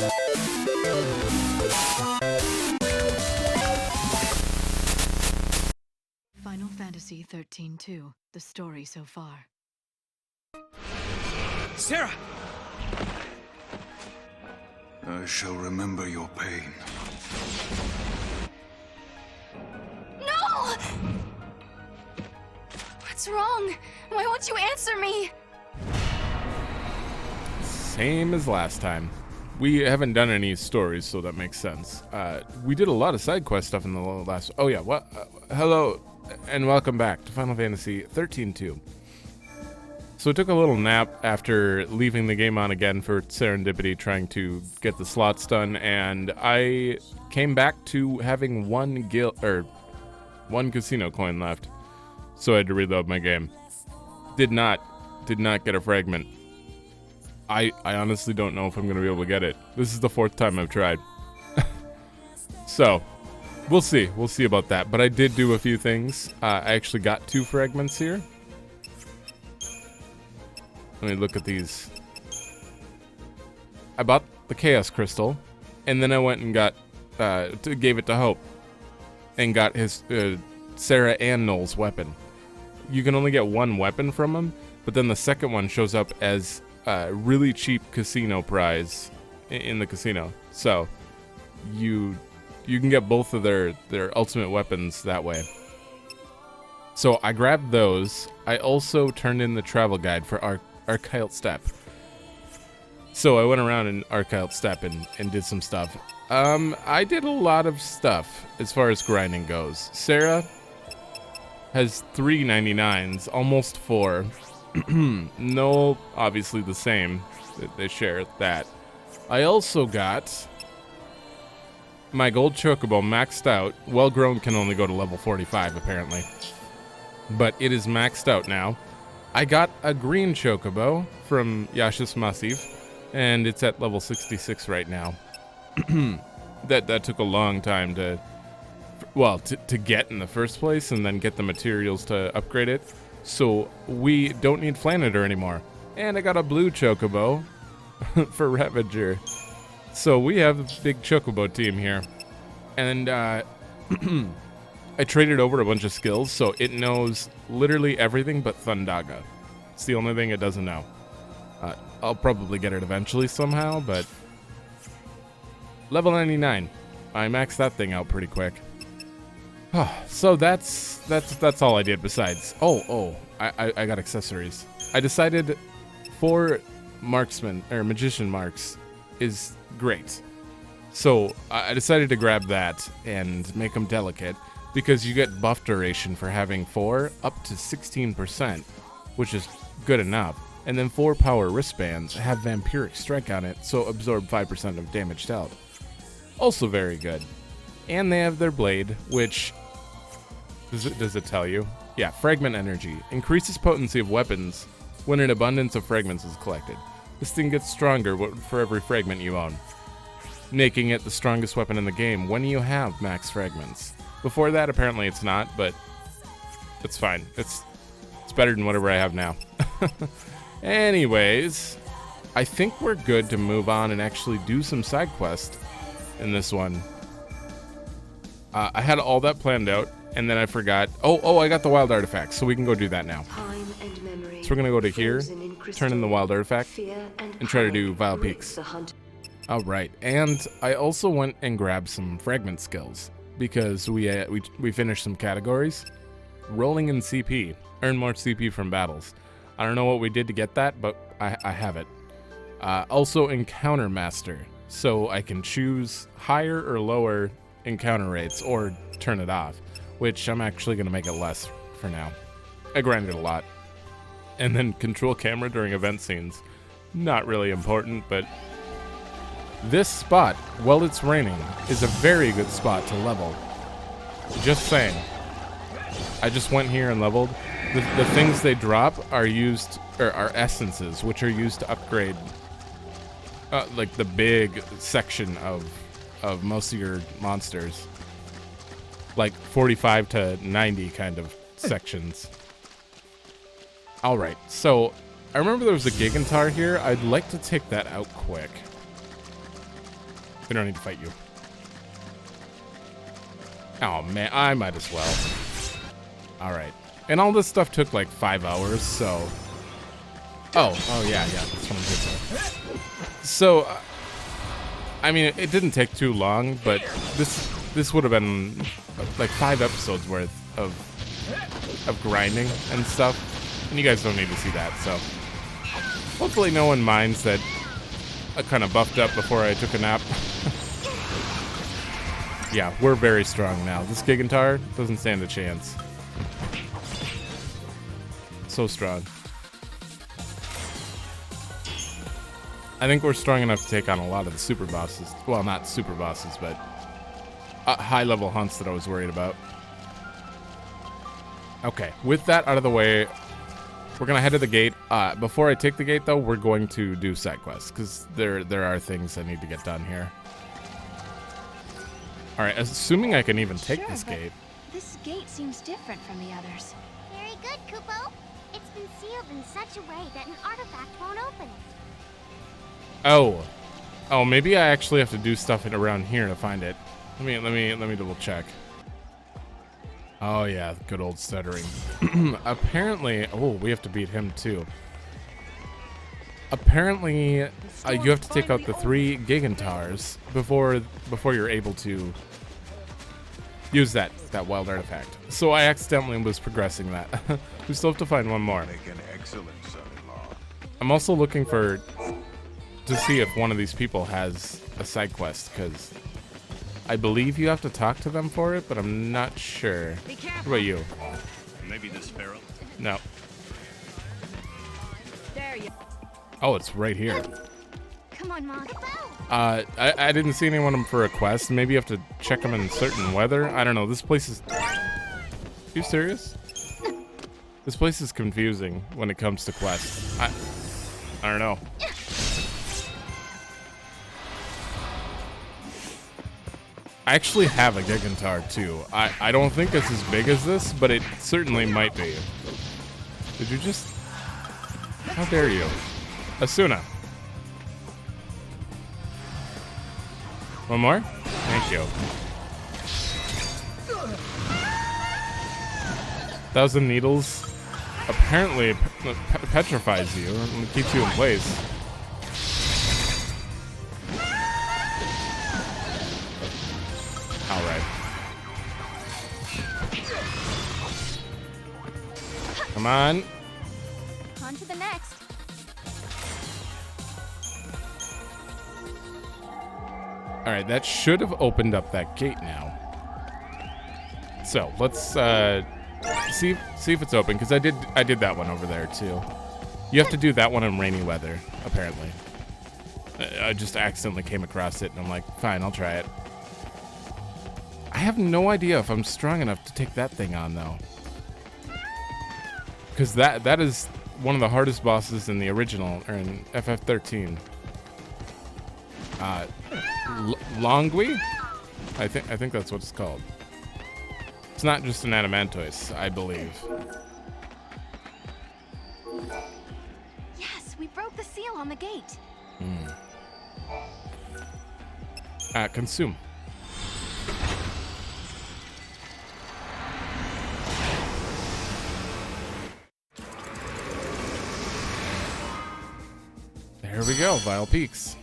Final Fantasy XIII-2, the story so far. Serah! I shall remember your pain. No! What's wrong? Why won't you answer me? Same as last time. We haven't done any stories, so that makes sense. We did a lot of side quest stuff in the last... Oh yeah, what? Hello, and welcome back to Final Fantasy XIII-2. So I took a little nap after leaving the game on again for serendipity, trying to get the slots done, and I came back to having one casino coin left. So I had to reload my game. Did not get a fragment. I honestly don't know if I'm going to be able to get it. This is the 4th time I've tried. So, we'll see. We'll see about that. But I did do a few things. I actually got 2 fragments here. Let me look at these. I bought the Chaos Crystal, and then I went and got, gave it to Hope, and got his Serah and Noel's weapon. You can only get 1 weapon from him, but then the second one shows up as really cheap casino prize in the casino. So you can get both of their ultimate weapons that way. So I grabbed those. I also turned in the travel guide for Archailed Steppe. So I went around in Archailed Steppe and did some stuff. I did a lot of stuff as far as grinding goes. Serah has 3 99s, almost 4. Noel, obviously the same. They share that. I also got my gold chocobo maxed out. Well Grown can only go to level 45 apparently, but it is maxed out now. I got a green chocobo from Yash's Massif, and it's at level 66 right now. That took a long time to get in the first place, and then get the materials to upgrade it. So we don't need Flanader anymore. And I got a blue chocobo for Ravager. So we have a big chocobo team here. And I traded over a bunch of skills, so it knows literally everything but Thundaga. It's the only thing it doesn't know. I'll probably get it eventually somehow, but... Level 99. I maxed that thing out pretty quick. So that's all I did besides. I got accessories. I decided 4 marksman or magician marks is great. So I decided to grab that and make them delicate, because you get buff duration for having 4 up to 16%, which is good enough. And then 4 power wristbands have vampiric strike on it, so absorb 5% of damage dealt. Also very good. And they have their blade, which... Does it tell you? Yeah, Fragment energy. Increases potency of weapons when an abundance of fragments is collected. This thing gets stronger for every fragment you own, making it the strongest weapon in the game when you have max fragments. Before that, apparently it's not, but it's fine. It's better than whatever I have now. Anyways, I think we're good to move on and actually do some side quest in this one. I had all that planned out, and then I forgot. Oh, I got the wild artifact, so we can go do that now. So we're going to go to here, turn in the wild artifact, and try to do Vile Peaks. Alright, and I also went and grabbed some fragment skills, because we finished some categories. Rolling in CP. Earn more CP from battles. I don't know what we did to get that, but I have it. Also Encounter Master, so I can choose higher or lower encounter rates, or turn it off, which I'm actually going to make it less for now. I grinded a lot. And then control camera during event scenes. Not really important, but this spot, while it's raining, is a very good spot to level. Just saying. I just went here and leveled. The things they drop are essences, which are used to upgrade like the big section of most of your monsters. Like 45 to 90 kind of sections. Alright, so I remember there was a Gigantar here. I'd like to take that out quick. We don't need to fight you. Oh, man, I might as well. All right. And all this stuff took like 5 hours, so... Oh, yeah, that's what I'm good for. So, I mean, it didn't take too long, but this would have been like 5 episodes worth of grinding and stuff. And you guys don't need to see that, so... Hopefully no one minds that I kind of buffed up before I took a nap. Yeah, we're very strong now. This Gigantar doesn't stand a chance. So strong. I think we're strong enough to take on a lot of the super bosses. Well, not super bosses, but high-level hunts that I was worried about. Okay, with that out of the way, we're going to head to the gate. Before I take the gate, though, we're going to do side quests, because there are things I need to get done here. Alright, assuming I can even take this gate. This gate seems different from the others. Very good, Kupo. It's been sealed in such a way that an artifact won't open it. Oh, maybe I actually have to do stuff around here to find it. Let me double check. Oh yeah, good old stuttering. Apparently, we have to beat him too. Apparently, you have to take out the 3 Gigantars before you're able to use that wild artifact. So I accidentally was progressing that. We still have to find one more. Make an excellent son-in-law. I'm also looking to see if one of these people has a side quest, because I believe you have to talk to them for it, but I'm not sure. What about you? Maybe this Farron? No. There you. Oh, it's right here. Come on, Mom. I didn't see anyone for a quest. Maybe you have to check them in certain weather. I don't know. This place is... Are you serious? This place is confusing when it comes to quests. I don't know. I actually have a Gigantar too. I don't think it's as big as this, but it certainly might be. Did you just... How dare you? Asuna. One more? Thank you. 1,000 needles apparently petrifies you and keeps you in place. Alright. Come on. On to the next. Alright, that should have opened up that gate now. So, let's see if it's open, because I did that one over there too. You have to do that one in rainy weather, apparently. I just accidentally came across it, and I'm like, fine, I'll try it. I have no idea if I'm strong enough to take that thing on, though. Because that is one of the hardest bosses in the original, or in FF13. Longui? I think that's what it's called. It's not just an Adamantoise, I believe. Yes, we broke the seal on the gate. Consume. There we go, Vile Peaks.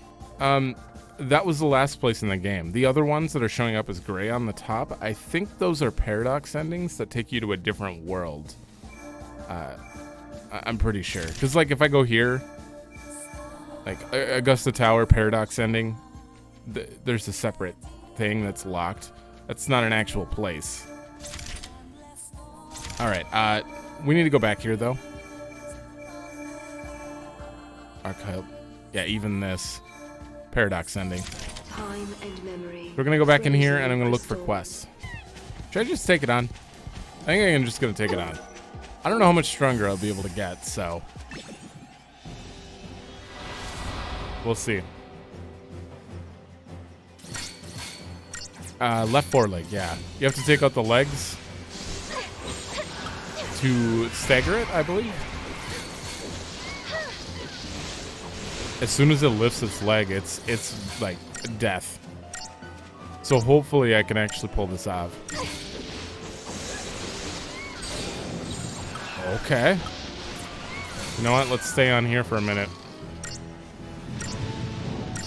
That was the last place in the game. The other ones that are showing up as gray on the top, I think those are paradox endings that take you to a different world. I'm pretty sure. Because, like, if I go here, like, Augusta Tower, paradox ending, there's a separate thing that's locked. That's not an actual place. Alright, we need to go back here, though. Archive. Yeah, even this. Paradox ending. Time and memory. We're gonna go back in here and I'm gonna look for quests. Should I just take it on? I think I'm just gonna take it on. I don't know how much stronger I'll be able to get, so we'll see. Left foreleg, yeah. You have to take out the legs to stagger it, I believe. As soon as it lifts its leg, it's like death. So hopefully I can actually pull this off. Okay. You know what? Let's stay on here for a minute.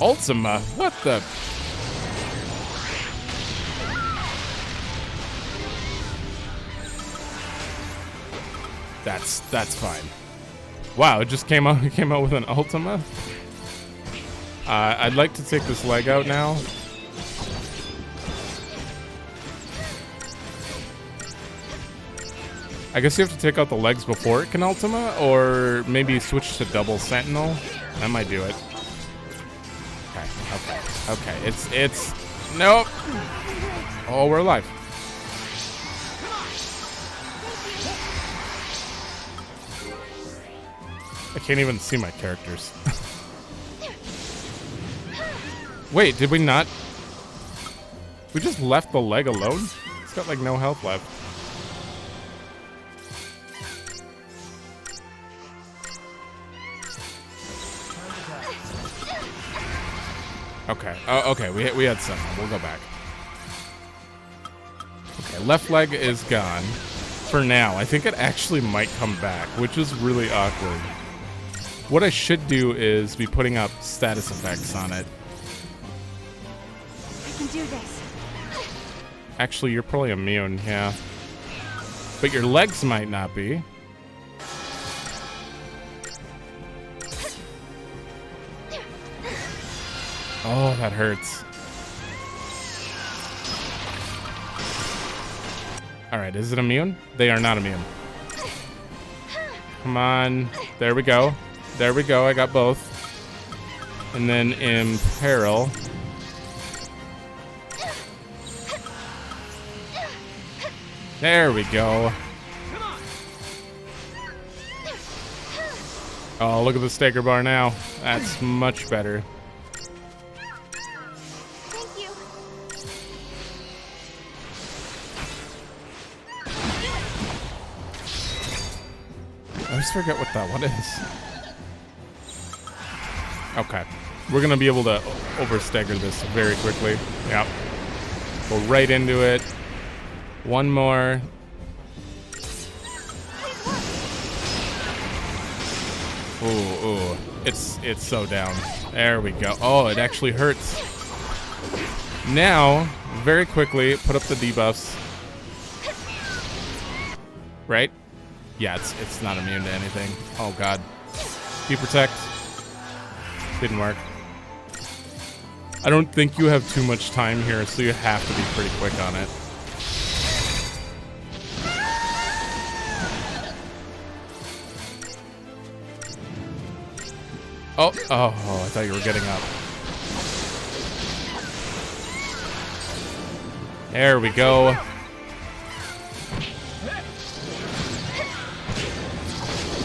Ultima? What the? That's fine. Wow, it just came out. It came out with an Ultima. I'd like to take this leg out now. I guess you have to take out the legs before it can Ultima, or maybe switch to double Sentinel. That might do it. Okay. It's nope. Oh, we're alive. I can't even see my characters. Wait, did we not? We just left the leg alone? It's got like no health left. Okay. Oh, okay. We had some. We'll go back. Okay, left leg is gone for now. I think it actually might come back, which is really awkward. What I should do is be putting up status effects on it. I can do this. Actually, you're probably immune, yeah. But your legs might not be. Oh, that hurts. Alright, is it immune? They are not immune. Come on. There we go. There we go. I got both. And then Imperil. There we go. Oh, look at the stagger bar now. That's much better. Thank you. I always forget what that one is. Okay. We're going to be able to overstagger this very quickly. Yep. Go right into it. One more. Ooh. It's so down. There we go. Oh, it actually hurts. Now, very quickly, put up the debuffs. Right? Yeah, it's not immune to anything. Oh, God. Protect. Didn't work. I don't think you have too much time here, so you have to be pretty quick on it. Oh, I thought you were getting up. There we go.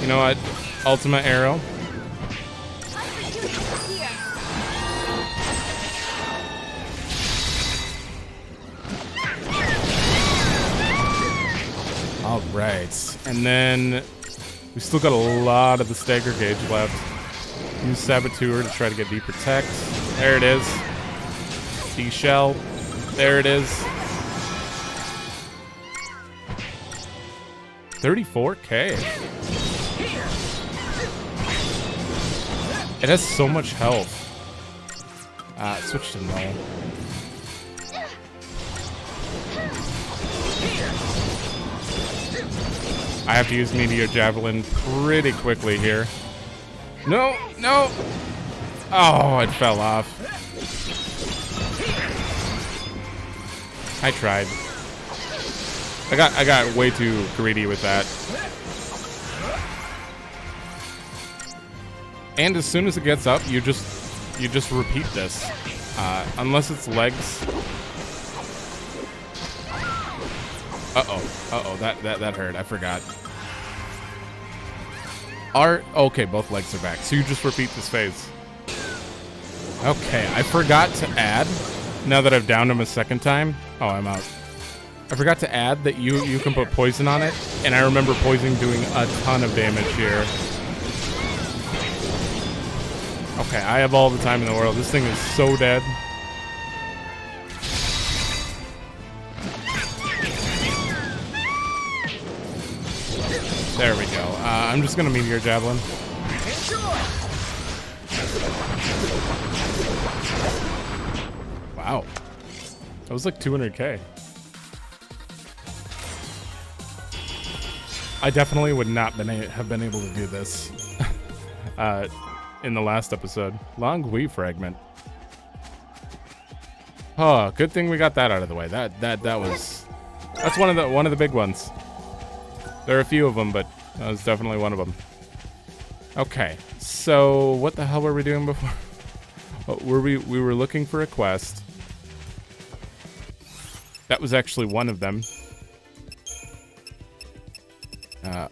You know what? Ultima Arrow. All right, and then we still got a lot of the stagger gauge left. Use Saboteur to try to get Protect. There it is. D-Shell. There it is. 34K. It has so much health. Switch to Noel. I have to use Meteor Javelin pretty quickly here. No. Oh, it fell off. I tried. I got way too greedy with that. And as soon as it gets up, you just repeat this. Unless it's legs. Uh-oh, that hurt. I forgot. Okay, both legs are back. So you just repeat this phase. Okay, I forgot to add, now that I've downed him a second time. Oh, I'm out. I forgot to add that you can put poison on it, and I remember poison doing a ton of damage here. Okay, I have all the time in the world. This thing is so dead. There we go. I'm just gonna meteor javelin. Wow. That was like 200k. I definitely would not have been able to do this in the last episode. Longui fragment. Oh, good thing we got that out of the way. That's one of the big ones. There are a few of them, but that was definitely one of them. Okay, so what the hell were we doing before? Oh, we were looking for a quest. That was actually one of them.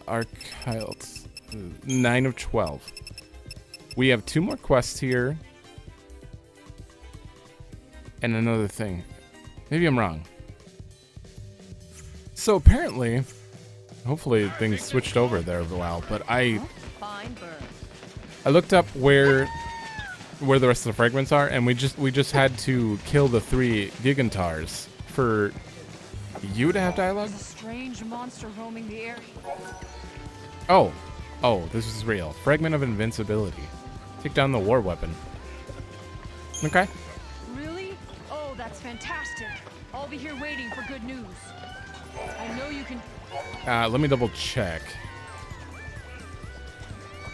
Archiles, 9 of 12. We have 2 more quests here. And another thing. Maybe I'm wrong. So apparently, hopefully things switched over there for a while, but I looked up where the rest of the fragments are, and we just had to kill the 3 Gigantars for you to have dialogue? There's a strange monster roaming the area. Oh, this is real. Fragment of invincibility. Take down the war weapon. Okay. Really? Oh, that's fantastic. I'll be here waiting for good news. I know you can... Let me double check.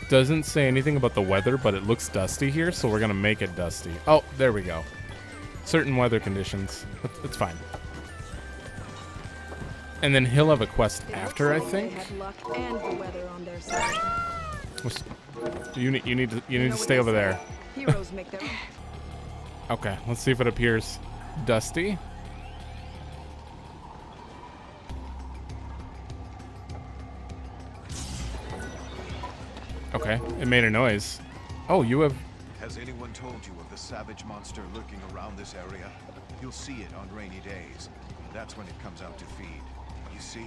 Doesn't say anything about the weather, but it looks dusty here, so we're gonna make it dusty. Oh, there we go. Certain weather conditions. It's fine. And then he'll have a quest after, I think. You need to stay over there. Heroes make their... Okay, let's see if it appears dusty. Okay, it made a noise. Oh, you have... Has anyone told you of the savage monster lurking around this area? You'll see it on rainy days. That's when it comes out to feed. You see,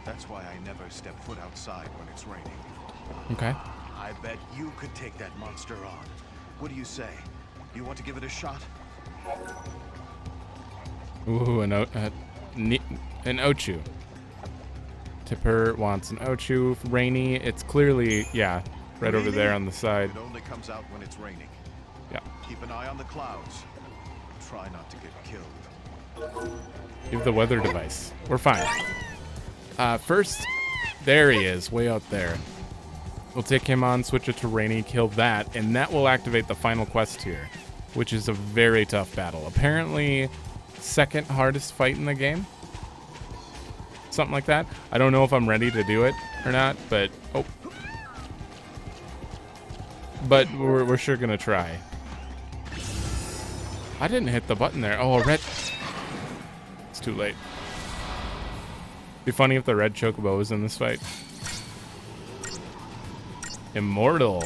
that's why I never step foot outside when it's raining. Okay. I bet you could take that monster on. What do you say? You want to give it a shot? Ooh, an Ochu. Tipper wants an Ochu. Rainy. It's clearly, yeah, right over there on the side. It only comes out when it's raining. Yeah. Keep an eye on the clouds. Try not to get killed. Give the weather device. We're fine. First, there he is, way out there. We'll take him on, switch it to rainy, kill that, and that will activate the final quest here, which is a very tough battle. Apparently, second hardest fight in the game. Something like that. I don't know if I'm ready to do it or not, but we're sure gonna try. I didn't hit the button there. Oh, a red. It's too late. Be funny if the red chocobo was in this fight. Immortal.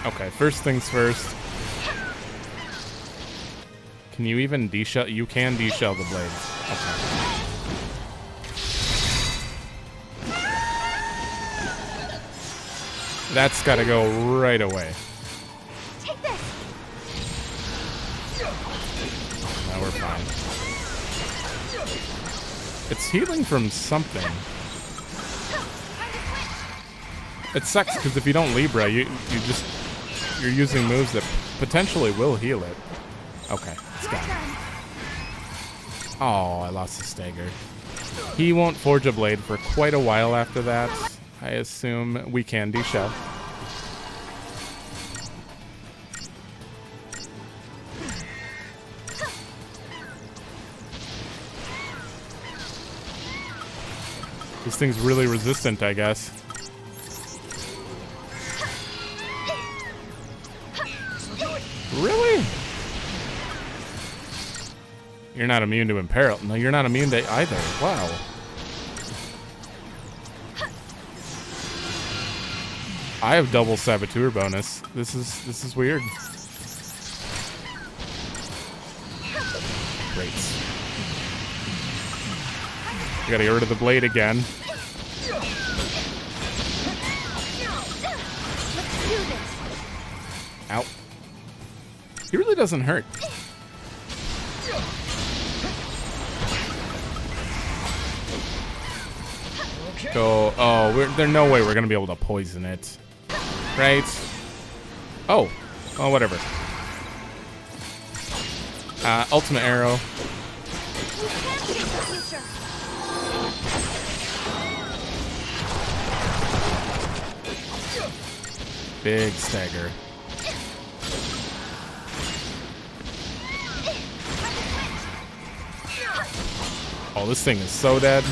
Okay, first things first. Can you even deshell? You can deshell the blade. Okay. That's gotta go right away. Take this. Now we're fine. It's healing from something. It sucks because if you don't Libra, you're using moves that potentially will heal it. Okay, it's gone. Oh, I lost the stagger. He won't forge a blade for quite a while after that. I assume we can deshell. This thing's really resistant, I guess. Really? You're not immune to imperil. No, you're not immune to either. Wow. I have double saboteur bonus. This is weird. Great. You gotta get rid of the blade again. Ow. He really doesn't hurt. Go. Oh, there's no way we're gonna be able to poison it, right? Oh, well, whatever. Ultimate arrow. You can shape the future. Big stagger. Oh, this thing is so dead.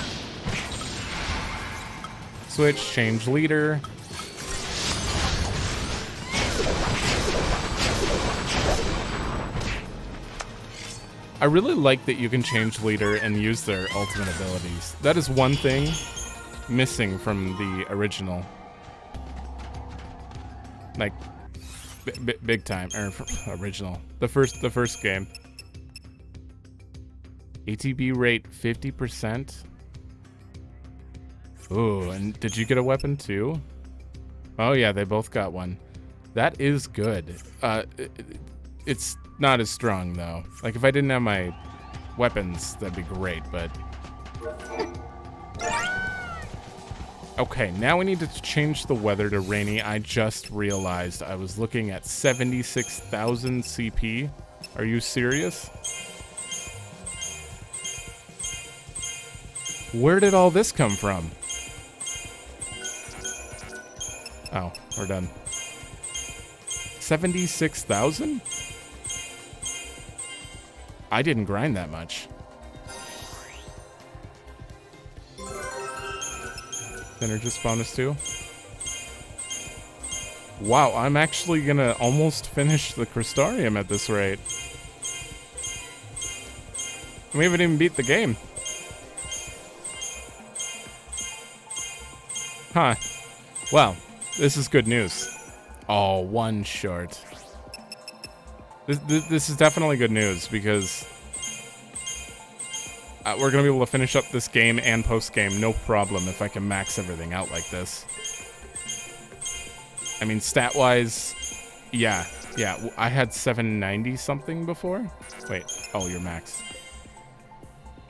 Switch, change leader. I really like that you can change leader and use their ultimate abilities. That is one thing missing from the original. Like, big time, or original. The first game. ATB rate 50%. Ooh, and did you get a weapon too? Oh yeah, they both got one. That is good. It's not as strong though. Like if I didn't have my weapons, that'd be great, but... Okay, now we need to change the weather to rainy. I just realized I was looking at 76,000 CP. Are you serious? Where did all this come from? Oh, we're done. 76,000? I didn't grind that much. Synergist bonus too. Wow, I'm actually gonna almost finish the Crystarium at this rate. We haven't even beat the game. Huh. Well, this is good news. Oh, one short. This is definitely good news because we're going to be able to finish up this game and post-game no problem if I can max everything out like this. I mean, stat-wise, yeah, I had 790 something before. Wait, oh, you're max.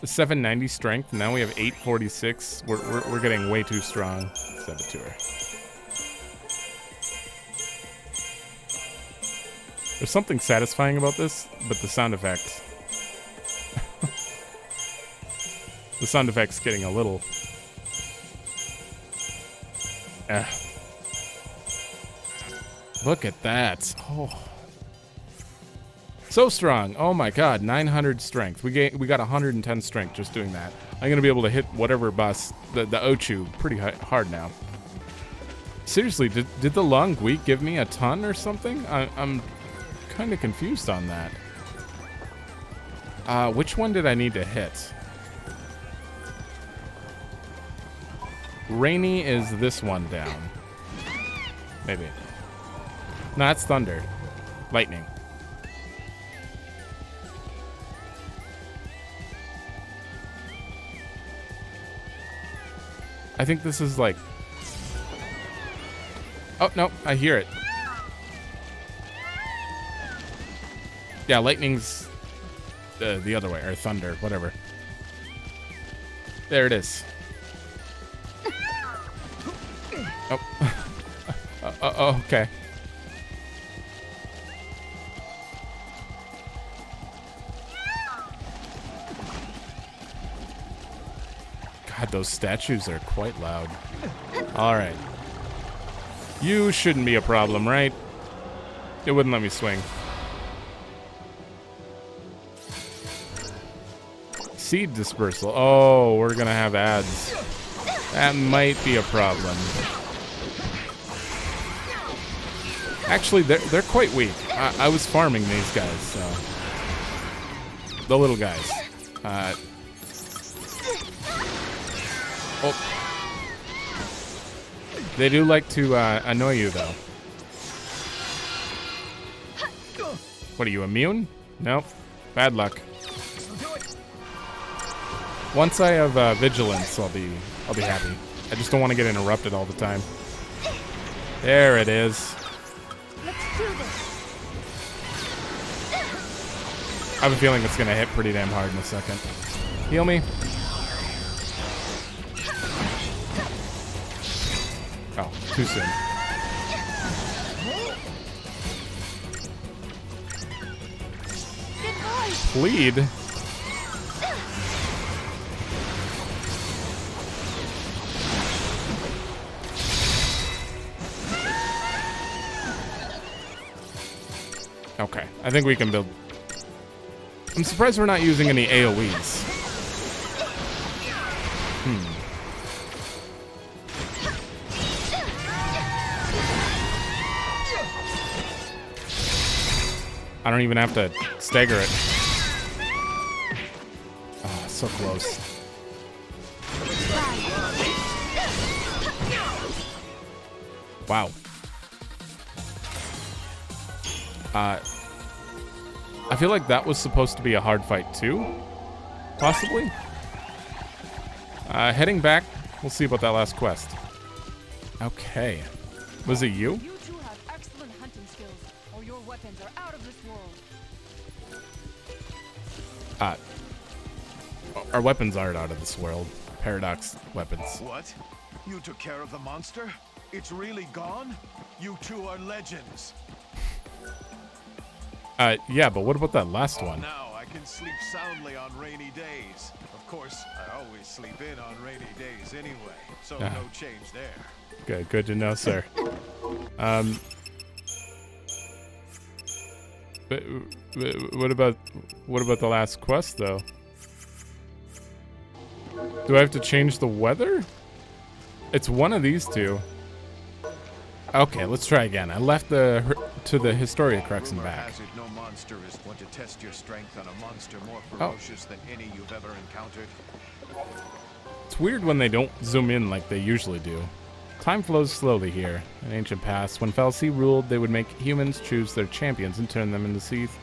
790 strength, now we have 846. We're getting way too strong. Saboteur. There's something satisfying about this, but the sound effect. The sound effect's getting a little... Look at that. Oh. So strong. Oh my god, 900 strength. We got 110 strength just doing that. I'm going to be able to hit whatever boss, the Ochu, pretty hard now. Seriously, did the Long Gui give me a ton or something? I'm kind of confused on that. Which one did I need to hit? Rainy is this one down. Maybe. No, that's thunder. Lightning. I think this is like... Oh, no, I hear it. Yeah, lightning's the other way, or thunder, whatever. There it is. Oh. Okay. God, those statues are quite loud. All right. You shouldn't be a problem, right? It wouldn't let me swing. Seed dispersal. Oh, we're gonna have ads. That might be a problem. Actually, they're quite weak. I was farming these guys, so... The little guys. Oh. They do like to annoy you, though. What are you, immune? Nope. Bad luck. Once I have vigilance, I'll be happy. I just don't want to get interrupted all the time. There it is. Let's do this. I have a feeling it's gonna hit pretty damn hard in a second. Heal me. too soon. Good boy. Plead? Okay, I think we can build. I'm surprised we're not using any AoEs. I don't even have to stagger it. Oh, so close. Wow. I feel like that was supposed to be a hard fight too, possibly. Heading back, we'll see about that last quest. Okay. Was it you? You two have excellent hunting skills, or your weapons are out of this world. Our weapons aren't out of this world. Paradox weapons. What? You took care of the monster? It's really gone? You two are legends. Yeah, but what about that last one? Now I can sleep soundly on rainy days. Of course, I always sleep in on rainy days anyway, so no change there. Good to know, sir. But what about the last quest, though? Do I have to change the weather? It's one of these two. Okay, let's try again. I left to the Historia Crux and Rumor back. has it no monster is one to test your strength on a monster more ferocious than any you've ever encountered. It's weird when they don't zoom in like they usually do. Time flows slowly here. In ancient past, when Fal'Cie ruled, they would make humans choose their champions and turn them into Seath.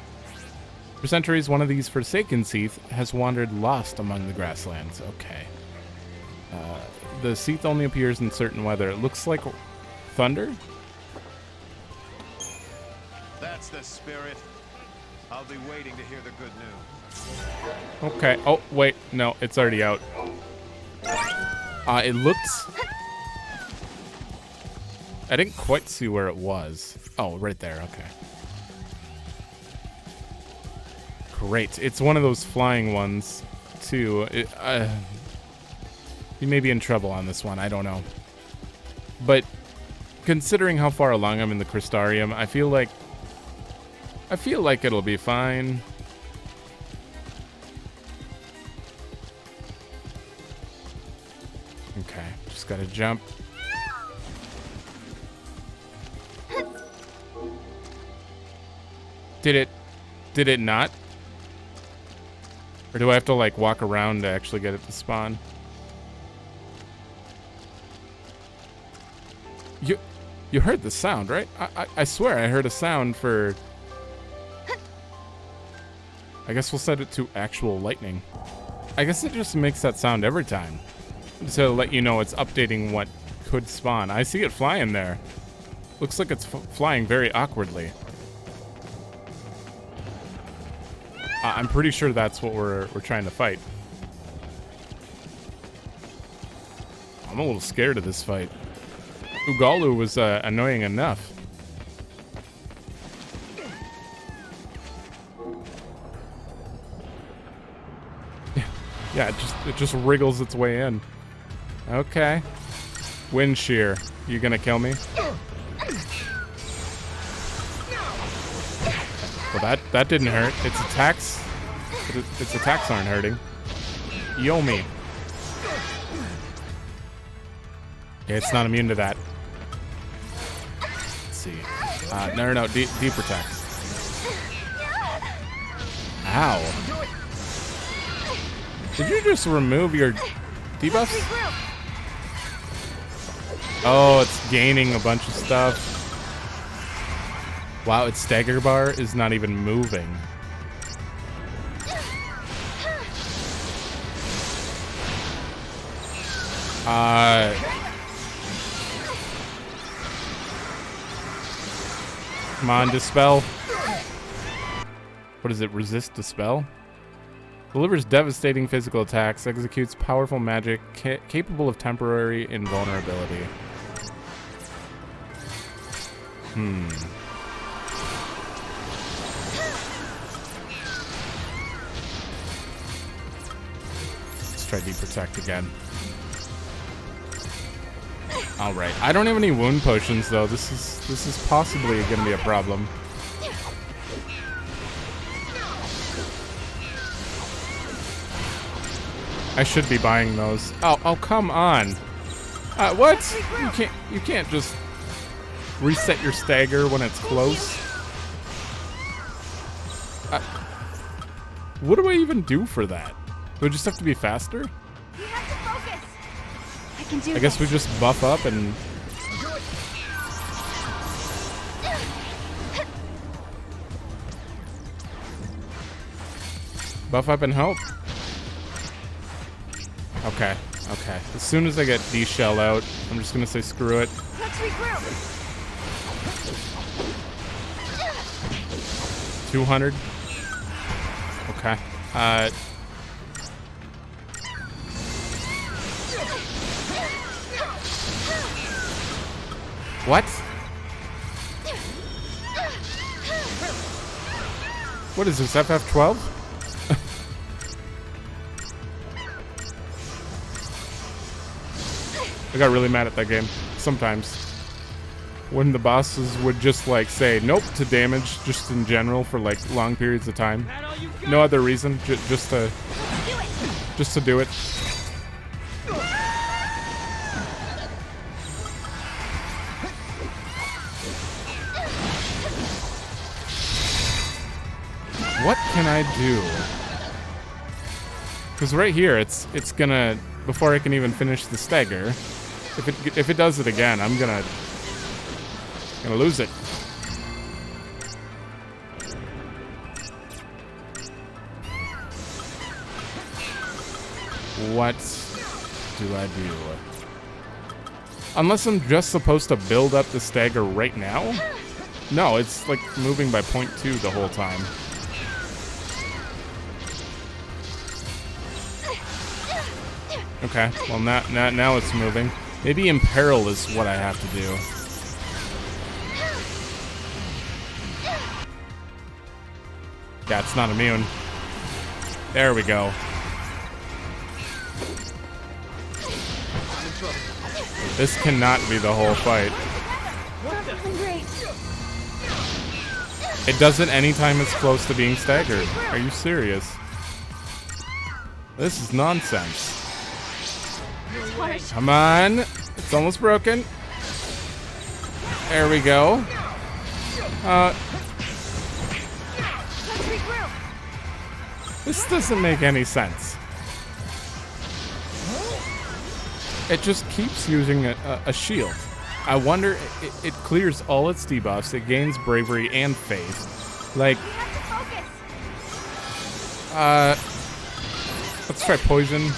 For centuries, one of these forsaken Seath has wandered lost among the grasslands. Okay. The Seath only appears in certain weather. It looks like thunder? That's the spirit. I'll be waiting to hear the good news. Okay. Oh, wait. No, it's already out. It looks... I didn't quite see where it was. Oh, right there. Okay. Great. It's one of those flying ones, too. You may be in trouble on this one. I don't know. But considering how far along I'm in the Crystarium, I feel like it'll be fine. Okay, just gotta jump. Did it not? Or do I have to like walk around to actually get it to spawn? You heard the sound, right? I swear I heard a sound for... I guess we'll set it to actual lightning. I guess it just makes that sound every time to let you know it's updating what could spawn. I see it flying there. Looks like it's flying very awkwardly. I'm pretty sure that's what we're trying to fight. I'm a little scared of this fight. Ugalu was annoying enough. Yeah, it just wriggles its way in. Okay. Wind shear. You gonna kill me? Well, that didn't hurt. Its attacks aren't hurting. Yomi. Yeah, it's not immune to that. Let's see. No, deep attacks. Ow. Did you just remove your debuffs? Oh, it's gaining a bunch of stuff. Wow, its stagger bar is not even moving. Come on, dispel. What is it? Resist dispel? Delivers devastating physical attacks, executes powerful magic capable of temporary invulnerability. Let's try Deep Protect again. Alright. I don't have any wound potions though. This is possibly gonna be a problem. I should be buying those. Oh, come on. What? You can't just reset your stagger when it's close. What do I even do for that? Do I just have to be faster? You have to focus. I can do I guess we just buff up and... buff up and help. Okay, okay. As soon as I get D-Shell out, I'm just gonna say screw it. Let's regroup. 200. Okay. What? What is this, FF12? I got really mad at that game sometimes. When the bosses would just like say nope to damage just in general for like long periods of time. No other reason, just to do it. What can I do? Because right here, it's gonna, before I can even finish the stagger, if it does it again, I'm gonna lose it. What do I do? Unless I'm just supposed to build up the stagger right now? No, it's like moving by 0.2 the whole time. Okay, well now it's moving. Maybe Imperil is what I have to do. Yeah, it's not immune. There we go. This cannot be the whole fight. It does it anytime it's close to being staggered. Are you serious? This is nonsense. Come on. It's almost broken. There we go. This doesn't make any sense. It just keeps using a shield. I wonder, it clears all its debuffs, it gains bravery and faith. Like, let's try poison.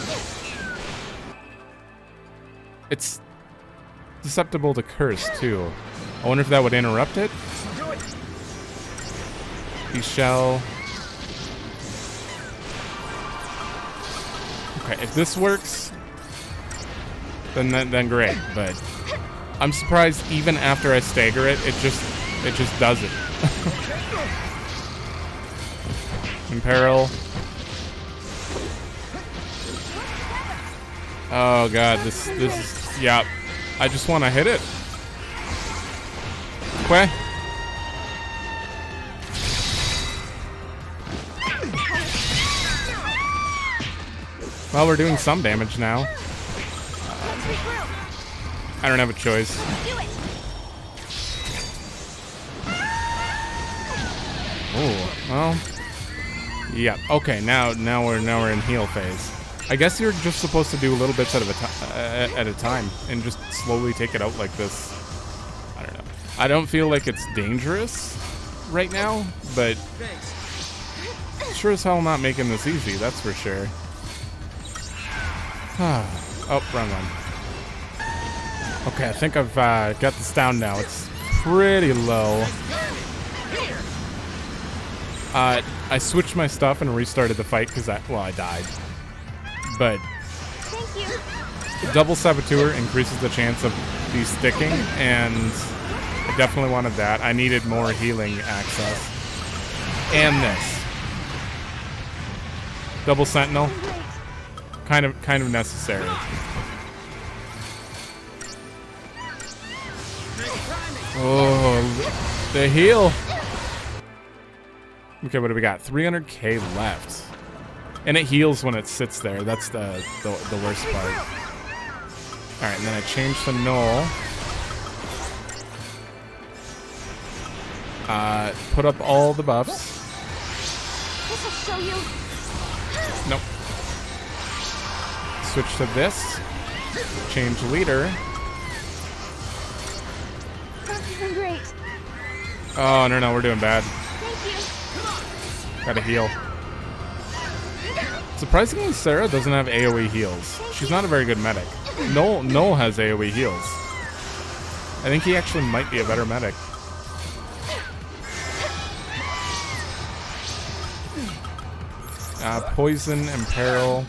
It's susceptible to curse too. I wonder if that would interrupt it. We shall. Okay, if this works, then great. But I'm surprised even after I stagger it, it just does it. Imperil. Oh god, this is, yeah. I just want to hit it. Okay. Well, we're doing some damage now. I don't have a choice. Oh, well. Yeah. Okay, now we're in heal phase. I guess you're just supposed to do little bits at a time and just slowly take it out like this. I don't know. I don't feel like it's dangerous right now, but sure as hell not making this easy, that's for sure. Oh, wrong one. Okay, I think I've got this down now. It's pretty low. I switched my stuff and restarted the fight because I died. But double saboteur increases the chance of these sticking, and it definitely wanted that. I needed more healing access. And this. Double Sentinel. Kind of necessary. Oh, the heal. Okay, what do we got? 300k left. And it heals when it sits there. That's the worst part. Alright, and then I change to Noel. Put up all the buffs. This'll show you. Nope. Switch to this. Change leader. Not feeling great. Oh, no, we're doing bad. Thank you. Gotta heal. Surprisingly, Serah doesn't have AoE heals. She's not a very good medic. Noel has AoE heals. I think he actually might be a better medic. Poison and peril.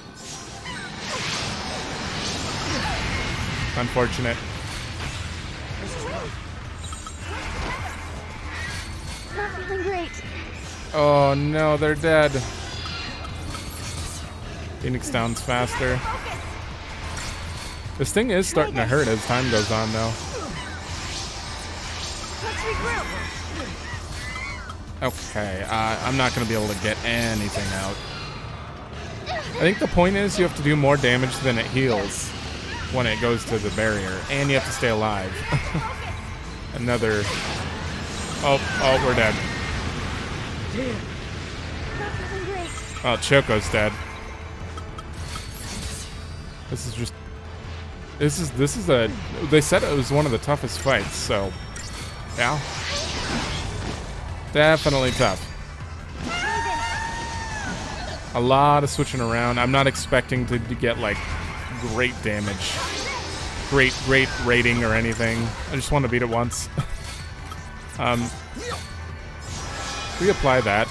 Unfortunate. Not feeling great. Oh no, they're dead. Phoenix downs faster. This thing is starting to hurt as time goes on, though. Let's regroup. Okay, I'm not going to be able to get anything out. I think the point is you have to do more damage than it heals when it goes to the barrier, and you have to stay alive. Another... Oh, we're dead. Not feeling great. Oh, Choco's dead. This is just... This is a... They said it was one of the toughest fights, so... Yeah. Definitely tough. A lot of switching around. I'm not expecting to get, like, great damage. Great rating or anything. I just want to beat it once. Reapply that.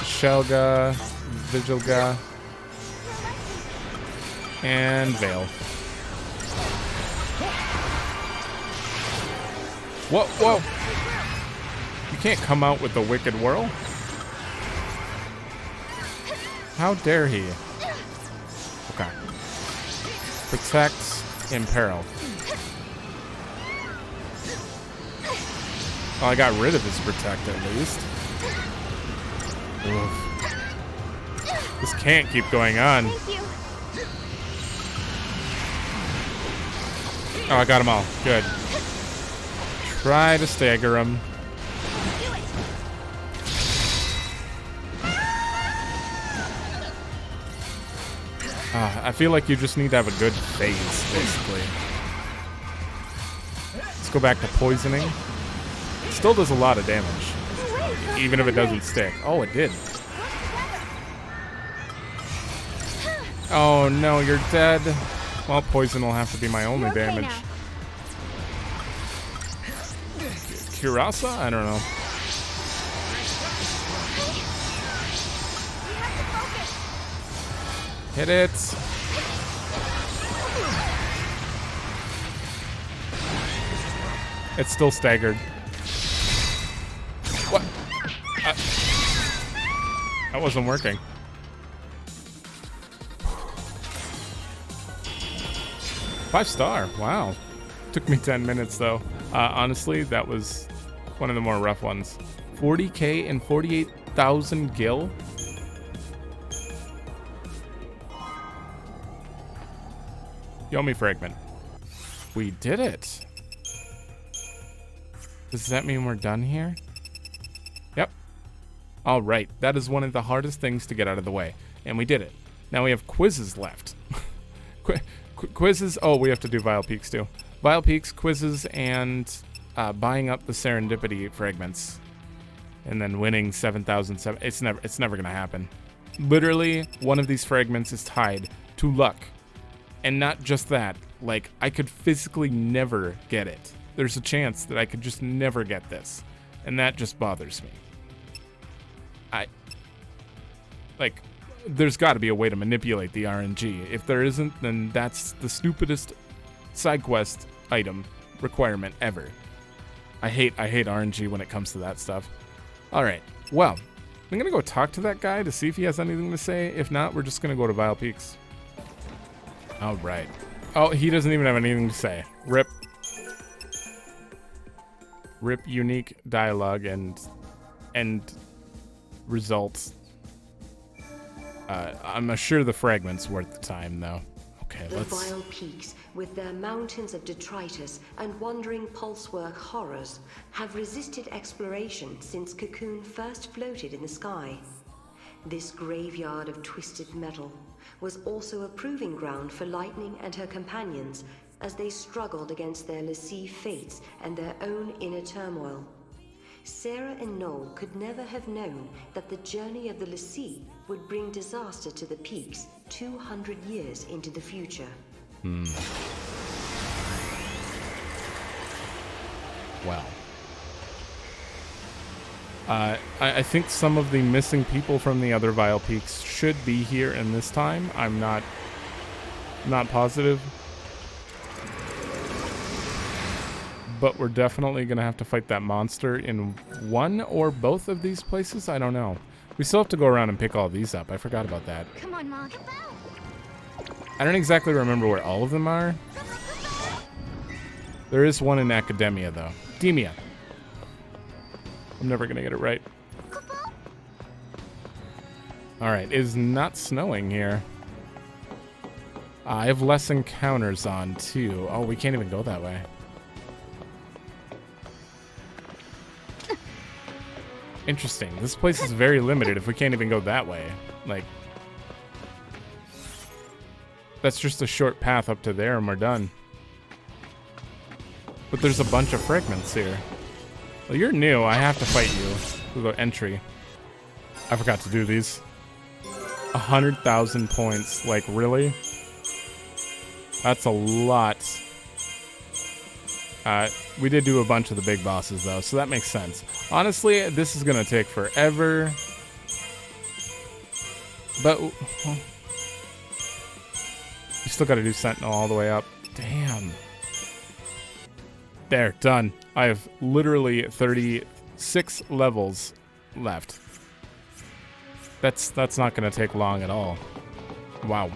Shelga, Vigilga, and Veil. Whoa! You can't come out with the Wicked Whirl. How dare he? Okay. Protect, Imperil. Well, I got rid of his Protect at least. Oof. This can't keep going on. Thank you. Oh, I got them all. Good. Try to stagger him. I feel like you just need to have a good phase, basically. Let's go back to poisoning. It still does a lot of damage, even if it doesn't stick. Oh, it did. Oh no, you're dead. Well, poison will have to be my only damage. Kurasa? I don't know. Hit it. It's still staggered. What? That wasn't working. Five star. Wow. Took me 10 minutes though. Honestly, that was one of the more rough ones. 40k and 48,000 gil. Yomi Fragment. We did it. Does that mean we're done here? Yep. All right. That is one of the hardest things to get out of the way. And we did it. Now we have quizzes left. Quizzes. Oh, we have to do Vile Peaks too. Vile Peaks, quizzes, and buying up the serendipity fragments. And then winning 7,007. It's never going to happen. Literally, one of these fragments is tied to luck. And not just that, like, I could physically never get it. There's a chance that I could just never get this. And that just bothers me. There's got to be a way to manipulate the RNG. If there isn't, then that's the stupidest side quest item requirement ever. I hate RNG when it comes to that stuff. All right, well, I'm gonna go talk to that guy to see if he has anything to say. If not, we're just gonna go to Vile Peaks. All right. Oh, he doesn't even have anything to say. Rip. Rip unique dialogue and results. I'm sure the fragment's worth the time, though. Okay, The let's... Vile Peaks, with their mountains of detritus and wandering pulsework horrors, have resisted exploration since Cocoon first floated in the sky. This graveyard of twisted metal was also a proving ground for Lightning and her companions as they struggled against their Lassie fates and their own inner turmoil. Serah and Noel could never have known that the journey of the Lassie would bring disaster to the Peaks 200 years into the future. Wow. I think some of the missing people from the other Vile Peaks should be here in this time. I'm not positive. But we're definitely going to have to fight that monster in one or both of these places. I don't know. We still have to go around and pick all these up. I forgot about that. Come on, Mom. I don't exactly remember where all of them are. There is one in Academia, though. Demia. I'm never going to get it right. Alright, it is not snowing here. I have less encounters on, too. Oh, we can't even go that way. Interesting. This place is very limited if we can't even go that way. Like, that's just a short path up to there and we're done. But there's a bunch of fragments here. Well, you're new. I have to fight you through the entry. I forgot to do these. 100,000 points. Like, really? That's a lot. We did do a bunch of the big bosses, though, so that makes sense. Honestly, this is going to take forever. But we still got to do Sentinel all the way up. Damn. There, done. I have literally 36 levels left. That's not going to take long at all. Wow.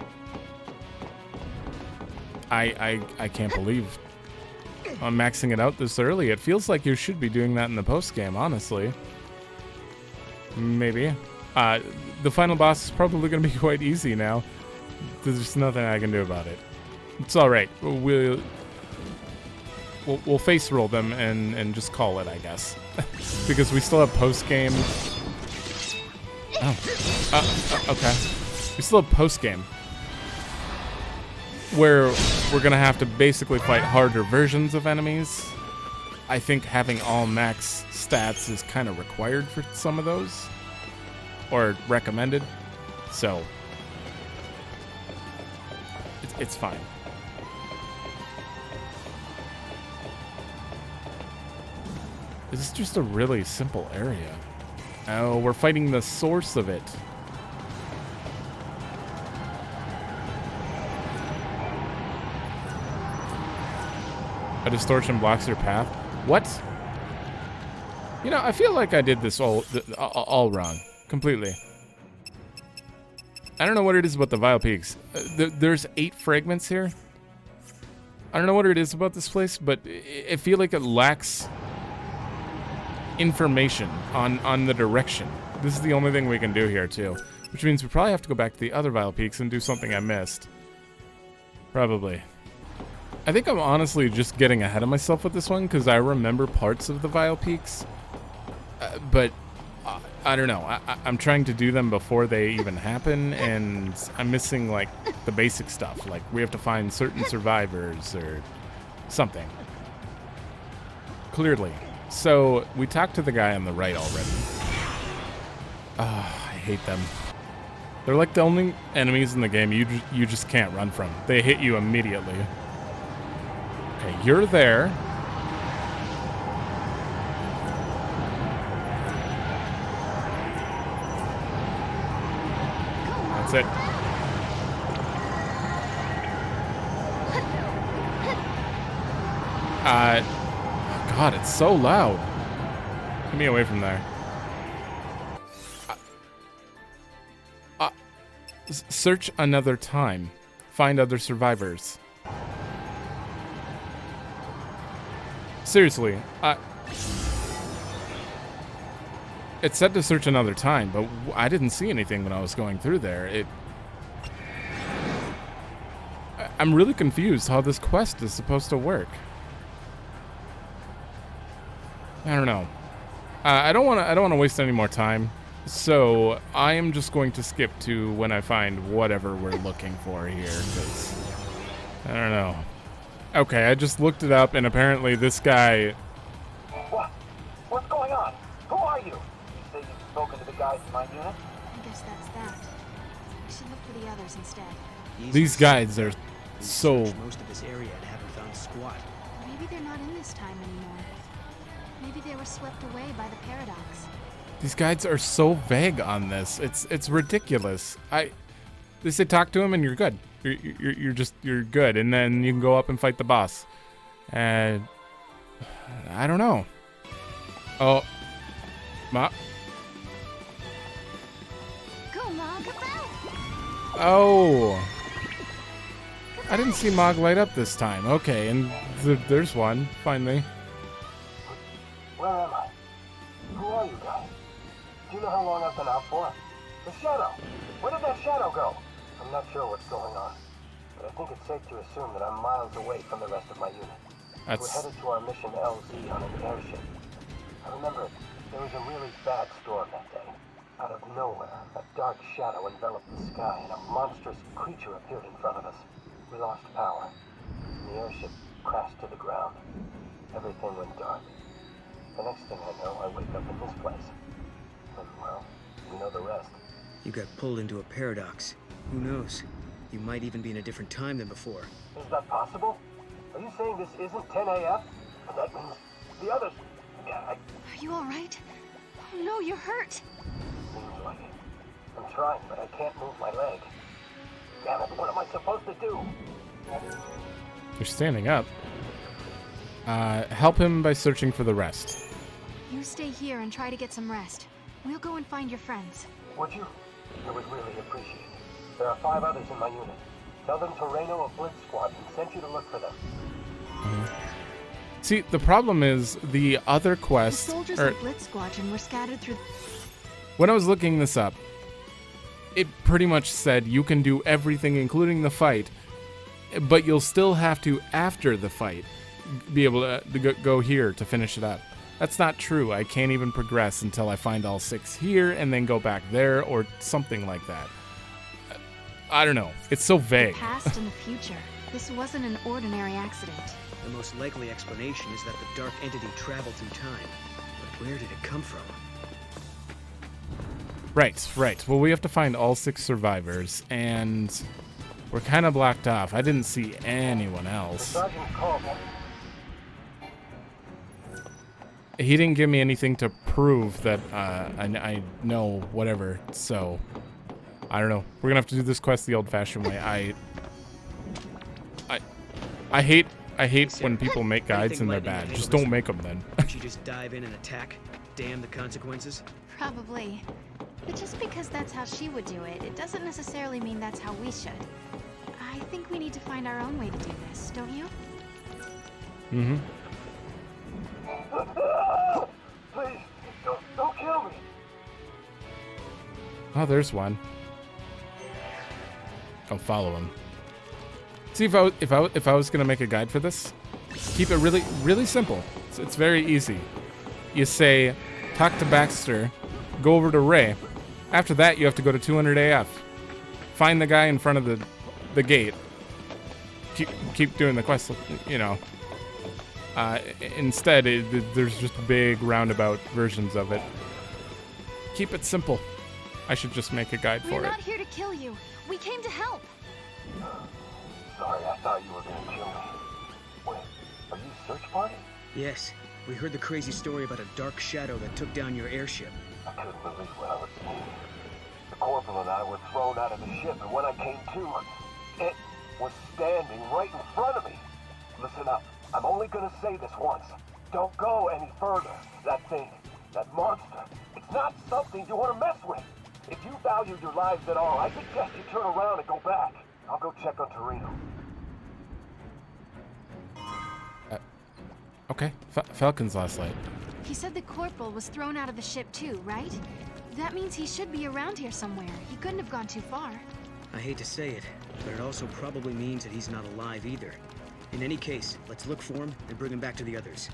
I can't believe I'm maxing it out this early. It feels like you should be doing that in the post-game, honestly. Maybe. The final boss is probably going to be quite easy now. There's nothing I can do about it. It's alright. We'll face roll them and just call it, I guess. Because we still have post-game. Oh. Okay. We still have post-game. Where we're going to have to basically fight harder versions of enemies. I think having all max stats is kind of required for some of those. Or recommended. So, it's fine. This is just a really simple area. Oh, we're fighting the source of it. A distortion blocks your path. What? You know, I feel like I did this all wrong. Completely. I don't know what it is about the Vile Peaks. There's 8 fragments here. I don't know what it is about this place, but I feel like it lacks information on the direction. This is the only thing we can do here, too. Which means we probably have to go back to the other Vile Peaks and do something I missed. Probably. I think I'm honestly just getting ahead of myself with this one because I remember parts of the Vile Peaks. But I don't know. I'm trying to do them before they even happen, and I'm missing, like, the basic stuff. Like, we have to find certain survivors or something. Clearly. So, we talked to the guy on the right already. I hate them. They're like the only enemies in the game you just can't run from. They hit you immediately. Okay, you're there. That's it. God, it's so loud. Get me away from there. Search another time. Find other survivors. Seriously, it said to search another time, but I didn't see anything when I was going through there. I'm really confused how this quest is supposed to work. I don't know. I don't want to waste any more time, so I am just going to skip to when I find whatever we're looking for here, because I don't know. Okay, I just looked it up, and apparently this guy... What? What's going on? Who are you? You say you've spoken to the guys in my unit? I guess that's that. We should look for the others instead. These guys are so... most of this area and haven't found squat. Maybe they're not in this time anymore. Maybe they were swept away by the paradox. These guides are so vague on this. It's ridiculous. They say talk to him and you're good. You're good, and then you can go up and fight the boss. And I don't know. Oh, Ma. Go, Mog, go! Oh, I didn't see Mog light up this time. Okay, and there's one finally. Where am I? Who are you guys? Do you know how long I've been out for? The shadow! Where did that shadow go? I'm not sure what's going on, but I think it's safe to assume that I'm miles away from the rest of my unit. We're headed to our mission LZ on an airship. I remember there was a really bad storm that day. Out of nowhere, a dark shadow enveloped the sky and a monstrous creature appeared in front of us. We lost power, and the airship crashed to the ground. Everything went dark. The next thing I know, I wake up in this place. And, well, you know the rest. You got pulled into a paradox. Who knows? You might even be in a different time than before. Is that possible? Are you saying this isn't 10 a.m.? That means the others... Are you alright? Oh no, you're hurt! Seems like it. I'm trying, but I can't move my leg. Damn it, what am I supposed to do? You're standing up. Help him by searching for the rest. You stay here and try to get some rest. We'll go and find your friends. Would you? I would really appreciate it. There are 5 others in my unit. Tell them Torreno of Blitz Squadron sent you to look for them. See, the problem is the other The quests... soldiers of Blitz Squadron were scattered through... When I was looking this up, it pretty much said you can do everything, including the fight, but you'll still have to, after the fight, be able to go here to finish it up. That's not true. I can't even progress until I find all 6 here and then go back there or something like that. I don't know. It's so vague. The past and the future. This wasn't an ordinary accident. The most likely explanation is that the dark entity traveled through time. But where did it come from? Right. Well, we have to find all 6 survivors, and we're kind of blocked off. I didn't see anyone else. Sergeant called me. He didn't give me anything to prove that I know whatever, so I don't know. We're gonna have to do this quest the old-fashioned way. I hate when people make guides and they're bad. Just don't make them then. Don't you just dive in and attack? Damn the consequences? Probably. But just because that's how she would do it, it doesn't necessarily mean that's how we should. I think we need to find our own way to do this, don't you? Mm-hmm. Please, don't kill me. Oh, there's one. I'll follow him. See, if I was gonna make a guide for this, keep it really simple. It's very easy. You say, talk to Baxter, go over to Ray. After that, you have to go to 200 AF. Find the guy in front of the gate. Keep doing the quest, you know. Instead, there's just big roundabout versions of it. Keep it simple. I should just make a guide for We're it. not here to kill you. We came to help. Sorry, I thought you were gonna kill me. Wait, are you search party? Yes. We heard the crazy story about a dark shadow that took down your airship. I couldn't believe what I was seeing. The corporal and I were thrown out of the ship, and when I came to, it was standing right in front of me. Listen up. I'm only gonna say this once. Don't go any further. That thing, that monster, it's not something you want to mess with. If you value your lives at all, I suggest you turn around and go back. I'll go check on Torino. Okay, Falcon's last light. He said the corporal was thrown out of the ship too, right? That means he should be around here somewhere. He couldn't have gone too far. I hate to say it, but it also probably means that he's not alive either. In any case, let's look for him and bring him back to the others.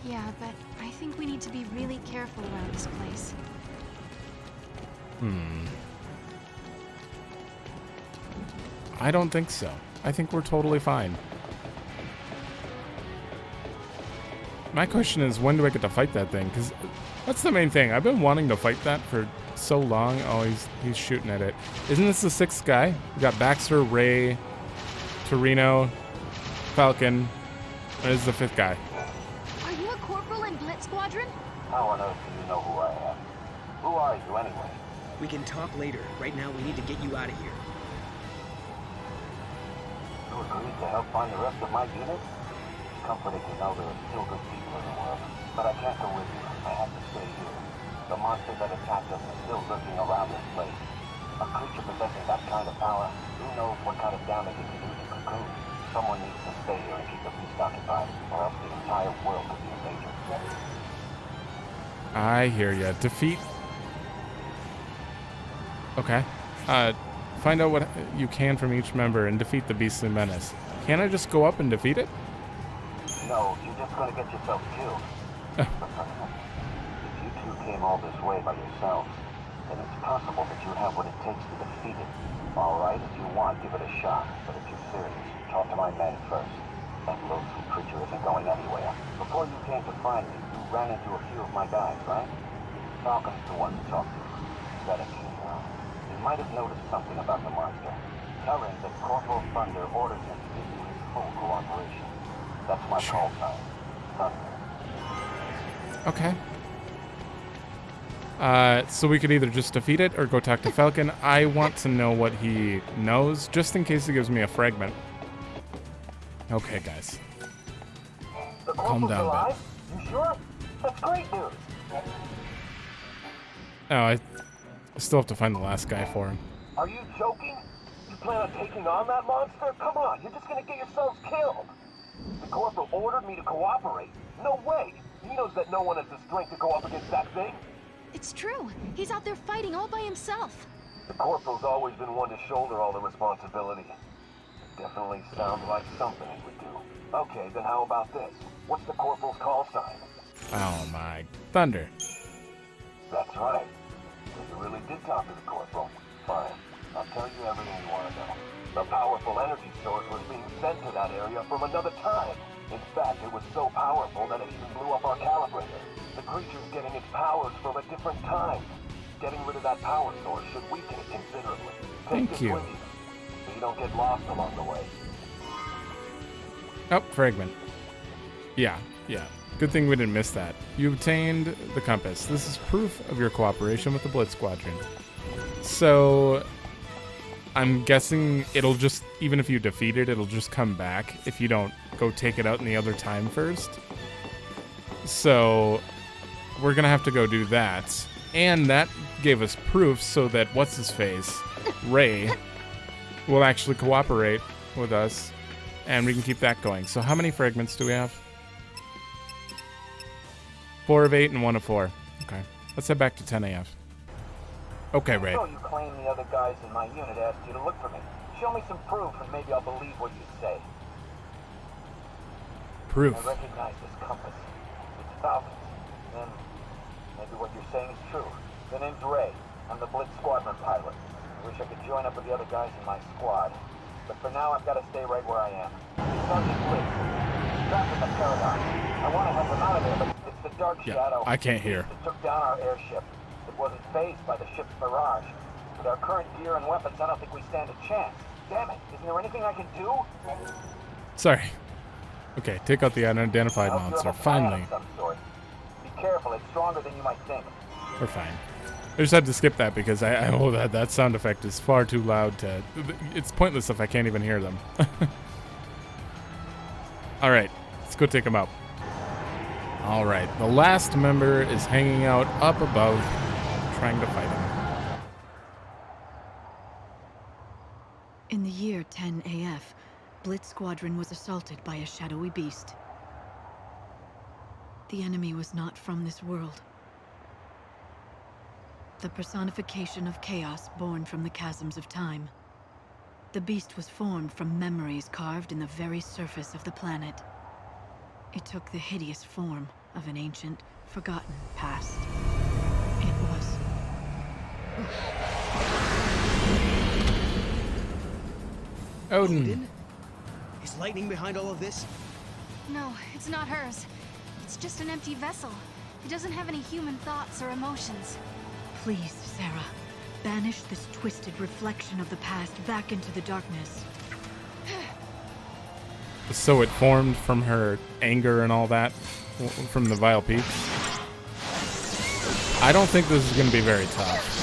Yeah, but I think we need to be really careful around this place. I don't think so. I think we're totally fine. My question is, when do I get to fight that thing? Because that's the main thing. I've been wanting to fight that for so long. Oh, he's shooting at it. Isn't this the 6th guy? We got Baxter, Ray, Torino, Falcon. This is the 5th guy. Are you a corporal in Blitz Squadron? How on earth do you know who I am? Who are you anyway? We can talk later. Right now, we need to get you out of here. You agreed to help find the rest of my unit? It's comforting to know there are still good people in the world. But I can't go with you. I have to stay here. The monster that attacked us is still lurking around this place. A creature possessing that kind of power, who knows what kind of damage it can do to Cocoon. Someone needs to stay here and keep the beast occupied, or else the entire world could be in danger. I hear ya. Defeat. Okay. Find out what you can from each member and defeat the beastly menace. Can't I just go up and defeat it? No, you're just gonna get yourself killed. If you two came all this way by yourselves, then it's possible that you have what it takes to defeat it. Alright, if you want, give it a shot. But if you're serious, talk to my men first. That loathsome creature isn't going anywhere. Before you came to find me, you ran into a few of my guys, right? Falcon's the one to talk to. Better keep around. You might have noticed something about the monster. Tell him that Corporal Thunder orders him to give you his full cooperation. That's my call sign. Thunder. Okay. So we could either just defeat it or go talk to Falcon. I want to know what he knows, just in case he gives me a fragment. Okay, guys. Calm down, alive? You sure? That's great news. Oh, I still have to find the last guy for him. Are you joking? You plan on taking on that monster? Come on, you're just gonna get yourselves killed. The corporal ordered me to cooperate. No way. He knows that no one has the strength to go up against that thing. It's true. He's out there fighting all by himself. The corporal's always been one to shoulder all the responsibility. Definitely sounds like something he would do. Okay, then how about this? What's the corporal's call sign? Oh my thunder. That's right. So you really did talk to the corporal. Fine. I'll tell you everything you want to know. The powerful energy source was being sent to that area from another time. In fact, it was so powerful that it even blew up our calibrator. The creature's getting its powers from a different time. Getting rid of that power source should weaken it considerably. Thank you. With you, so you don't get lost along the way. Oh, fragment. Yeah. Good thing we didn't miss that. You obtained the compass. This is proof of your cooperation with the Blitz Squadron. So, I'm guessing it'll just, even if you defeat it, it'll just come back if you don't go take it out in the other time first. So, we're gonna have to go do that. And that gave us proof so that what's-his-face, Ray, will actually cooperate with us. And we can keep that going. So how many fragments do we have? 4 of 8 and 1 of 4. Okay. Let's head back to 10 AF. Okay, Ray. So you claim the other guys in my unit asked you to look for me. Show me some proof and maybe I'll believe what you say. Proof. I recognize this compass. It's Falcon's. Then maybe what you're saying is true. The name's Ray. I'm the Blitz Squadron pilot. I wish I could join up with the other guys in my squad. But for now, I've got to stay right where I am. Sergeant Blitz. Trapped in the Paragon. I want to help him out of there, but it's the Dark Shadow. I can't hear. It took down our airship. It wasn't phased by the ship's barrage. With our current gear and weapons, I don't think we stand a chance. Damn it, isn't there anything I can do? Sorry. Okay, take out the unidentified monster. Finally. Be careful, it's stronger than you might think. We're fine. I just had to skip that because I know that sound effect is far too loud to... It's pointless if I can't even hear them. Alright, let's go take him out. All right, the last member is hanging out up above, trying to fight him. In the year 10 AF, Blitz Squadron was assaulted by a shadowy beast. The enemy was not from this world. The personification of chaos born from the chasms of time. The beast was formed from memories carved in the very surface of the planet. It took the hideous form of an ancient, forgotten past. It was... Odin. Is lightning behind all of this? No, it's not hers. It's just an empty vessel. It doesn't have any human thoughts or emotions. Please, Serah, banish this twisted reflection of the past back into the darkness. So it formed from her anger and all that, from the Vile Peaks. I don't think this is going to be very tough.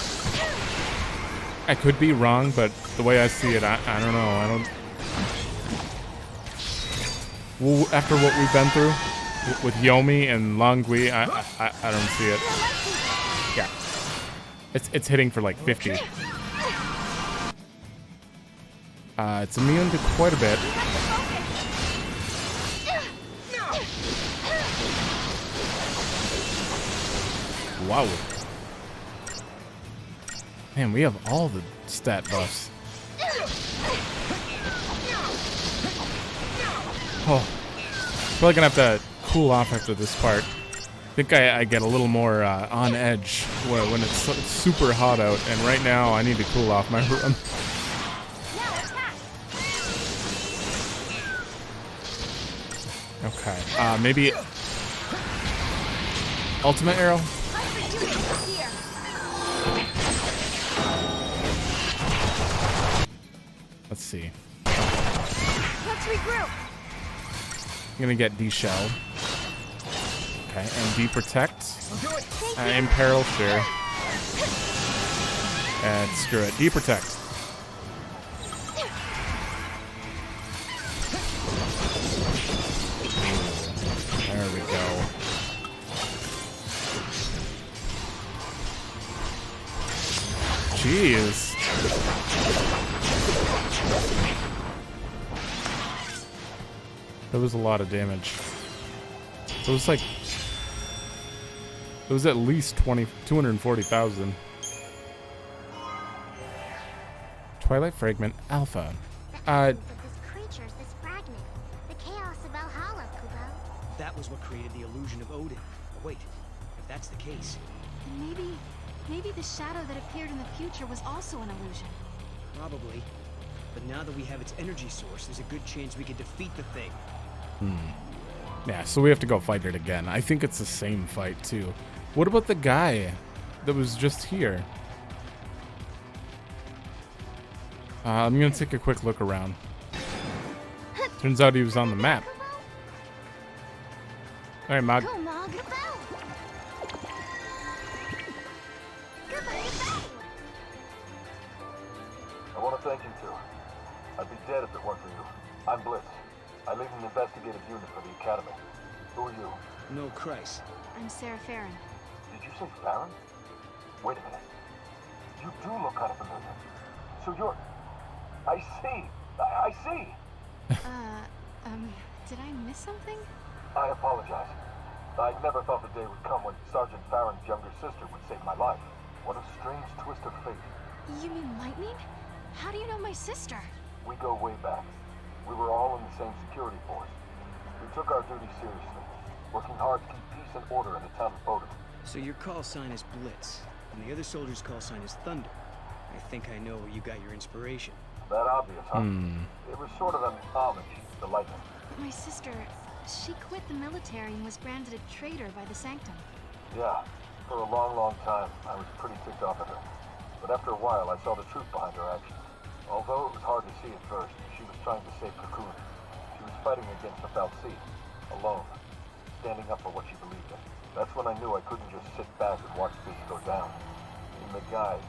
I could be wrong, but the way I see it, I don't know. I don't... Well, after what we've been through with Yomi and Longui, I don't see it. Yeah. It's hitting for like 50. It's immune to quite a bit. Wow. Man, we have all the stat buffs. Oh. Probably gonna have to cool off after this part. I think I get a little more on edge when it's super hot out, and right now I need to cool off my run. Okay, maybe ultimate arrow. Let's see. Let's regroup. I'm gonna get D-Shell. Okay, and D-Protect. Imperil, sure. And screw it. D-Protect. There we go. Jeez. That was a lot of damage. It was like... It was at least 240,000. Twilight Fragment Alpha. This creature's this fragment. The chaos of Valhalla, Kubo. That was what created the illusion of Odin. But wait, if that's the case... Maybe the shadow that appeared in the future was also an illusion. Probably. But now that we have its energy source, there's a good chance we could defeat the thing. Yeah, so we have to go fight it again. I think it's the same fight, too. What about the guy that was just here? I'm gonna take a quick look around. Turns out he was on the map. Alright, Mog. Go, Mog. I want to thank you two. I'd be dead if it weren't for you. I'm Blitz. I lead an investigative unit for the Academy. Who are you? No, Kreiss. I'm Serah Farron. Did you say Farron? Wait a minute. You do look kind of familiar. So you're... I see. I see. Did I miss something? I apologize. I never thought the day would come when Sergeant Farron's younger sister would save my life. What a strange twist of fate. You mean Lightning? How do you know my sister? We go way back. We were all in the same security force. We took our duty seriously, working hard to keep peace and order in the town of Bodom. So your call sign is Blitz, and the other soldier's call sign is Thunder. I think I know where you got your inspiration. That obvious, huh? It was sort of an homage to Lightning. My sister, she quit the military and was branded a traitor by the Sanctum. Yeah, for a long, long time, I was pretty ticked off at her. But after a while, I saw the truth behind her actions. Although it was hard to see at first, she was trying to save Cocoon. She was fighting against the Fal'Cie, alone, standing up for what she believed in. That's when I knew I couldn't just sit back and watch this go down. In the guise,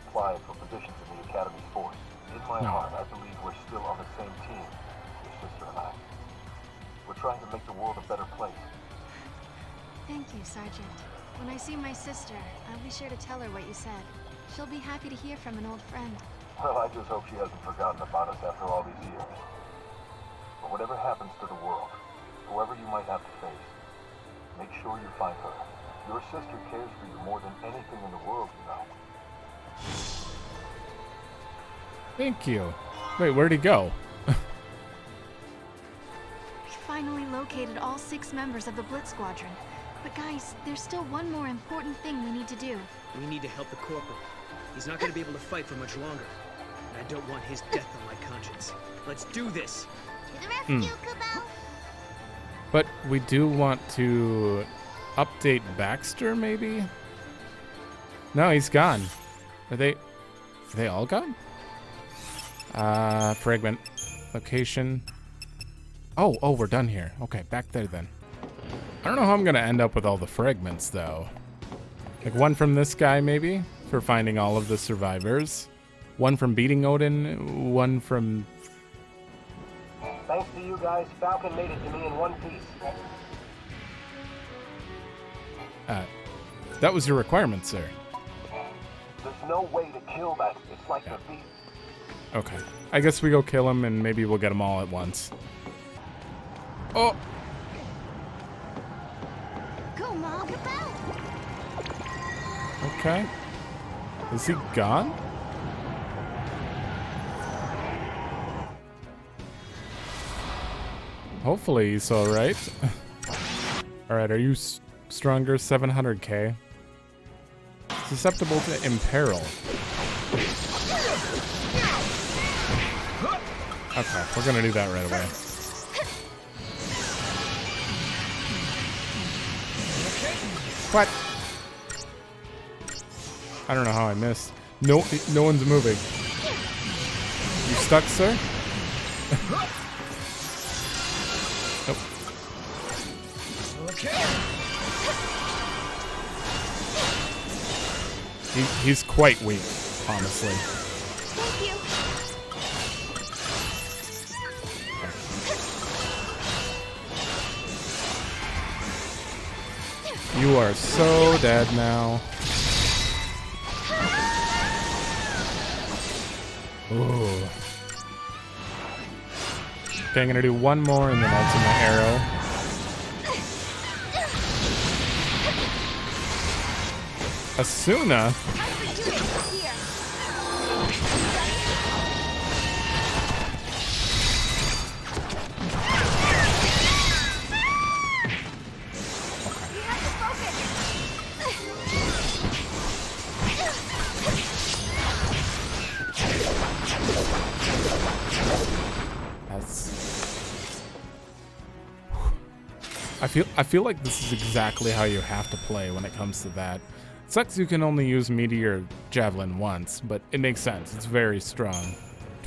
applied for positions in the Academy's force. In my heart, I believe we're still on the same team, your sister and I. We're trying to make the world a better place. Thank you, Sergeant. When I see my sister, I'll be sure to tell her what you said. She'll be happy to hear from an old friend. Well, I just hope she hasn't forgotten about us after all these years. But whatever happens to the world, whoever you might have to face, make sure you find her. Your sister cares for you more than anything in the world, you know. Thank you. Wait, where'd he go? We finally located all 6 members of the Blitz Squadron. But guys, there's still one more important thing we need to do. We need to help the corporal. He's not going to be able to fight for much longer. And I don't want his death on my conscience. Let's do this! To the rescue, Kubo! But we do want to update Baxter, maybe? No, he's gone. Are they all gone? Fragment. Location. Oh, we're done here. Okay, back there then. I don't know how I'm gonna end up with all the fragments, though. Like one from this guy, maybe? For finding all of the survivors. One from beating Odin. One from... Thanks to you guys, Falcon made it to me in one piece. That was your requirement, sir. There's no way to kill that. It's like the beast. Okay. I guess we go kill him and maybe we'll get them all at once. Oh! Go, Mom! Okay. Is he gone? Hopefully he's alright. Alright, are you stronger? 700k. Susceptible to imperil. Okay, we're gonna do that right away. What? I don't know how I missed. No one's moving. You stuck, sir? Nope. He's quite weak, honestly. Thank you. You are so dead now. Ooh. Okay, I'm gonna do one more and then ultimate arrow. Asuna? I feel like this is exactly how you have to play when it comes to that. Sucks you can only use Meteor Javelin once, but it makes sense. It's very strong.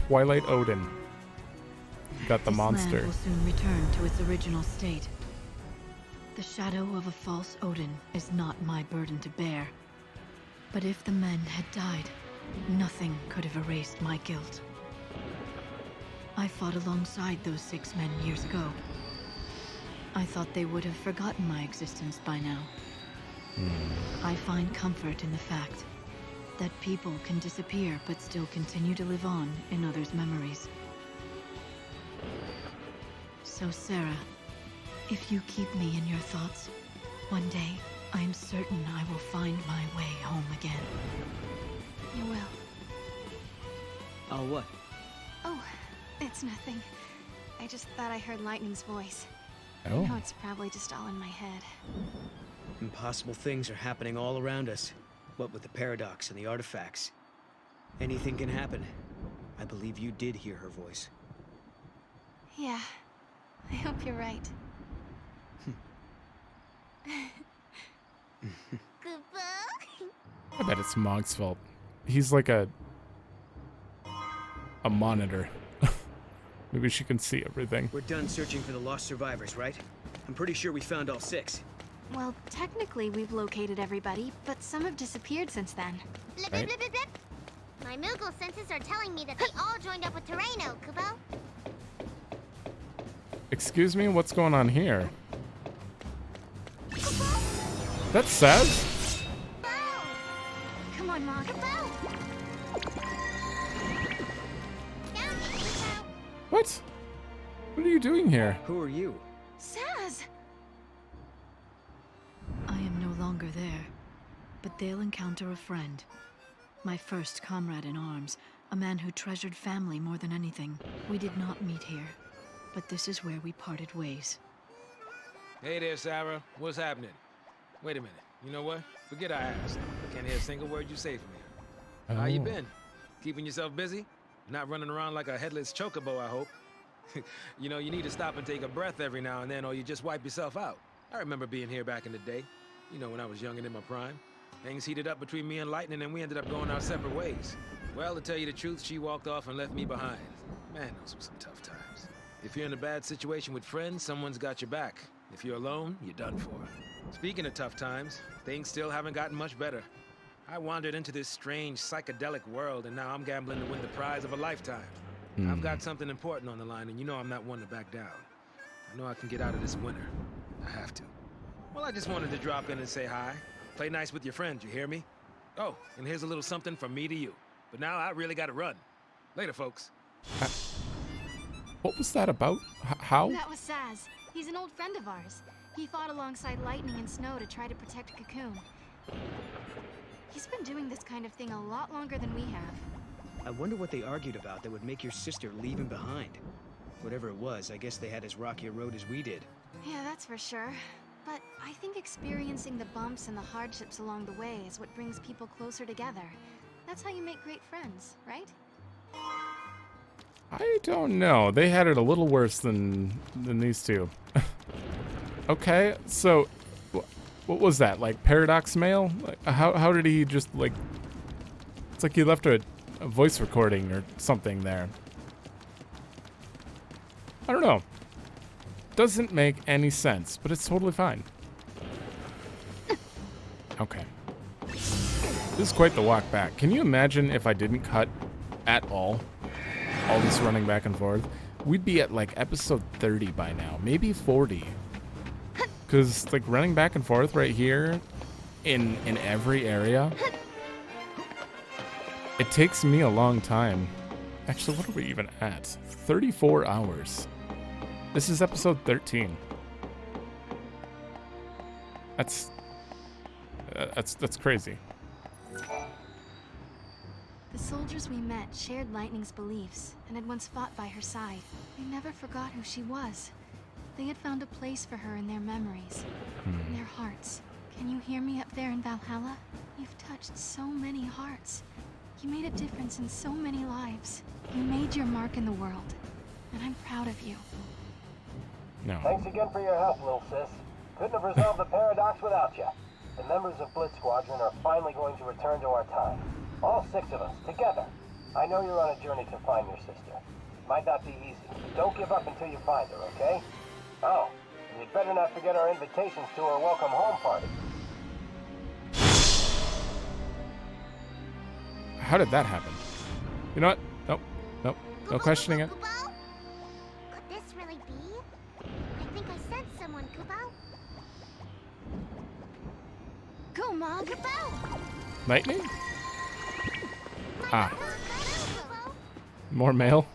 Twilight Odin. Got the monster. This land will soon return to its original state. The shadow of a false Odin is not my burden to bear. But if the men had died, nothing could have erased my guilt. I fought alongside those 6 men years ago. I thought they would have forgotten my existence by now. I find comfort in the fact that people can disappear but still continue to live on in others' memories. So Serah, if you keep me in your thoughts, one day I am certain I will find my way home again. You will. Oh, what? Oh, it's nothing. I just thought I heard Lightning's voice. Oh. I know it's probably just all in my head. Impossible things are happening all around us. What with the paradox and the artifacts. Anything can happen. I believe you did hear her voice. Yeah, I hope you're right. I bet it's Mog's fault. He's like a monitor. Maybe she can see everything. We're done searching for the lost survivors, right? I'm pretty sure we found all 6. Well, technically we've located everybody, but some have disappeared since then. Blip, Right. blip, blip, blip. My Moogle senses are telling me that they all joined up with Terreno, Kubo. Excuse me? What's going on here? That's sad. Come on, Mom. What? What are you doing here? Who are you? Saz! I am no longer there, but they'll encounter a friend. My first comrade in arms, a man who treasured family more than anything. We did not meet here, but this is where we parted ways. Hey there, Serah. What's happening? Wait a minute. You know what? Forget I asked. I can't hear a single word you say from here. How you been? Keeping yourself busy? Not running around like a headless chocobo, I hope. You know, you need to stop and take a breath every now and then, or you just wipe yourself out. I remember being here back in the day. You know, when I was young and in my prime. Things heated up between me and Lightning, and we ended up going our separate ways. Well, to tell you the truth, she walked off and left me behind. Man, those were some tough times. If you're in a bad situation with friends, someone's got your back. If you're alone, you're done for. Speaking of tough times, things still haven't gotten much better. I wandered into this strange, psychedelic world, and now I'm gambling to win the prize of a lifetime. I've got something important on the line, and you know I'm not one to back down. I know I can get out of this winter. I have to. Well, I just wanted to drop in and say hi. Play nice with your friends, you hear me? Oh, and here's a little something from me to you. But now I really gotta run. Later, folks. What was that about? How? That was Saz. He's an old friend of ours. He fought alongside Lightning and Snow to try to protect Cocoon. He's been doing this kind of thing a lot longer than we have. I wonder what they argued about that would make your sister leave him behind. Whatever it was, I guess they had as rocky a road as we did. Yeah, that's for sure. But I think experiencing the bumps and the hardships along the way is what brings people closer together. That's how you make great friends, right? I don't know. They had it a little worse than these two. Okay, so what was that? Like Paradox Mail? Like, how did he just like? It's like he left a voice recording or something there. I don't know. Doesn't make any sense, but it's totally fine. Okay. This is quite the walk back. Can you imagine if I didn't cut at all? All this running back and forth? We'd be at like episode 30 by now, maybe 40. Because like running back and forth right here in every area, it takes me a long time. Actually, what are we even at? 34 hours. This is episode 13. That's crazy. The soldiers we met shared Lightning's beliefs and had once fought by her side. They never forgot who she was. They had found a place for her in their memories, in their hearts. Can you hear me up there in Valhalla? You've touched so many hearts. You made a difference in so many lives. You made your mark in the world, and I'm proud of you. No. Thanks again for your help, little sis. Couldn't have resolved the paradox without you. The members of Blitz Squadron are finally going to return to our time. All 6 of us, together. I know you're on a journey to find your sister. Might not be easy, but don't give up until you find her, okay? Oh, and you'd better not forget our invitations to our welcome home party. How did that happen? You know what? Nope. No questioning it. Could this really be? I think I sent someone, Kubo. Go, Mom! Kubo! Lightning? Ah. More mail?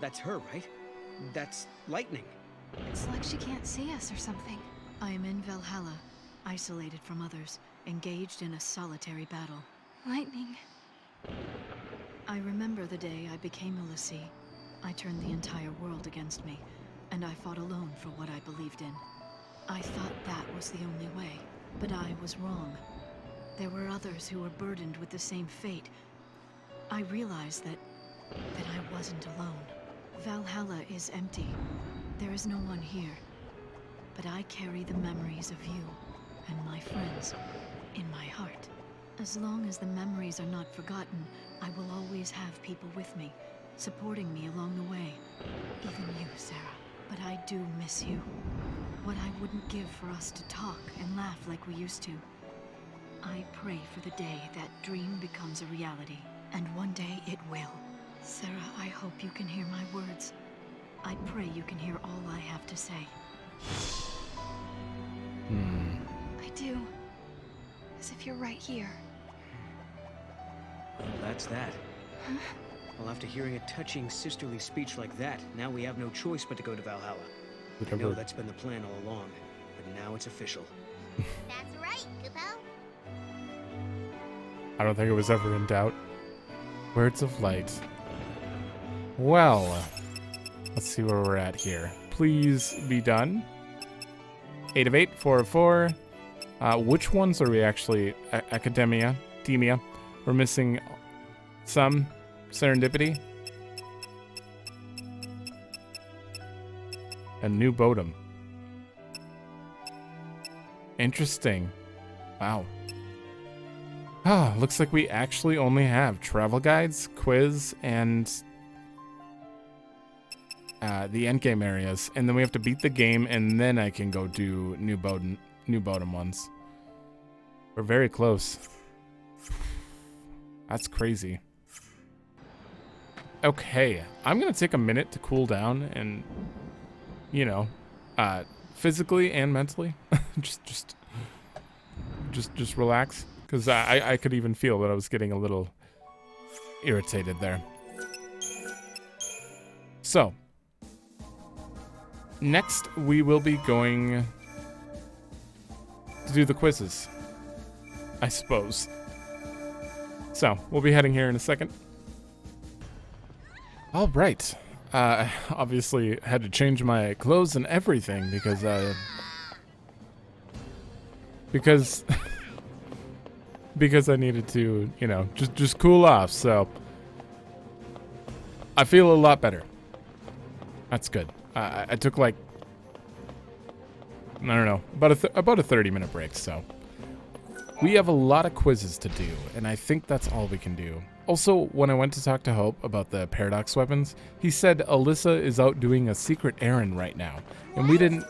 That's her, right? That's Lightning. It's like she can't see us or something. I am in Valhalla, isolated from others, engaged in a solitary battle. Lightning. I remember the day I became a Lassie. I turned the entire world against me, and I fought alone for what I believed in. I thought that was the only way, but I was wrong. There were others who were burdened with the same fate. I realized that I wasn't alone. Valhalla is empty. There is no one here. But I carry the memories of you and my friends in my heart. As long as the memories are not forgotten, I will always have people with me, supporting me along the way. Even you, Serah. But I do miss you. What I wouldn't give for us to talk and laugh like we used to. I pray for the day that dream becomes a reality. And one day it will. Serah, I hope you can hear my words. I pray you can hear all I have to say. I do. As if you're right here. Well, that's that. Well, after hearing a touching sisterly speech like that, now we have no choice but to go to Valhalla. I know that's been the plan all along, but now it's official. That's right, Kupo. I don't think it was ever in doubt. Words of light. Well, let's see where we're at here. Please be done. 8 of 8, 4 of 4. Which ones are we actually? Academia, Demia. We're missing some. Serendipity. And New Bodum. Interesting. Wow. Looks like we actually only have travel guides, quiz, and the endgame areas. And then we have to beat the game, and then I can go do New Bodum ones. We're very close. That's crazy. Okay, I'm gonna take a minute to cool down and, you know, physically and mentally, just relax, because I could even feel that I was getting a little irritated there. So, next we will be going to do the quizzes, I suppose. So, we'll be heading here in a second. All right. Obviously had to change my clothes and everything because I needed to, you know, just cool off. So I feel a lot better. That's good. I took like, I don't know, about a 30-minute break. So we have a lot of quizzes to do, and I think that's all we can do. Also, when I went to talk to Hope about the paradox weapons, he said Alyssa is out doing a secret errand right now, and we didn't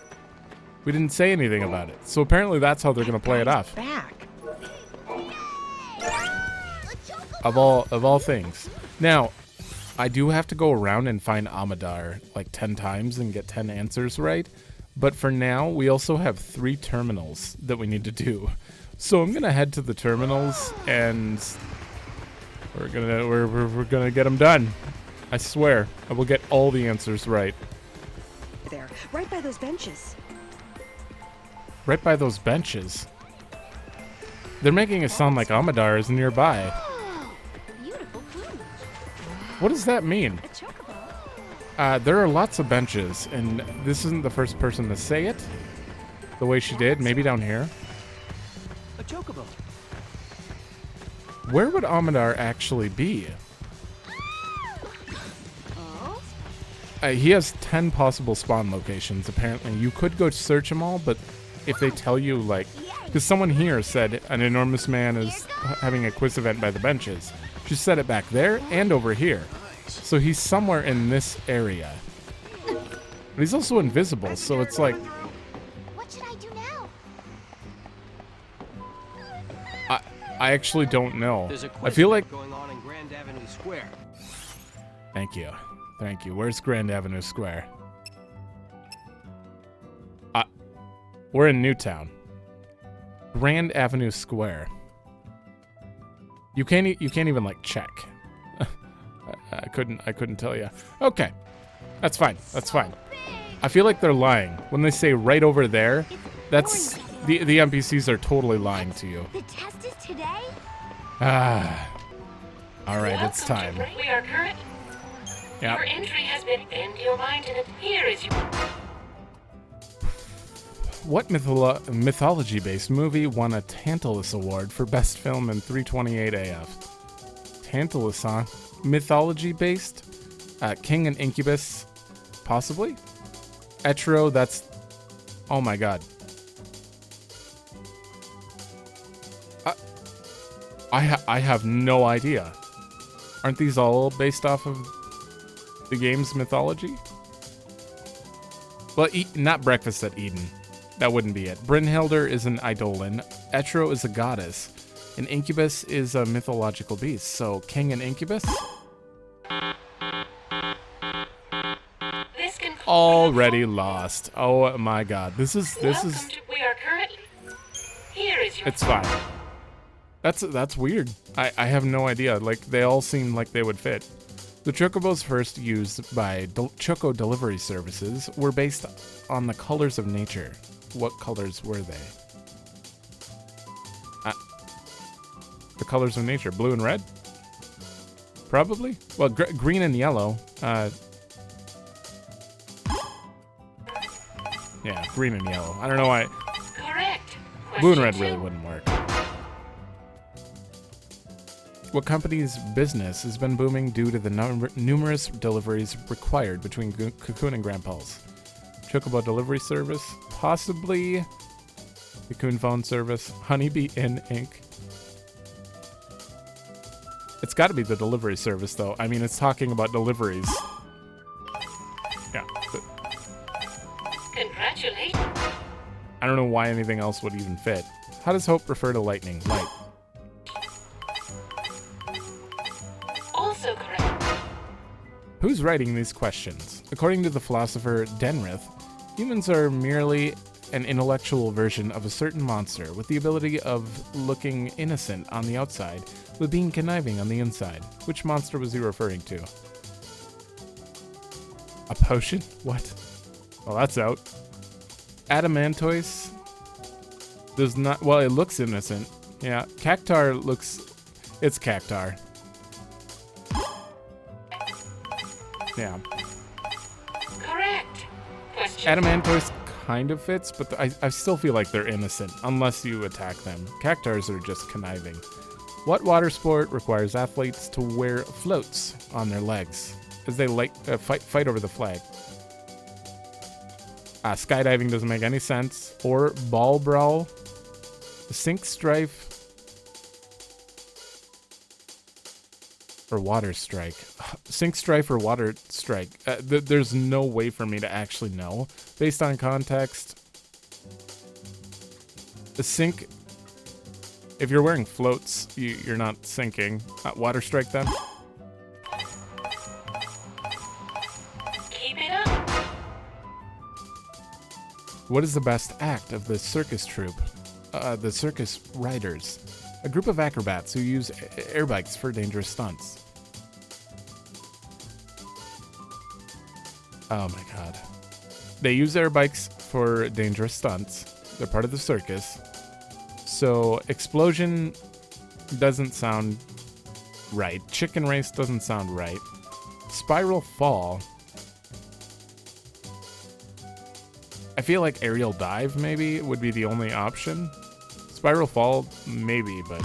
say anything about it. So apparently that's how they're gonna play it off. Back. Of all things. Now, I do have to go around and find Amadar like 10 times and get 10 answers right, but for now we also have 3 terminals that we need to do. So I'm gonna head to the terminals and we're gonna get them done. I swear, I will get all the answers right. There, right by those benches. Right by those benches. They're making it sound like Amadar is nearby. Beautiful food. What does that mean? A chocobo. There are lots of benches, and this isn't the first person to say it the way she did. Maybe down here. A chocobo. Where would Amadar actually be? He has 10 possible spawn locations, apparently. You could go search them all, but if they tell you, like... Because someone here said an enormous man is having a quiz event by the benches. She said it back there and over here. So he's somewhere in this area. But he's also invisible, so it's like... What should I do now? I actually don't know. There's a I feel like... going on in Grand Avenue Square. Thank you. Thank you. Where's Grand Avenue Square? We're in Newtown. Grand Avenue Square. You can't even like check. I couldn't tell you. Okay. That's fine. That's fine. I feel like they're lying. When they say right over there, that's the NPCs are totally lying to you. The test is today? All right, it's time. We are current. Yep. Your entry has been into your mind, and here is your... What mythology-based movie won a Tantalus Award for Best Film in 328 AF? Tantalus, huh? Mythology-based? King and Incubus, possibly? Etro, that's... Oh my god. I have no idea. Aren't these all based off of the game's mythology? Well, not Breakfast at Eden. That wouldn't be it. Brynhildr is an Eidolon. Etro is a goddess. And Incubus is a mythological beast. So, King and Incubus? This can already lost. Oh my god. This is We are currently. Here is your. it's fine. That's weird. I have no idea. Like, they all seem like they would fit. The chocobos first used by Choco delivery services were based on the colors of nature. What colors were they? The colors of nature, blue and red? Probably? Well, green and yellow. Yeah, green and yellow. I don't know why. Correct. Blue and red Question really two. wouldn't work. What company's business has been booming due to the numerous deliveries required between Cocoon and Grand Pulse? Chocobo delivery service? Possibly Cocoon phone service? Honeybee Inn Inc. It's got to be the delivery service, though. I mean, it's talking about deliveries. Yeah. But Congratulations. I don't know why anything else would even fit. How does Hope refer to lightning? Light. Also correct. Who's writing these questions? According to the philosopher Denrith, humans are merely an intellectual version of a certain monster with the ability of looking innocent on the outside, but being conniving on the inside. Which monster was he referring to? A potion? What? Well, that's out. Adamantoise does not... Well, it looks innocent. Yeah, Cactar looks... It's Cactar. Yeah. Correct. Question. Adamantoise kind of fits, but I still feel like they're innocent, unless you attack them. Cactars are just conniving. What water sport requires athletes to wear floats on their legs as they fight over the flag? Skydiving doesn't make any sense. Or ball brawl. Sink strife. Or water strike. Sink strife or water strike. There's no way for me to actually know. Based on context. The sink... If you're wearing floats, you're not sinking. Water strike then? Keep it up. What is the best act of the circus troupe? The circus riders. A group of acrobats who use air bikes for dangerous stunts. Oh my god. They use air bikes for dangerous stunts. They're part of the circus. So, explosion doesn't sound right. Chicken race doesn't sound right. Spiral fall. I feel like aerial dive, maybe, would be the only option. Spiral fall, maybe, but...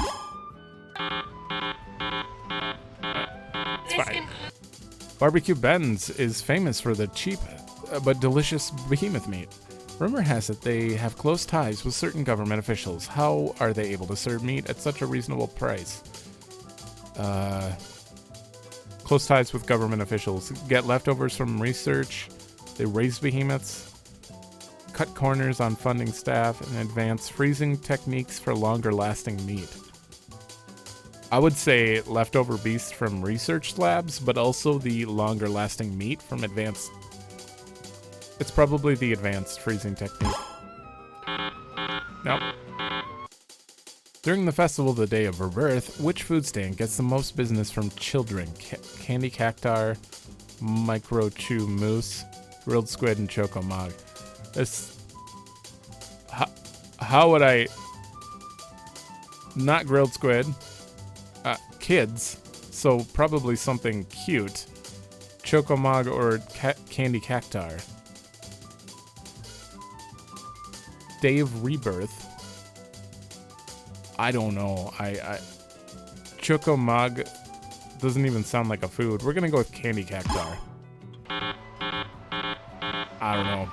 It's fine. Barbecue Ben's is famous for the cheap but delicious behemoth meat. Rumor has it they have close ties with certain government officials. How are they able to serve meat at such a reasonable price? Close ties with government officials. Get leftovers from research. They raise behemoths. Cut corners on funding staff and advance freezing techniques for longer lasting meat. I would say leftover beasts from research labs, but also the longer lasting meat from advanced... It's probably the advanced freezing technique. Nope. During the festival of the Day of Rebirth, which food stand gets the most business from children? Candy Cactar, Micro Chew Moose, Grilled Squid, and Choco Mog. This... How would I... Not Grilled Squid. Kids. So probably something cute. Choco Mog or Candy Cactar. Day of Rebirth. I don't know. Choco Mog doesn't even sound like a food. We're gonna go with Candy Cactar. I don't know.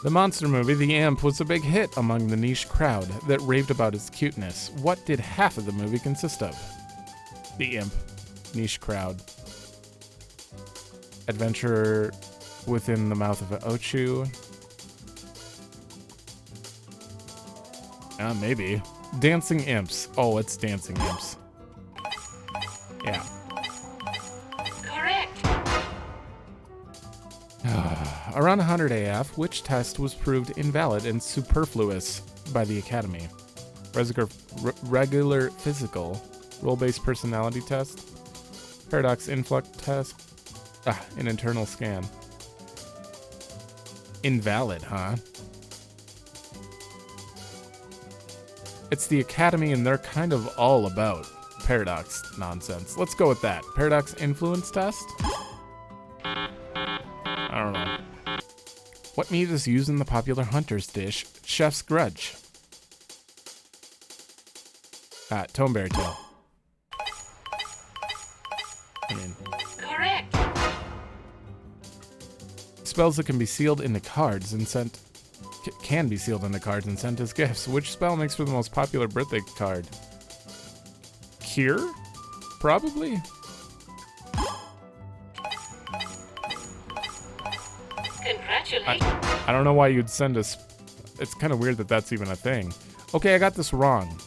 The monster movie, The Imp, was a big hit among the niche crowd that raved about its cuteness. What did half of the movie consist of? The Imp. Niche crowd. Adventure within the mouth of an Ochu. Maybe. Dancing Imps. Oh, it's Dancing Imps. Yeah. Correct. Around 100 AF, which test was proved invalid and superfluous by the Academy? Regular physical, role-based personality test, paradox influx test, an internal scan. Invalid, huh? It's the Academy and they're kind of all about paradox nonsense. Let's go with that. Paradox influence test? I don't know. What meat is used in the popular hunter's dish, Chef's Grudge? Toneberry tail. Correct. Spells that can be sealed into cards and sent can be sealed into cards and sent as gifts. Which spell makes for the most popular birthday card? Cure? Probably. Congratulations. I don't know why you'd send us. It's kind of weird that that's even a thing. Okay, I got this wrong.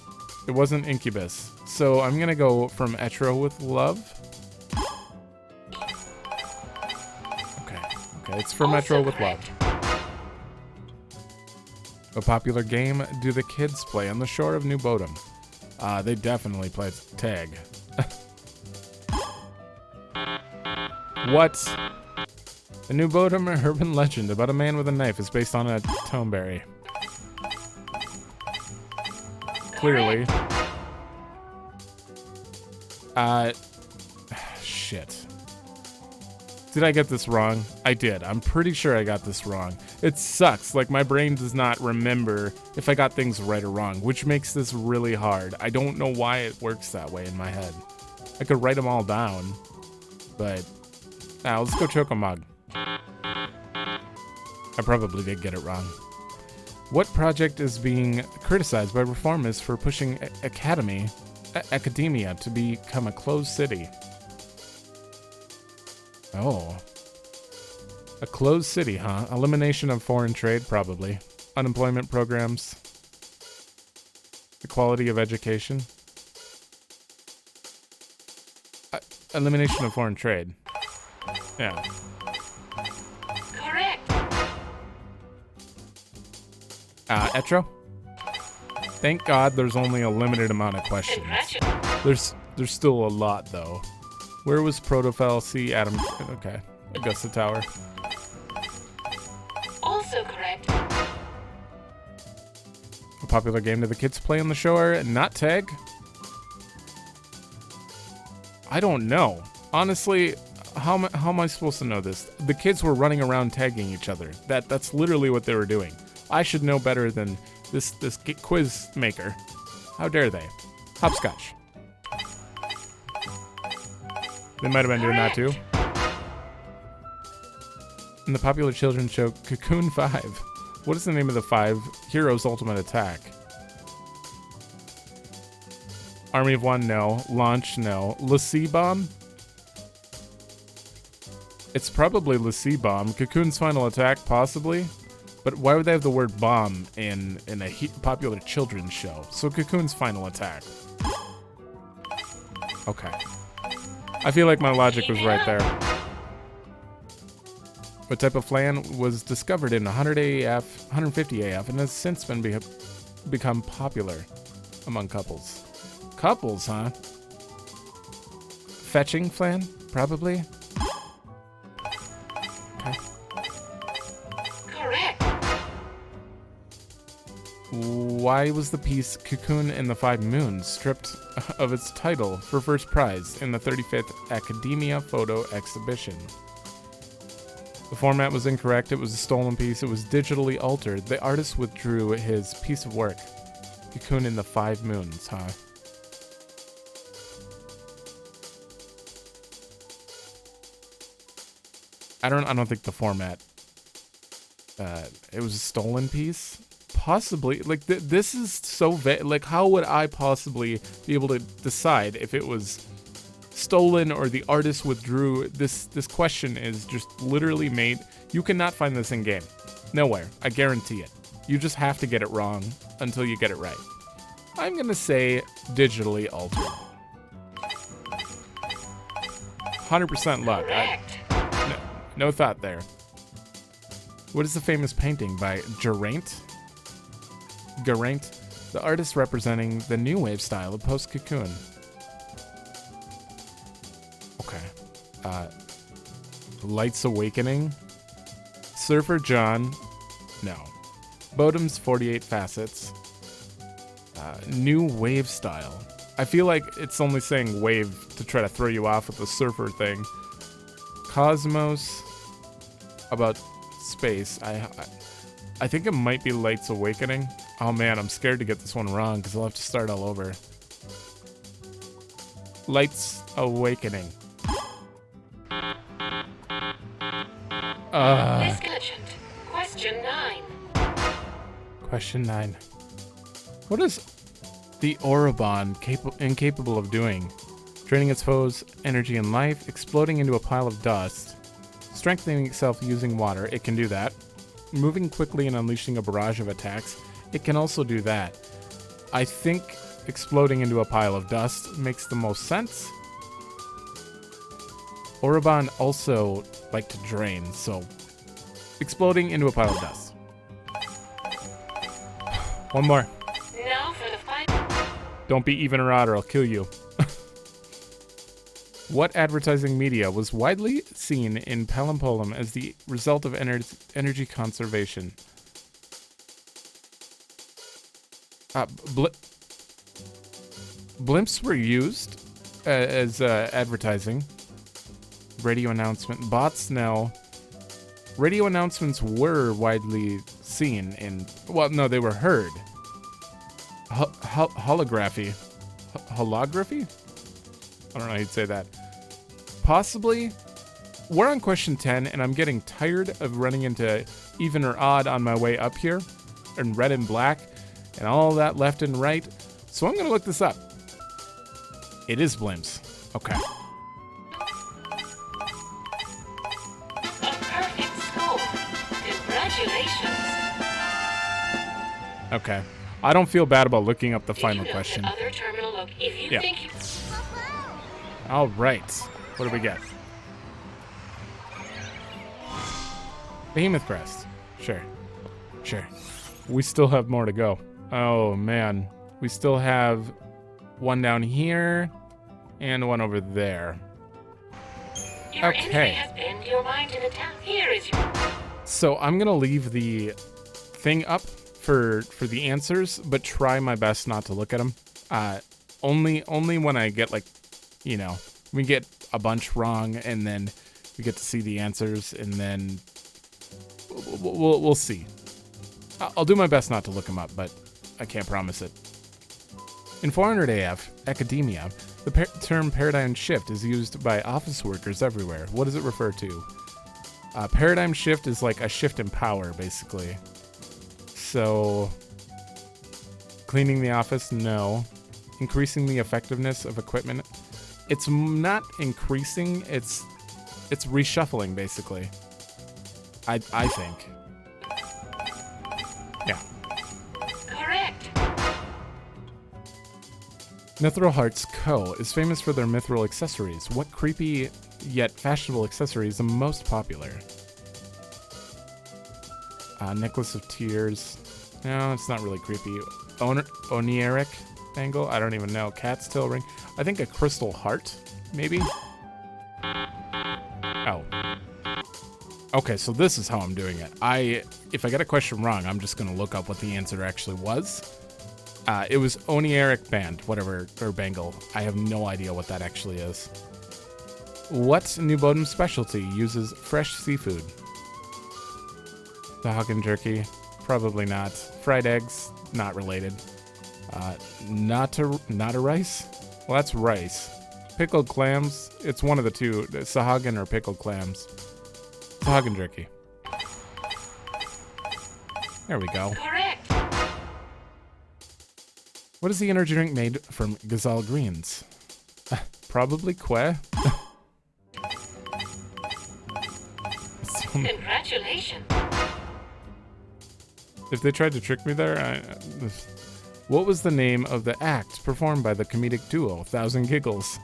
It wasn't Incubus. So I'm gonna go from Etro with Love. Okay, it's from Etro with Love. A popular game do the kids play on the shore of New Bodom? They definitely play tag. What? The New Bodom urban legend about a man with a knife is based on a toneberry. Clearly. Shit. Did I get this wrong? I did. I'm pretty sure I got this wrong. It sucks. Like, my brain does not remember if I got things right or wrong, which makes this really hard. I don't know why it works that way in my head. I could write them all down, but... let's go Chocomog. I probably did get it wrong. What project is being criticized by reformists for pushing academia to become a closed city? Oh. A closed city, huh? Elimination of foreign trade, probably. Unemployment programs. The quality of education. Elimination of foreign trade. Yeah. Correct. Etro? Thank God there's only a limited amount of questions. There's still a lot, though. Where was Protofel? See Adam. Okay. Augusta Tower. Also correct. A popular game do the kids play on the shore? Not tag? I don't know. Honestly, how am I supposed to know this? The kids were running around tagging each other. That's literally what they were doing. I should know better than this quiz maker. How dare they? Hopscotch. They might have been doing that too. In the popular children's show Cocoon 5, what is the name of the 5 heroes' ultimate attack? Army of One, no. Launch, no. Lassie Bomb? It's probably Lassie Bomb. Cocoon's final attack, possibly. But why would they have the word bomb in a popular children's show? So Cocoon's final attack. Okay. I feel like my logic was right there. What type of flan was discovered in 150 AF and has since been become popular among couples? Couples, huh? Fetching flan, probably. Okay. Correct. Why was the piece Cocoon and the 5 Moons stripped of its title for first prize in the 35th Academia Photo Exhibition? The format was incorrect. It was a stolen piece. It was digitally altered. The artist withdrew his piece of work. Cocoon and the 5 Moons, huh? I don't think the format. It was a stolen piece. Possibly, like this is so vague. Like, how would I possibly be able to decide if it was stolen or the artist withdrew? This question is just literally made. You cannot find this in game, nowhere. I guarantee it. You just have to get it wrong until you get it right. I'm gonna say digitally altered. 100% luck. No thought there. What is the famous painting by Geraint? The artist representing the new wave style of post-Cocoon. Okay. Lights Awakening. Surfer John. No. Bodom's 48 Facets. New wave style. I feel like it's only saying wave to try to throw you off with the surfer thing. Cosmos. About space. I think it might be Lights Awakening. Oh man, I'm scared to get this one wrong because I'll have to start all over. Lights Awakening. Discussion. Question 9. Question 9. What is the Orobon incapable of doing? Draining its foes' energy and life, exploding into a pile of dust, strengthening itself using water, it can do that. Moving quickly and unleashing a barrage of attacks, it can also do that. I think exploding into a pile of dust makes the most sense. Orobon also like to drain, so exploding into a pile of dust. One more. Now for the final. Don't be even or odd or I'll kill you. What advertising media was widely seen in Palampolum as the result of energy conservation? Blimps were used as advertising. Radio announcement. Bots now. Radio announcements were widely seen in... Well, no, they were heard. Holography. Holography? I don't know how you'd say that. Possibly. We're on question 10, and I'm getting tired of running into even or odd on my way up here, and red and black, and all that left and right. So I'm going to look this up. It is blimps. Okay. A perfect score. Congratulations. Okay. I don't feel bad about looking up the final You know question. the other terminal look. If you Yeah. think you... All right. What do we get? Behemoth Crest. Sure. Sure. We still have more to go. Oh, man. We still have one down here and one over there. Your entry Okay. has been your mind in attack. Here is your... So I'm going to leave the thing up for the answers, but try my best not to look at them. Only when I get, like, you know, we get a bunch wrong and then we get to see the answers and then we'll see. I'll do my best not to look them up, but I can't promise it. In 400 AF, Academia, the term paradigm shift is used by office workers everywhere. What does it refer to? Paradigm shift is like a shift in power, basically. So, cleaning the office? No. Increasing the effectiveness of equipment? It's not increasing, it's reshuffling, basically. I think. Yeah. Correct. Mithril Hearts Co. is famous for their mithril accessories. What creepy yet fashionable accessory is the most popular? Necklace of Tears. No, it's not really creepy. Onieric Bangle? I don't even know. Cat's Tail Ring? I think a Crystal Heart, maybe? Oh. Okay, so this is how I'm doing it. If I get a question wrong, I'm just going to look up what the answer actually was. It was Onieric Band, whatever, or Bangle. I have no idea what that actually is. What New Bodum specialty uses fresh seafood? The Hagen jerky? Probably not. Fried eggs? Not related. Not a rice? Well, that's rice. Pickled clams? It's one of the two. Sahagin or pickled clams. Sahagin jerky. There we go. Correct. What is the energy drink made from Gazal greens? Probably Quay. Congratulations. If they tried to trick me there, what was the name of the act performed by the comedic duo 1000 Giggles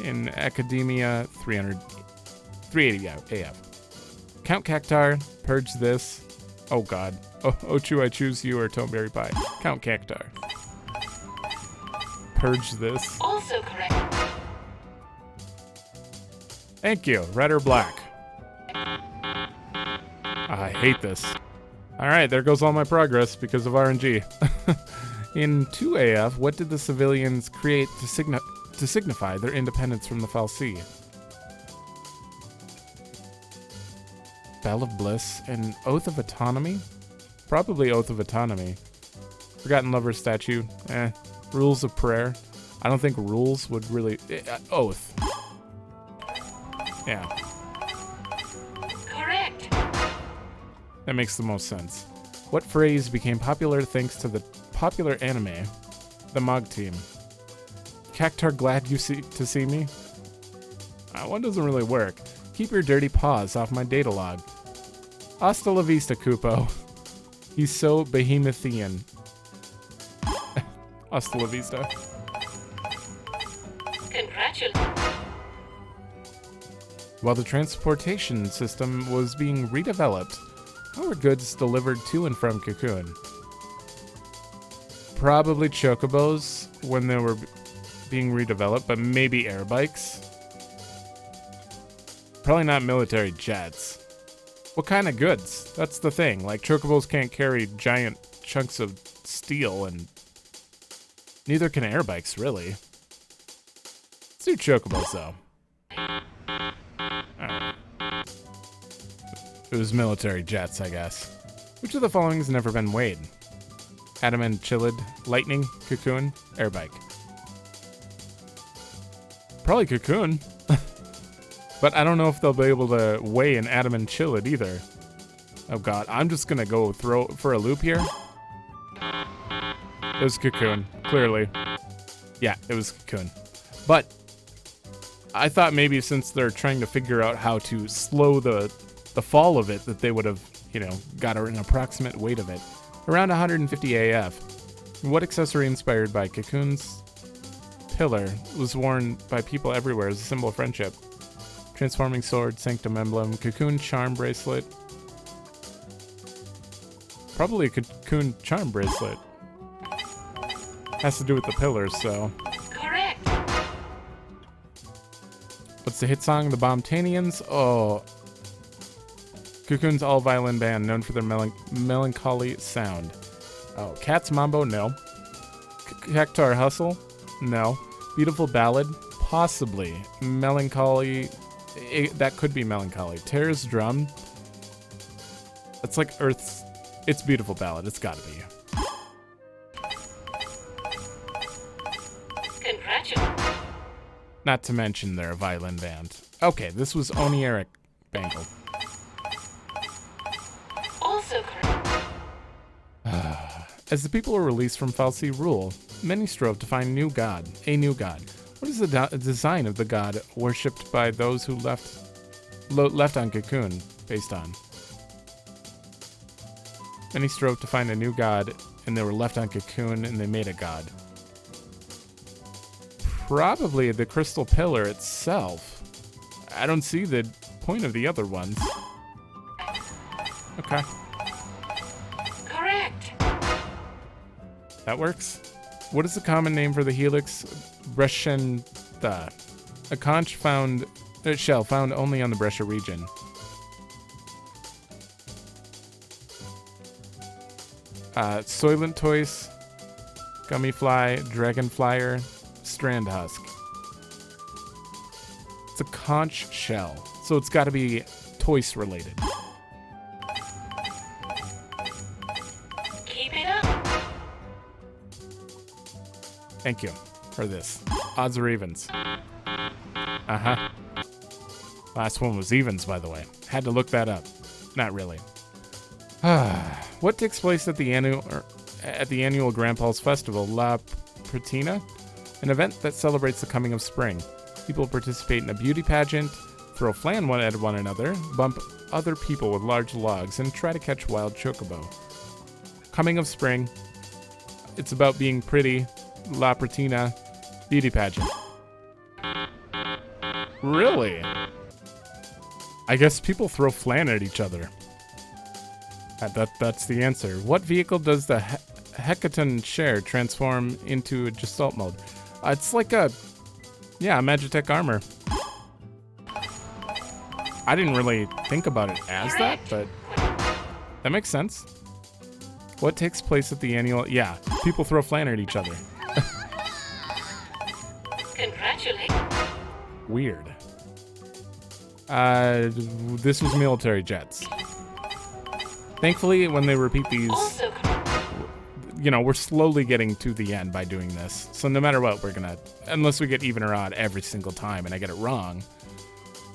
in Academia 380 AF? Count Cactar, Purge This, Oh god. Oh, Ochu, I choose you or Toneberry Pie. Count Cactar. Purge this. Also correct. Thank you. Red or black? I hate this. Alright, there goes all my progress because of RNG. In 2AF, what did the civilians create to signify their independence from the Fal'Cie? Bell of Bliss and Oath of Autonomy? Probably Oath of Autonomy. Forgotten Lover Statue? Rules of Prayer? I don't think rules would really... Oath. Yeah. Correct. That makes the most sense. What phrase became popular thanks to the popular anime, the Mog Team? Cactar glad to see me? One doesn't really work. Keep your dirty paws off my data log. Hasta la vista, Kupo. He's so Behemothean. Hasta la vista. Congratulations. While the transportation system was being redeveloped, how were goods delivered to and from Cocoon? Probably chocobos when they were being redeveloped, but maybe air bikes. Probably not military jets. What kind of goods? That's the thing. Like, chocobos can't carry giant chunks of steel, and neither can air bikes, really. Let's do chocobos, though. Alright. It was military jets, I guess. Which of the following has never been weighed? Adamant Chillid, Lightning, Cocoon, Airbike. Probably Cocoon. But I don't know if they'll be able to weigh an Adamant Chillid either. Oh god, I'm just gonna go throw for a loop here. It was Cocoon, clearly. Yeah, it was Cocoon. But I thought maybe since they're trying to figure out how to slow the fall of it, that they would have, got an approximate weight of it. Around 150 AF. What accessory inspired by Cocoon's pillar was worn by people everywhere as a symbol of friendship? Transforming sword, sanctum emblem, Cocoon charm bracelet. Probably a Cocoon charm bracelet. Has to do with the pillars, so. Correct. What's the hit song? The Bombtanians? Oh. Cocoon's all-violin band known for their melancholy sound. Oh, Cat's Mambo? No. Cactar Hustle? No. Beautiful Ballad? Possibly. Melancholy? That could be Melancholy. Terra's Drum? That's like Earth's... It's Beautiful Ballad. It's gotta be. Congratulations. Not to mention they're a violin band. Okay, this was Oni Eric Bangle. Also correct. As the people were released from Fal'Cie rule, many strove to find a new god. What is the design of the god worshipped by those who left on Cocoon based on? Many strove to find a new god, and they were left on Cocoon, and they made a god. Probably the crystal pillar itself. I don't see the point of the other ones. Okay. Correct. That works. What is the common name for the Helix Brescienta? A conch shell found only on the Brescia region. Soylent Toys, Gummy Fly, Dragon Flyer, Strand Husk. It's a conch shell, so it's got to be Toys related. Keep it up. Thank you for this. Odds or evens? Uh-huh. Last one was evens, by the way. Had to look that up. Not really. What takes place at the annual Grand Pulse Festival, La Pratina? An event that celebrates the coming of spring. People participate in a beauty pageant, throw flan at one another, bump other people with large logs, and try to catch wild chocobo. Coming of spring. It's about being pretty. La Pratina beauty pageant. Really? I guess people throw flan at each other. That's the answer. What vehicle does the Hecaton share transform into a Gestalt mode? It's like a Magitech armor. I didn't really think about it as that, but that makes sense. What takes place at the annual... Yeah, people throw flan at each other. Congratulations. Weird. This was military jets. Thankfully, when they repeat these, we're slowly getting to the end by doing this. So no matter what, we're gonna, unless we get even or odd every single time and I get it wrong.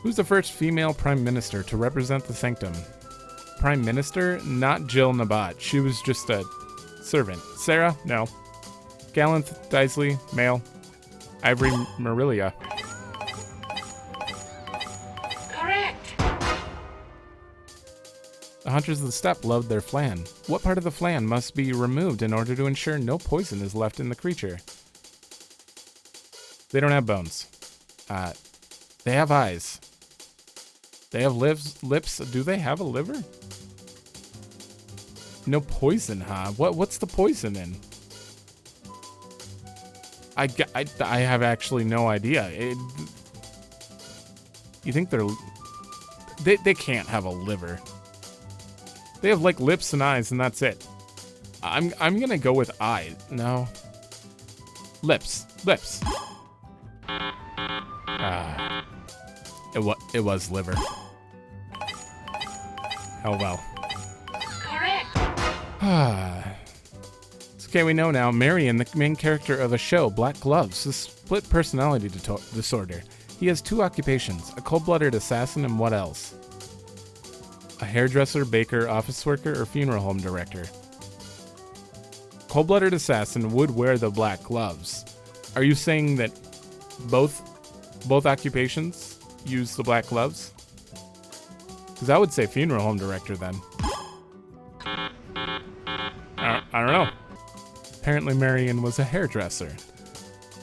Who's the first female prime minister to represent the sanctum? Prime minister? Not Jill Nabat. She was just a servant. Serah? No. Gallanth Disley? Male. Ivory Marilia. The Hunters of the Steppe loved their flan. What part of the flan must be removed in order to ensure no poison is left in the creature? They don't have bones. They have eyes. They have lips. Do they have a liver? No poison, huh? What's the poison in? I have actually no idea. You think they can't have a liver. They have like lips and eyes, and that's it. I'm gonna go with eye. No. Lips. It was liver. Oh well. Correct. It's okay, we know now. Marion, the main character of a show, Black Gloves, has split personality disorder. He has two occupations: a cold-blooded assassin, and what else? A hairdresser, baker, office worker, or funeral home director. Cold-blooded assassin would wear the black gloves. Are you saying that both occupations use the black gloves? Because I would say funeral home director then. I don't know. Apparently Marion was a hairdresser.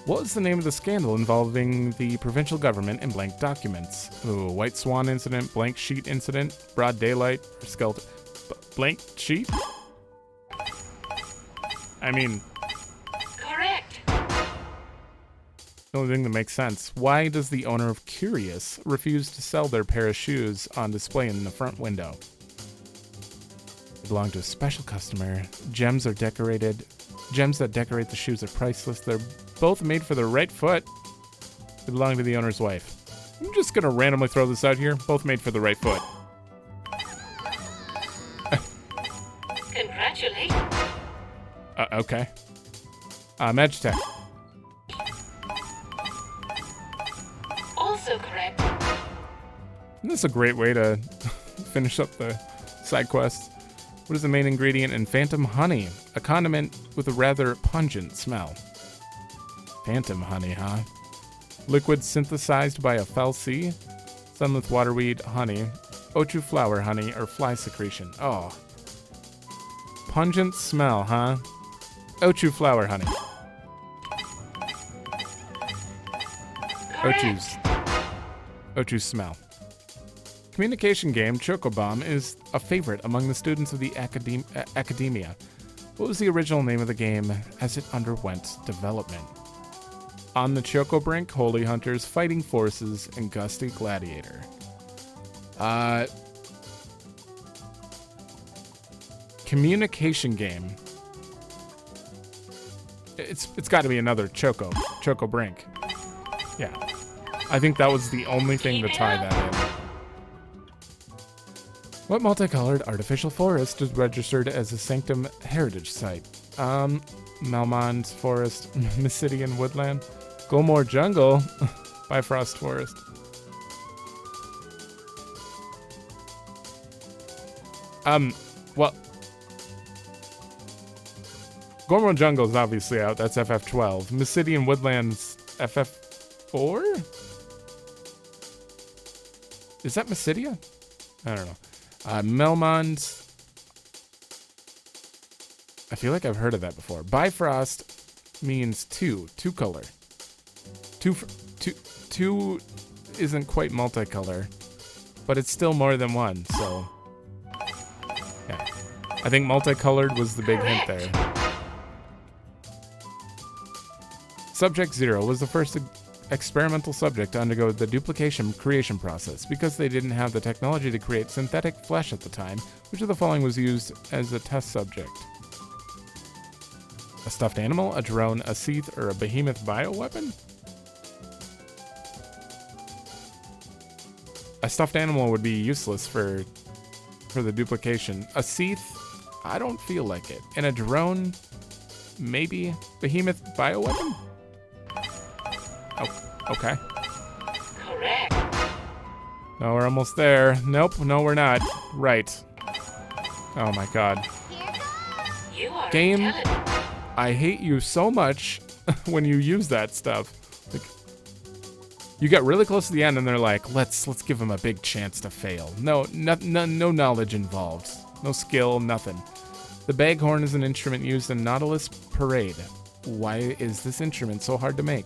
What was the name of the scandal involving the provincial government and blank documents? Ooh, White Swan incident, blank sheet incident, broad daylight, or skeleton... blank sheet? I mean... Correct. The only thing that makes sense. Why does the owner of Curious refuse to sell their pair of shoes on display in the front window? They belong to a special customer. Gems that decorate the shoes are priceless. They're both made for the right foot. They belong to the owner's wife. I'm just gonna randomly throw this out here. Both made for the right foot. Congratulations. Okay. Magitech. Also correct. Isn't this a great way to finish up the side quest? What is the main ingredient in Phantom Honey? A condiment with a rather pungent smell. Phantom honey, huh? Liquid synthesized by a fell sea? Sunlith waterweed honey, Ochu flower honey, or fly secretion. Oh. Pungent smell, huh? Ochu flower honey. Ochu's smell. Communication game Chocobomb is a favorite among the students of the academia. What was the original name of the game as it underwent development? On the Choco Brink, Holy Hunters, Fighting Forces, and Gusty Gladiator. Communication game. It's got to be another Choco Brink. Yeah. I think that was the only thing to tie that in. What multicolored artificial forest is registered as a Sanctum Heritage Site? Melmond Forest, Mysidian Woodland, Gulmore Jungle, Bifrost Forest. Well, Gulmore Jungle is obviously out. That's FF12. Mysidian Woodlands, FF4? Is that Mysidia? I don't know. Melmond. I feel like I've heard of that before. Bifrost means two color. Two isn't quite multicolor, but it's still more than one, so yeah. I think multicolored was the big hint there. Subject 0 was the first experimental subject to undergo the duplication creation process because they didn't have the technology to create synthetic flesh at the time. Which of the following was used as a test subject? A stuffed animal, a drone, a Seath, or a behemoth bioweapon? A stuffed animal would be useless for the duplication. A Seath, I don't feel like it. And a drone, maybe. Behemoth bioweapon? Oh, okay. Correct. No, we're almost there. Nope, no, we're not. Right. Oh my god. You are Game, intelligent. I hate you so much when you use that stuff. Like, you get really close to the end and they're like, let's give him a big chance to fail. No knowledge involved. No skill, nothing. The baghorn is an instrument used in Nautilus Parade. Why is this instrument so hard to make?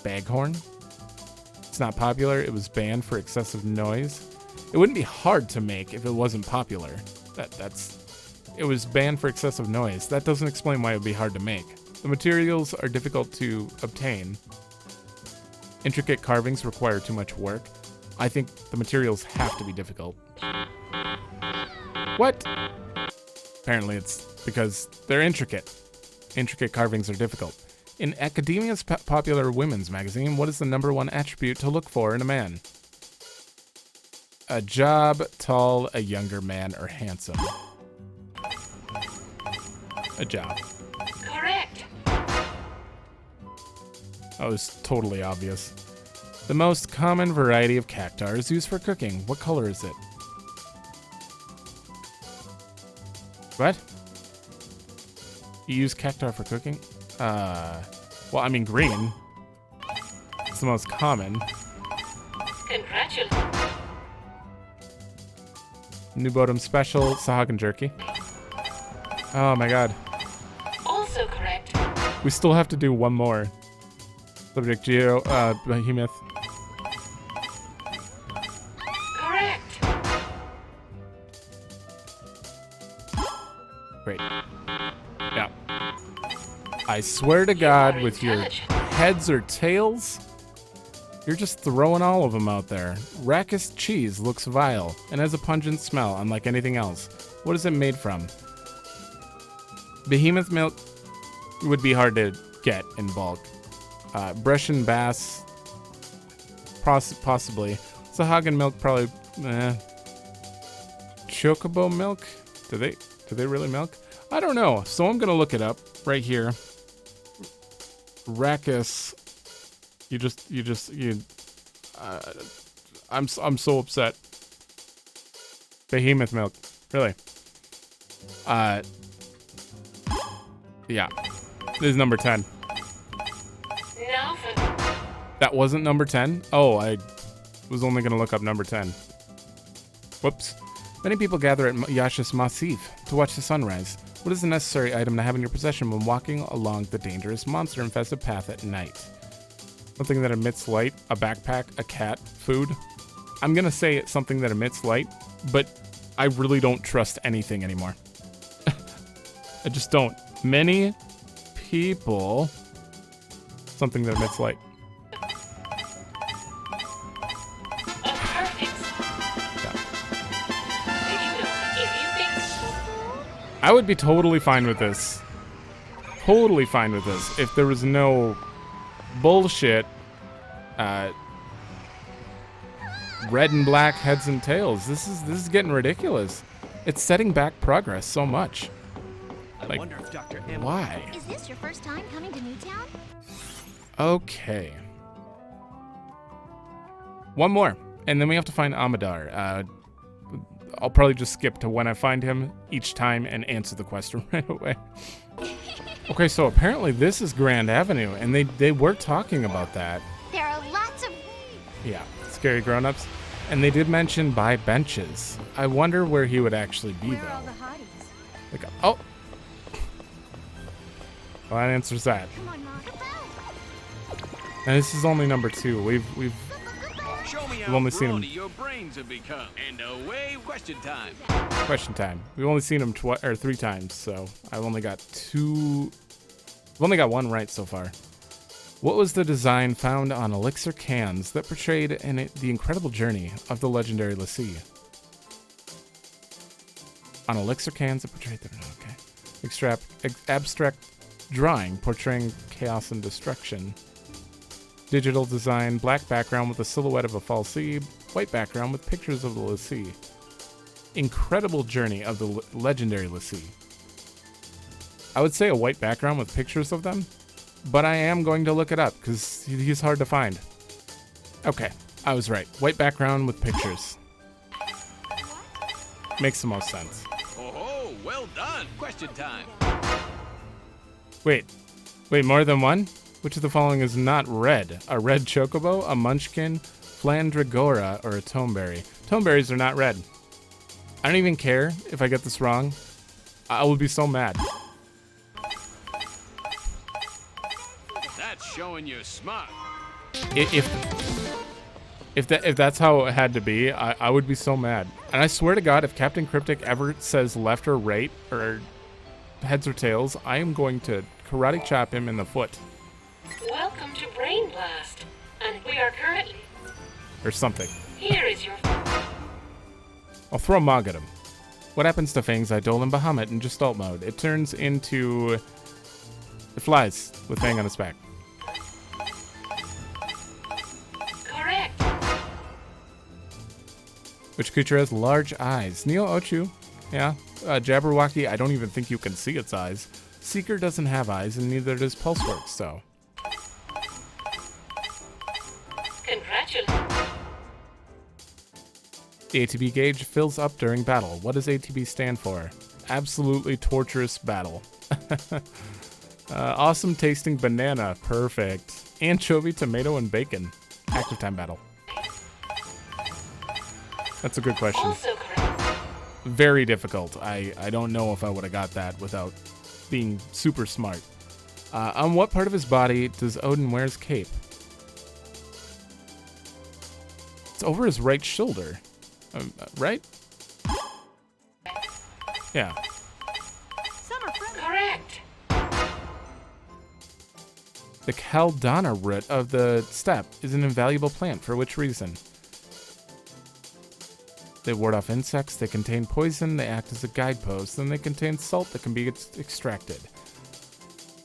Baghorn? It's not popular. It was banned for excessive noise. It wouldn't be hard to make if it wasn't popular. It was banned for excessive noise. That doesn't explain why it would be hard to make. The materials are difficult to obtain. Intricate carvings require too much work. I think the materials have to be difficult. What? Apparently it's because they're intricate. Intricate carvings are difficult. In Academia's popular women's magazine, what is the #1 attribute to look for in a man? A job, tall, a younger man, or handsome. A job. Correct. That was totally obvious. The most common variety of cactar is used for cooking. What color is it? What? You use cactar for cooking? Well, I mean green. It's the most common. Congratulations. New Bodum Special, Sahagin Jerky. Oh my god. Also correct. We still have to do one more. Subject Geo, Behemoth. Correct. Great. Yeah. I swear to God, with your heads or tails, you're just throwing all of them out there. Rackus cheese looks vile and has a pungent smell unlike anything else. What is it made from? Behemoth milk would be hard to get in bulk. Brescian Bass, possibly. Sahagin milk, probably. Chocobo milk? Do they really milk? I don't know. So I'm gonna look it up right here. Rackus. I'm so upset. Behemoth milk, really. Yeah, this is number 10. Now for That wasn't number 10? Oh, I was only gonna look up number 10. Whoops. Many people gather at Yash's Massif to watch the sunrise. What is the necessary item to have in your possession when walking along the dangerous monster-infested path at night? Something that emits light, a backpack, a cat, food. I'm gonna say it's something that emits light, but I really don't trust anything anymore. I just don't. Many people. Something that emits light. I would be totally fine with this. Totally fine with this if there was no bullshit. Red and black heads and tails. This is getting ridiculous. It's setting back progress so much. I wonder if Dr. M. Why? Is this your first time coming to Newtown? Okay. One more, and then we have to find Amadar. I'll probably just skip to when I find him each time and answer the question right away. Okay, so apparently this is Grand Avenue, and they were talking about that. There are lots of... Yeah, scary grown-ups. And they did mention by benches. I wonder where he would actually be, Where though. are all the hotties? Like, oh! Well, that answers that. Come on, Mom. And this is only number 2. We've Show me We've only seen him. Your brains have become. And away, question time. Question time. We've only seen him 3 times, so I've only got 2. I've only got 1 right so far. What was the design found on elixir cans that portrayed the incredible journey of the legendary Lassie? On elixir cans that portrayed the abstract drawing portraying chaos and destruction. Digital design, black background with a silhouette of a fal'Cie, white background with pictures of the Lassie. Incredible journey of the legendary Lassie. I would say a white background with pictures of them, but I am going to look it up because he's hard to find. Okay, I was right. White background with pictures. Makes the most sense. Oh, well done. Question time. Wait, more than one? Which of the following is not red? A red chocobo, a munchkin, flandragora, or a toneberry? Toneberries are not red. I don't even care if I get this wrong. I will be so mad. That's showing you're smart. If that's how it had to be, I would be so mad. And I swear to God, if Captain Cryptic ever says left or right or heads or tails, I am going to karate chop him in the foot. Welcome to Brain Blast, and we are currently... Or something. Here is your... I'll throw Mog at him. What happens to Fang's Eidolon Bahamut in Gestalt mode? It turns into... It flies with Fang on its back. Correct. Which creature has large eyes? Neo Ochu. Yeah. Jabberwocky, I don't even think you can see its eyes. Seeker doesn't have eyes, and neither does Pulseworks, so... Congratulations. The ATB gauge fills up during battle. What does ATB stand for? Absolutely torturous battle. Awesome tasting banana. Perfect. Anchovy, tomato, and bacon. Active time battle. That's a good question. Also correct. Very difficult. I don't know if I would have got that without being super smart. On what part of his body does Odin wear his cape? It's over his right shoulder. Right? Yeah. Correct. The Caldana root of the steppe is an invaluable plant. For which reason? They ward off insects, they contain poison, they act as a guidepost, and they contain salt that can be extracted.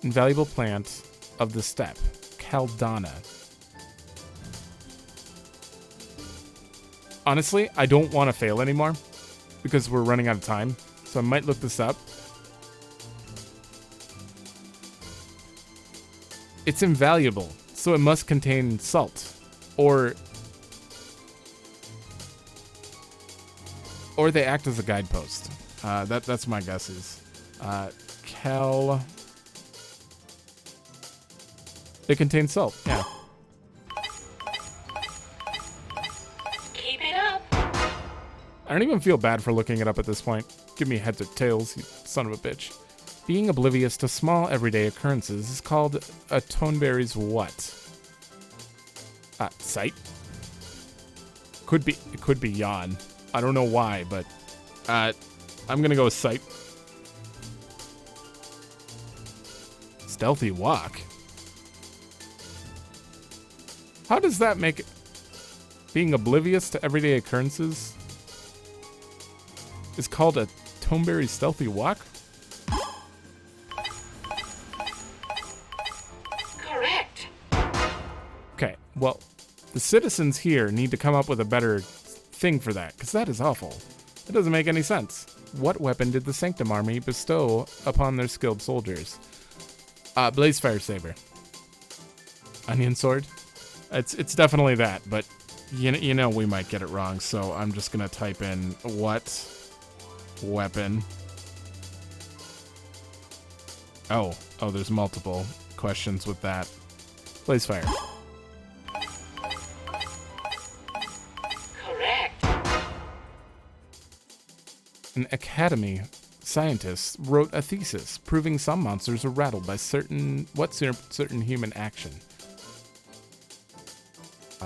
Invaluable plant of the steppe. Caldana. Honestly, I don't want to fail anymore because we're running out of time, so I might look this up. It's invaluable, so it must contain salt, or they act as a guidepost. That's my guesses. They contain salt. Yeah. Keep it up. I don't even feel bad for looking it up at this point. Give me heads or tails, you son of a bitch. Being oblivious to small everyday occurrences is called a toneberry's what? Sight? It could be yawn. I don't know why, but I'm gonna go with sight. Stealthy walk. How does that make it? Being oblivious to everyday occurrences is called a toneberry's stealthy walk? Correct. Okay, well, the citizens here need to come up with a better thing for that, because that is awful. It doesn't make any sense. What weapon did the Sanctum Army bestow upon their skilled soldiers? Blaze Fire Saber. Onion Sword? It's definitely that, but you know we might get it wrong, so I'm just gonna type in what weapon. Oh, there's multiple questions with that. Blaze Fire. Correct. An Academy scientist wrote a thesis proving some monsters are rattled by certain human action.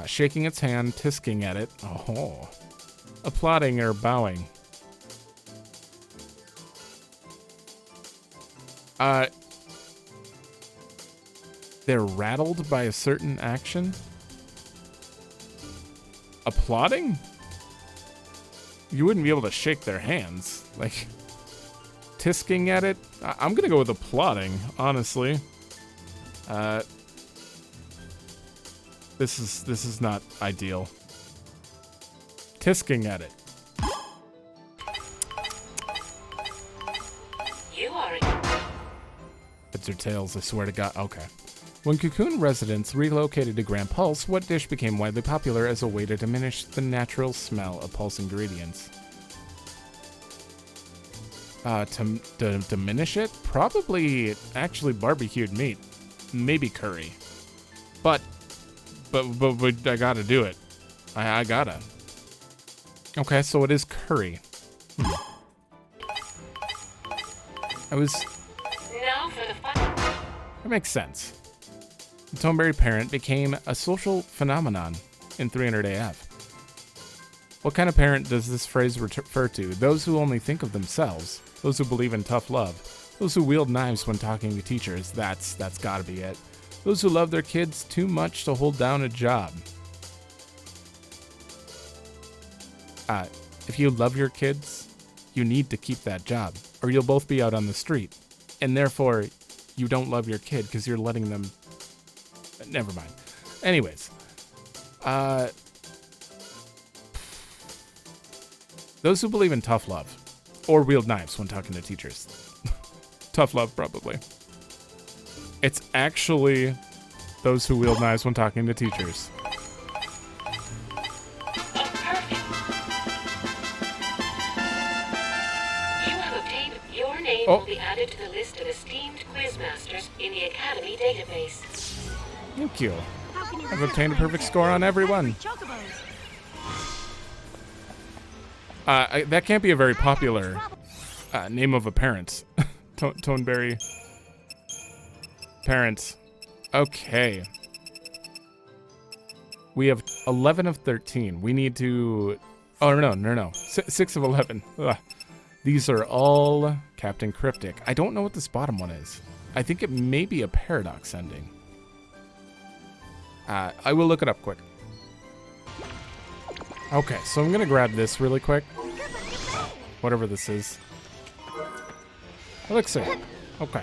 Shaking its hand, tisking at it. Oh. Applauding or bowing. They're rattled by a certain action? Applauding? You wouldn't be able to shake their hands. Like, tisking at it? I'm gonna go with applauding, honestly. This is not ideal. Tisking at it. You are. Heads or tails, I swear to God. Okay. When Cocoon residents relocated to Grand Pulse, what dish became widely popular as a way to diminish the natural smell of Pulse ingredients? To diminish it? Probably actually barbecued meat. Maybe curry. But I gotta do it. I gotta. Okay, so it is curry. I was... Now for the fun. That makes sense. The Toneberry parent became a social phenomenon in 300 AF. What kind of parent does this phrase refer to? Those who only think of themselves. Those who believe in tough love. Those who wield knives when talking to teachers. That's gotta be it. Those who love their kids too much to hold down a job. If you love your kids, you need to keep that job, or you'll both be out on the street. And therefore, you don't love your kid because you're letting them... Never mind. Anyways. Those who believe in tough love, or wield knives when talking to teachers. Tough love, probably. It's actually those who wield knives when talking to teachers. Will be added to the list of esteemed quizmasters in the Academy database. Thank you. I've obtained a perfect score on everyone. That can't be a very popular name of a parent. Toneberry parents. Okay. We have 11 of 13. We need to... Oh, no. 6 of 11. Ugh. These are all Captain Cryptic. I don't know what this bottom one is. I think it may be a paradox ending. I will look it up quick. Okay, so I'm gonna grab this really quick. Whatever this is. Elixir. Okay.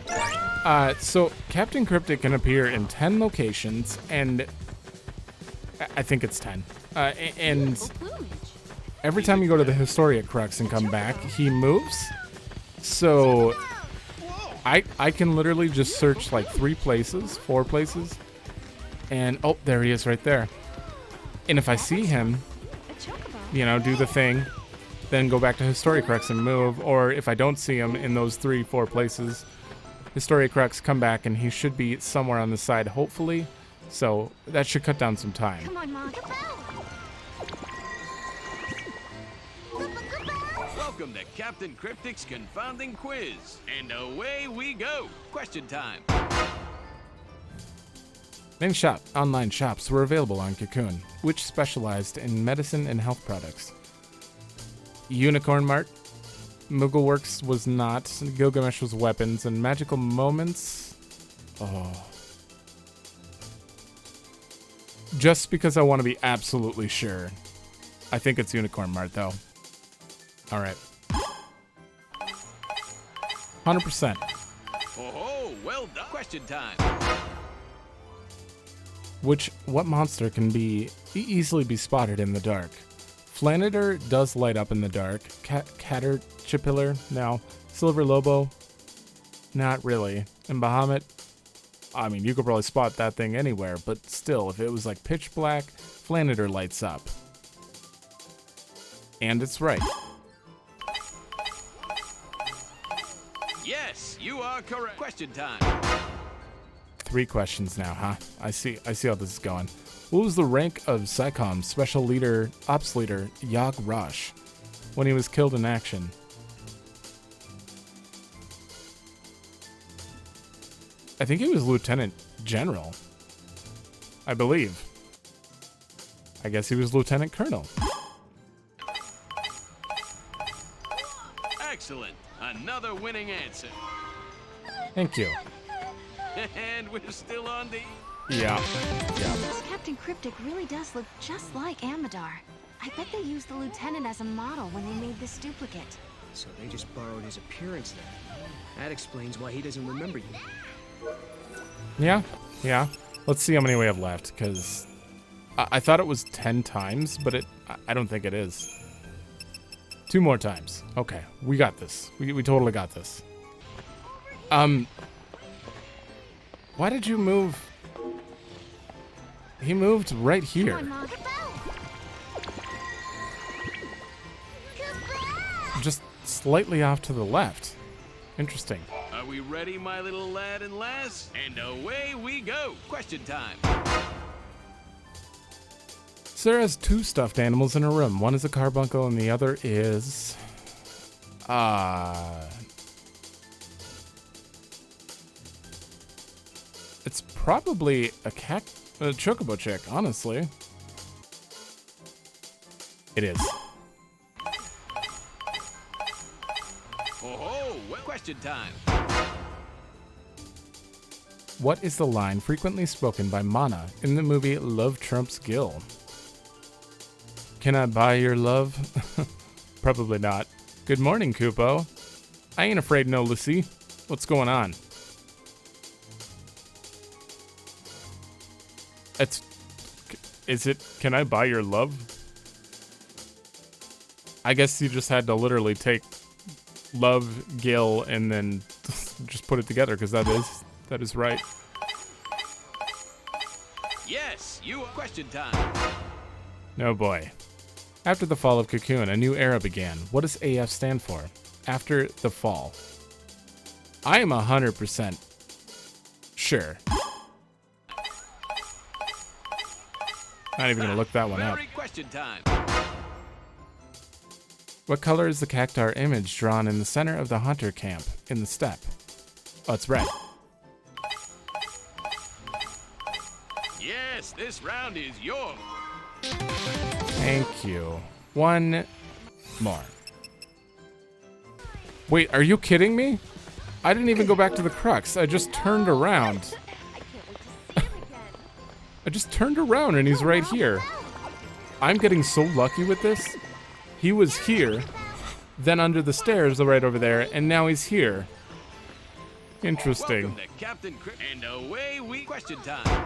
So Captain Cryptic can appear in 10 locations, and I think it's 10. And every time you go to the Historia Crux and come back, he moves. So I can literally just search like 3 places, 4 places, and oh, there he is right there. And if I see him, you know, do the thing, then go back to Historia Crux and move, or if I don't see him in those 3, 4 places, Historia Crux, come back, and he should be somewhere on the side, hopefully. So that should cut down some time. Come on, Mom. Welcome to Captain Cryptic's Confounding Quiz. And away we go. Question time. Many online shops were available on Cocoon, which specialized in medicine and health products. Unicorn Mart, Moogleworks was not, Gilgamesh was weapons, and Magical Moments... Oh. Just because I want to be absolutely sure. I think it's Unicorn Mart, though. Alright. 100%. Oh, well done. Question time. What monster can easily be spotted in the dark? Flanitor does light up in the dark. Caterpillar, no. Silver Lobo, not really. And Bahamut, I mean, you could probably spot that thing anywhere, but still, if it was like pitch black, Flanitor lights up. And it's right. Yes, you are correct. Question time. 3 questions now, huh? I see how this is going. What was the rank of SciComm's special leader, ops leader, Yogg Rosh, when he was killed in action? I think he was Lieutenant General, I believe. I guess he was Lieutenant Colonel. Excellent. Another winning answer. Thank you. And we're still on the... Yeah. This Captain Cryptic really does look just like Amadar. I bet they used the lieutenant as a model when they made this duplicate. So they just borrowed his appearance then. That explains why he doesn't remember you. Yeah. Let's see how many we have left, because I thought it was 10 times, but I don't think it is. 2 more times. Okay, we got this. We totally got this. Why did you move? He moved right here. Come on, Mom. Just slightly off to the left. Interesting. Are we ready, my little lad and lass? And away we go. Question time. Serah has 2 stuffed animals in her room. One is a carbuncle and the other is... It's probably a chocobo chick, honestly. It is. Oh, well, question time. What is the line frequently spoken by Mana in the movie Love Trumps Gil? Can I buy your love? Probably not. Good morning, Kupo. I ain't afraid no, Lucy. What's going on? Can I buy your love? I guess you just had to literally take love, Gil, and then just put it together, because that is right. Yes, question time. No boy. After the fall of Cocoon, a new era began. What does AF stand for? After the fall. I am 100% sure. Not even gonna look that one up. Question time. What color is the cactar image drawn in the center of the hunter camp in the steppe? Oh, it's red. Yes, this round is yours. Thank you. 1 more. Wait, are you kidding me? I didn't even go back to the crux. I just turned around. I just turned around and he's right here. I'm getting so lucky with this. He was here, then under the stairs right over there, and now he's here. Interesting. Welcome to Captain and away we question time.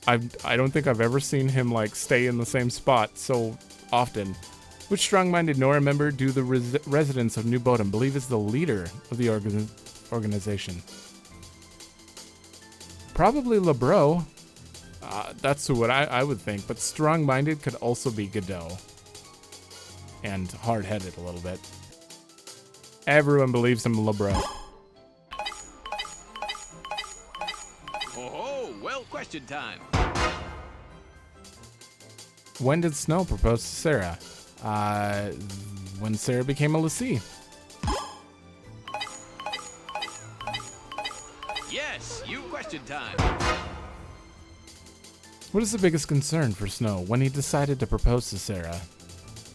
I don't think I've ever seen him like stay in the same spot so often. Which strong-minded Nora member do the residents of New Bodom believe is the leader of the organization? Probably LeBro. That's what I would think, but strong-minded could also be Godot. And hard-headed a little bit. Everyone believes in LeBro. Oh, well, question time. When did Snow propose to Serah? When Serah became a Lassie. Yes, question time. What is the biggest concern for Snow when he decided to propose to Serah?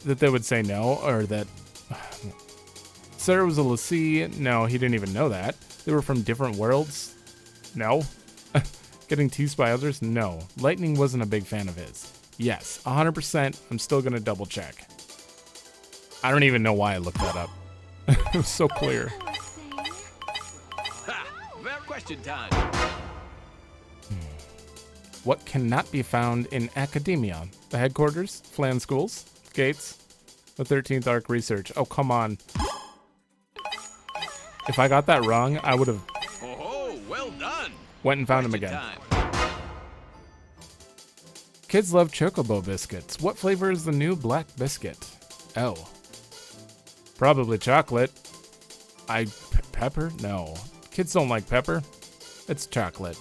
That they would say no, or that Serah was a Lassie? No, he didn't even know that. They were from different worlds? No. Getting teased by others? No. Lightning wasn't a big fan of his. Yes, 100%. I'm still gonna double check. I don't even know why I looked that up. It was so clear. Ha! Question time. What cannot be found in academia? The headquarters? Flan schools? Gates? The 13th Arc research? Oh, come on. If I got that wrong, I would have... Oh, well done. Went and found him again. Kids love Chocobo biscuits. What flavor is the new black biscuit? Oh. Probably chocolate. Pepper? No. Kids don't like pepper. It's chocolate.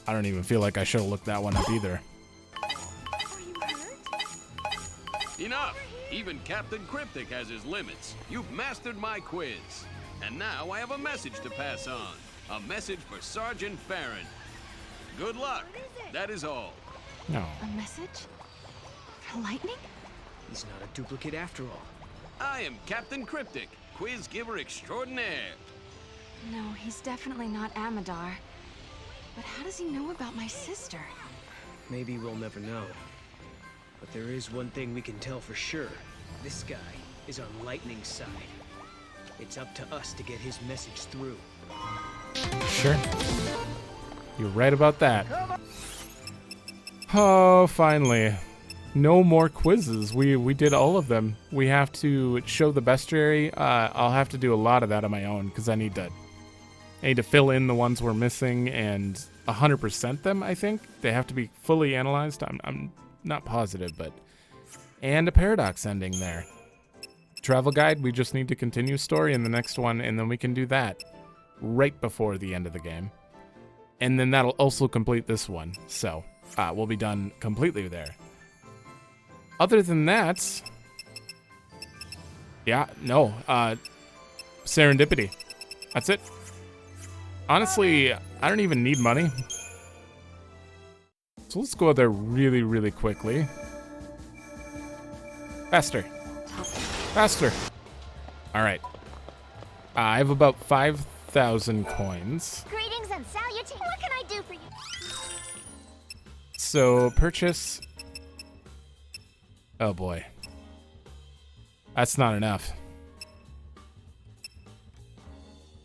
I don't even feel like I should have looked that one up either. Enough! Even Captain Cryptic has his limits. You've mastered my quiz. And now I have a message to pass on. A message for Sergeant Farron. Good luck. That is all. No. A message? For lightning? He's not a duplicate after all. I am Captain Cryptic, quiz giver extraordinaire. No, he's definitely not Amadar. But how does he know about my sister? Maybe we'll never know. But there is one thing we can tell for sure. This guy is on Lightning's side. It's up to us to get his message through. Sure. You're right about that. Oh, finally. No more quizzes. We did all of them. We have to show the bestiary. I'll have to do a lot of that on my own because I need to fill in the ones we're missing and 100% them, I think. They have to be fully analyzed. I'm not positive, but... And a paradox ending there. Travel guide, we just need to continue story in the next one, and then we can do that right before the end of the game. And then that'll also complete this one. So, we'll be done completely there. Other than that... Yeah, no. Serendipity. That's it. Honestly, I don't even need money. So let's go there really, really quickly. Faster. Faster. Alright. I have about 5,000 coins. Greetings and salutations. What can I do for you? So, purchase... Oh boy. That's not enough.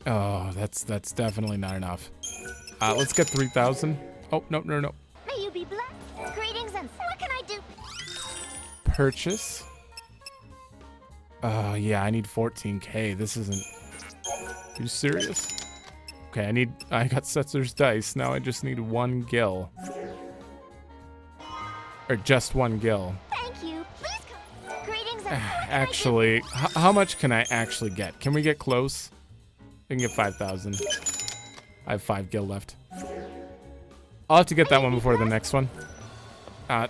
Oh, that's definitely not enough. Let's get 3,000. Oh, no. May you be blessed. Greetings and what can I do? Purchase. Yeah, I need 14k. This isn't... Are you serious? Okay, I got Setzer's dice. Now I just need 1 gil. Or just 1 gil. Thank you. Please come. Greetings and Actually, how much can I actually get? Can we get close? I can get 5,000. I have 5 gil left. I'll have to get that one before the next one.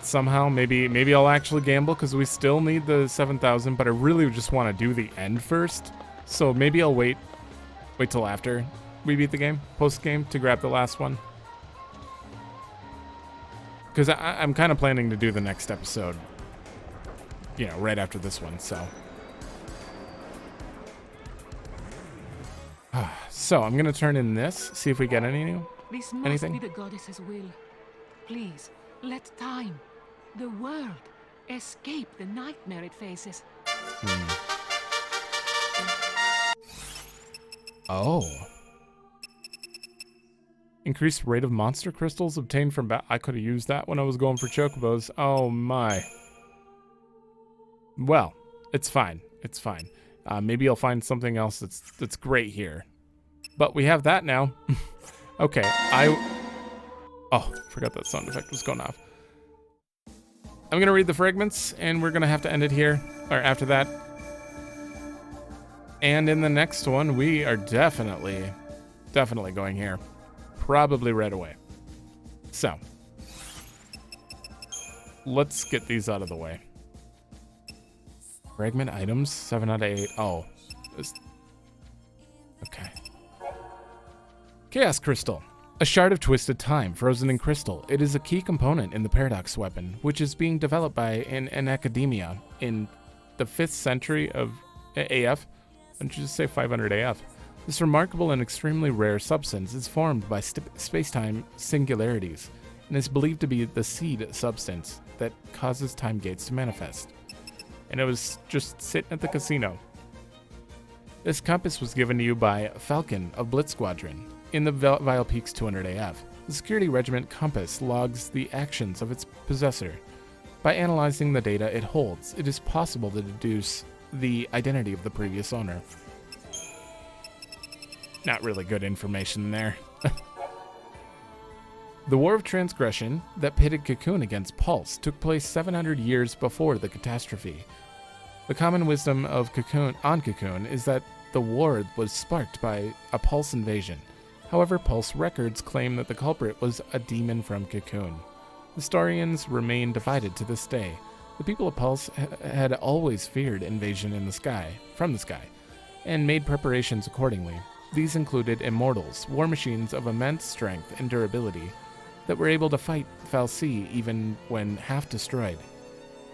Somehow, maybe I'll actually gamble because we still need the 7,000, but I really just want to do the end first. So maybe I'll wait till after we beat the game, post-game, to grab the last one. Because I'm kind of planning to do the next episode, you know, right after this one, so. So I'm going to turn in this, see if we get anything. This must be the goddess's will. Please, let time, the world, escape the nightmare it faces. Oh. Increased rate of monster crystals obtained from I could have used that when I was going for chocobos. Oh my. Well, it's fine. It's fine. Maybe I'll find something else that's great here. But we have that now. Okay, Oh, forgot that sound effect was going off. I'm gonna read the fragments, and we're gonna have to end it here, or after that. And in the next one, we are definitely going here. Probably right away. So, let's get these out of the way. Fragment items, 7 out of 8. Oh. Okay. Chaos Crystal. A shard of twisted time, frozen in crystal. It is a key component in the Paradox weapon, which is being developed by an academia in the 5th century of AF. Why don't you just say 500 AF? This remarkable and extremely rare substance is formed by space-time singularities and is believed to be the seed substance that causes time gates to manifest. And it was just sitting at the casino. This compass was given to you by Falcon of Blitz Squadron in the Vile Peaks 200 AF. The Security Regiment compass logs the actions of its possessor. By analyzing the data it holds, it is possible to deduce the identity of the previous owner. Not really good information there. The War of Transgression that pitted Cocoon against Pulse took place 700 years before the catastrophe. The common wisdom of Cocoon is that the war was sparked by a Pulse invasion. However, Pulse records claim that the culprit was a demon from Cocoon. Historians remain divided to this day. The people of Pulse had always feared invasion from the sky, and made preparations accordingly. These included immortals, war machines of immense strength and durability, that were able to fight Fal'Cie even when half destroyed.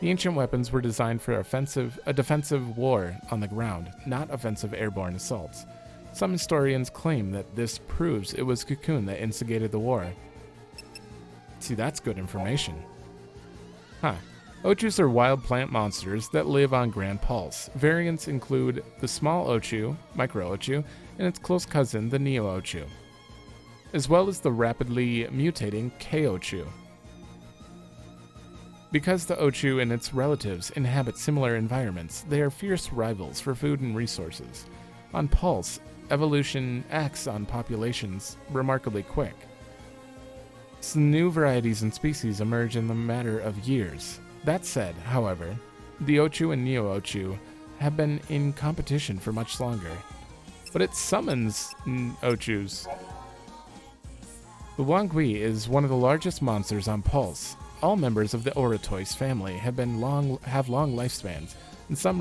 The ancient weapons were designed for a defensive war on the ground, not offensive airborne assaults. Some historians claim that this proves it was Cocoon that instigated the war. See, that's good information. Huh. Ochus are wild plant monsters that live on Grand Pulse. Variants include the small Ochu, Micro Ochu, and its close cousin, the Neo Ochu, as well as the rapidly mutating K-Ochu. Because the Ochu and its relatives inhabit similar environments, they are fierce rivals for food and resources. On Pulse, evolution acts on populations remarkably quick. Some new varieties and species emerge in the matter of years. That said, however, the Ochu and Neo Ochu have been in competition for much longer. But it summons Ochus. The Wangui is one of the largest monsters on Pulse. All members of the Oratoise family have long lifespans, and some